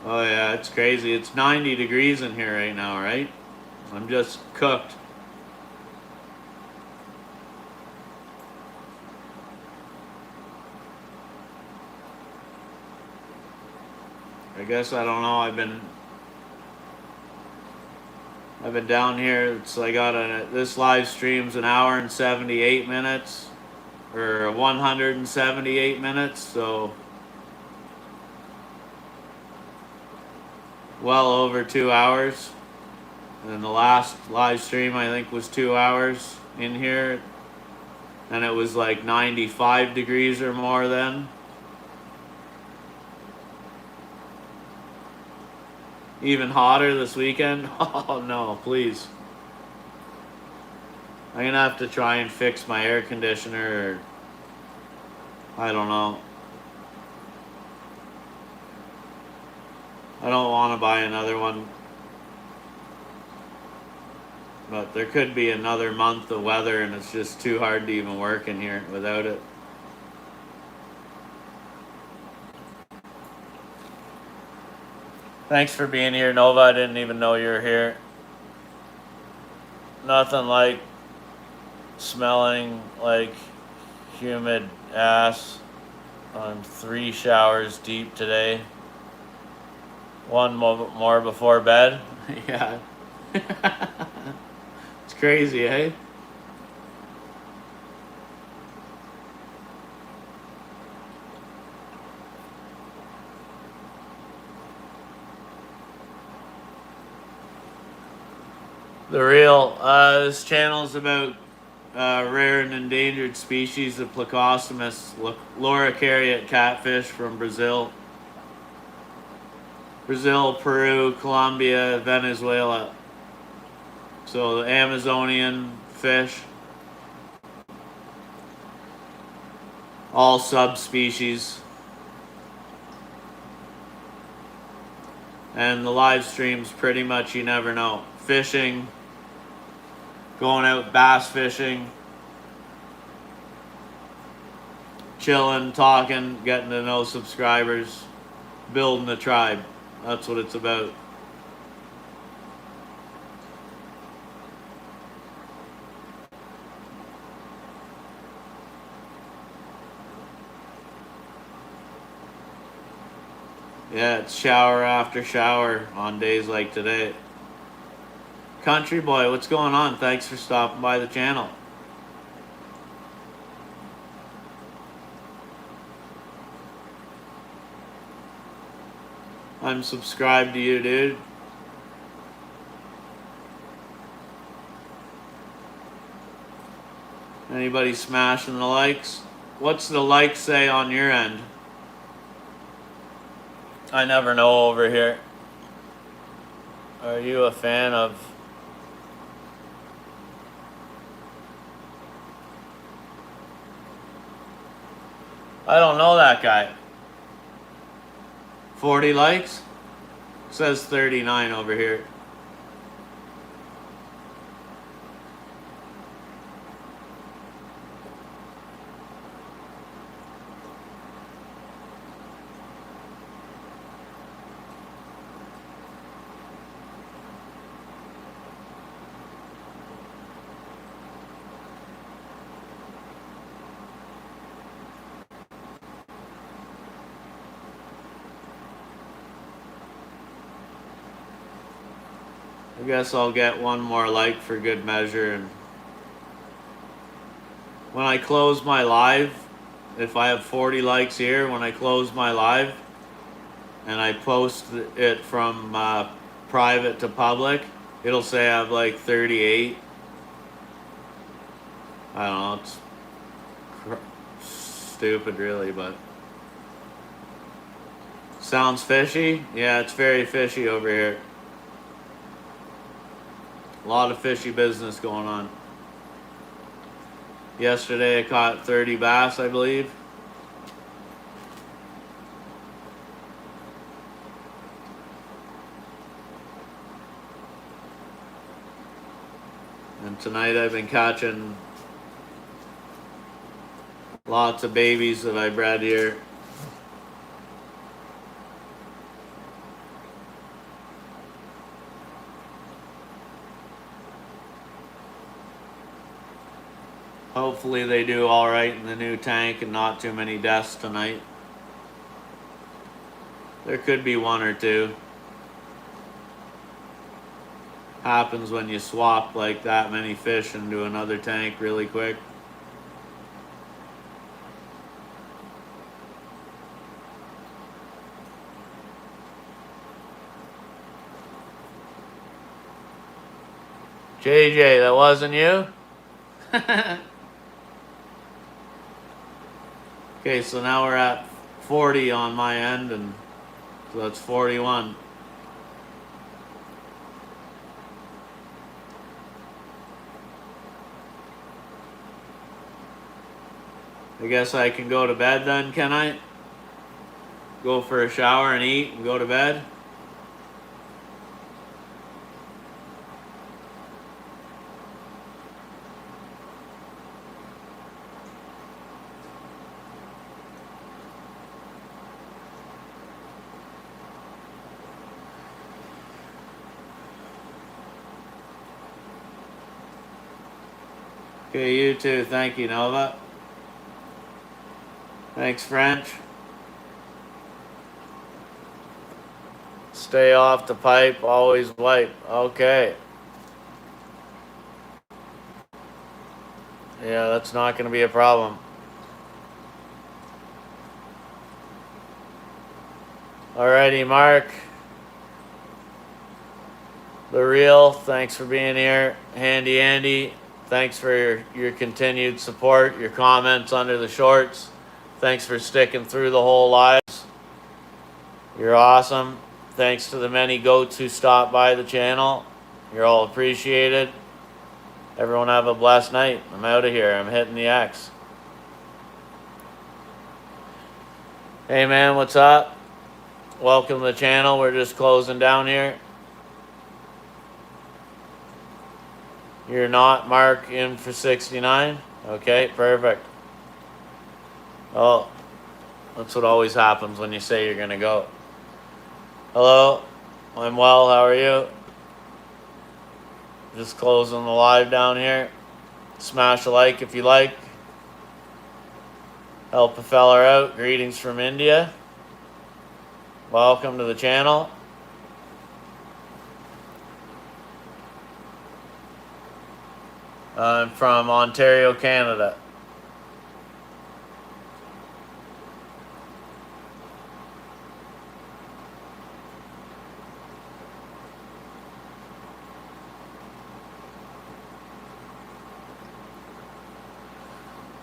S1: Oh yeah, it's crazy. It's 90 degrees in here right now, right? I'm just cooked. I guess I don't know. I've been down here. It's I got this live stream's an hour and 78 minutes, or 178 minutes. So well over 2 hours. And the last live stream I think was 2 hours in here, and it was like 95 degrees or more then. Even hotter this weekend? Oh no, please. I'm gonna have to try and fix my air conditioner, or I don't know. I don't want to buy another one. But there could be another month of weather and it's just too hard to even work in here without it. Thanks for being here, Nova. I didn't even know you were here. Nothing like smelling like humid ass. I'm 3 showers deep today. One more before bed. Yeah. It's crazy, eh? The real, this channel is about rare and endangered species of Plecostomus loricariat catfish from Brazil. Brazil, Peru, Colombia, Venezuela. So the Amazonian fish. All subspecies. And the live streams pretty much you never know. Fishing. Going out bass fishing. Chilling, talking, getting to know subscribers. Building a tribe. That's what it's about. Yeah, it's shower after shower on days like today. Country Boy, what's going on? Thanks for stopping by the channel. I'm subscribed to you, dude. Anybody smashing the likes? What's the like say on your end? I never know over here. Are you a fan of... I don't know that guy. 40 likes? Says 39 over here. I guess I'll get one more like for good measure. And when I close my live, if I have 40 likes here, when I close my live and I post it from private to public, it'll say I have like 38. I don't know, it's stupid, really, but sounds fishy. Yeah, it's very fishy over here. A lot of fishy business going on. Yesterday I caught 30 bass, I believe. And tonight I've been catching lots of babies that I bred here. Hopefully they do all right in the new tank and not too many deaths tonight. There could be one or two. Happens when you swap like that many fish into another tank really quick. JJ, that wasn't you? Okay, so now we're at 40 on my end, and so that's 41. I guess I can go to bed then, can I? Go for a shower and eat and go to bed? Okay, you too. Thank you, Nova. Thanks, French. Stay off the pipe, always wipe. Okay. Yeah, that's not going to be a problem. Alrighty, Mark. The Real, thanks for being here. Handy Andy, thanks for your continued support, your comments under the shorts. Thanks for sticking through the whole lives. You're awesome. Thanks to the many goats who stopped by the channel. You're all appreciated. Everyone have a blessed night. I'm out of here. I'm hitting the X. Hey man, what's up? Welcome to the channel. We're just closing down here. You're not Mark in for 69? Okay, perfect. Oh, that's what always happens when you say you're going to go. Hello, I'm well. How are you? Just closing the live down here. Smash a like if you like. Help a fella out. Greetings from India. Welcome to the channel. I'm from Ontario, Canada.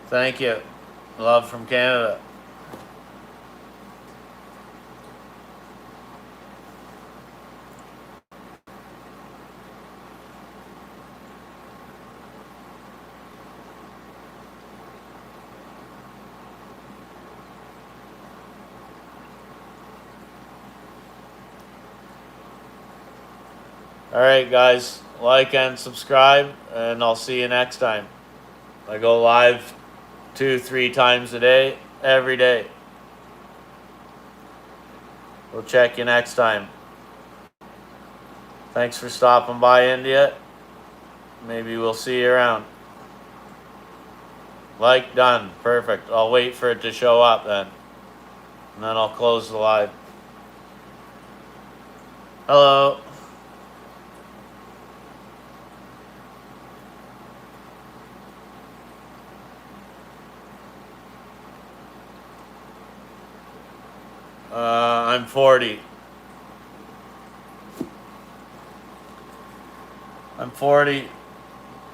S1: Thank you. Love from Canada. All right, guys, like and subscribe, and I'll see you next time. I go live 2-3 times a day, every day. We'll check you next time. Thanks for stopping by, India. Maybe we'll see you around. Like, done. Perfect. I'll wait for it to show up then. And then I'll close the live. Hello. I'm 40. I'm 40,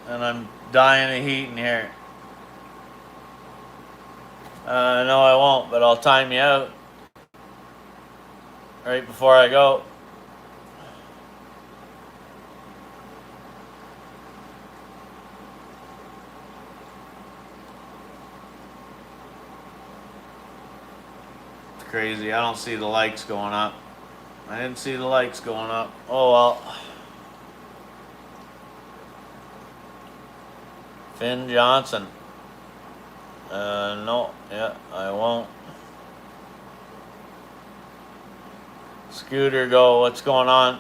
S1: and I'm dying of heat in here. No, I won't, but I'll time you out right before I go. It's crazy. I don't see the likes going up. I didn't see the likes going up. Oh well. Finn Johnson. No. Yeah, I won't. Scooter Go. What's going on?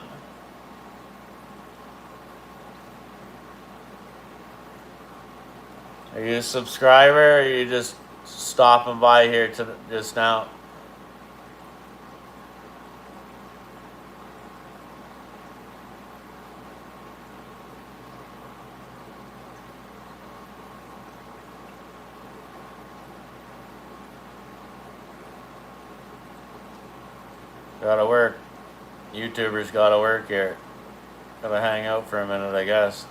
S1: Are you a subscriber or are you just stopping by here to just now? Gotta work. YouTubers gotta work here. Gotta hang out for a minute, I guess.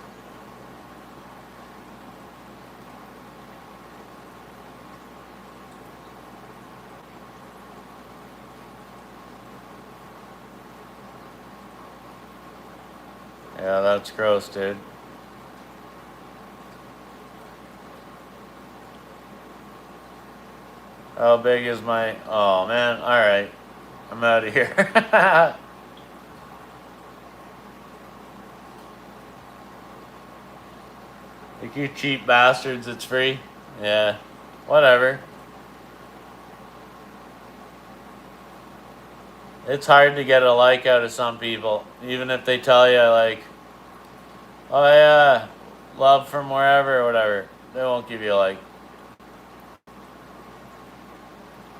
S1: Yeah, that's gross, dude. How big is my... Oh, man. Alright. I'm out of here. Like, you cheap bastards, it's free. Yeah. Whatever. It's hard to get a like out of some people. Even if they tell you, like, oh, yeah, love from wherever or whatever. They won't give you a like.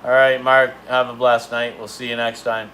S1: All right, Mark, have a blessed night. We'll see you next time.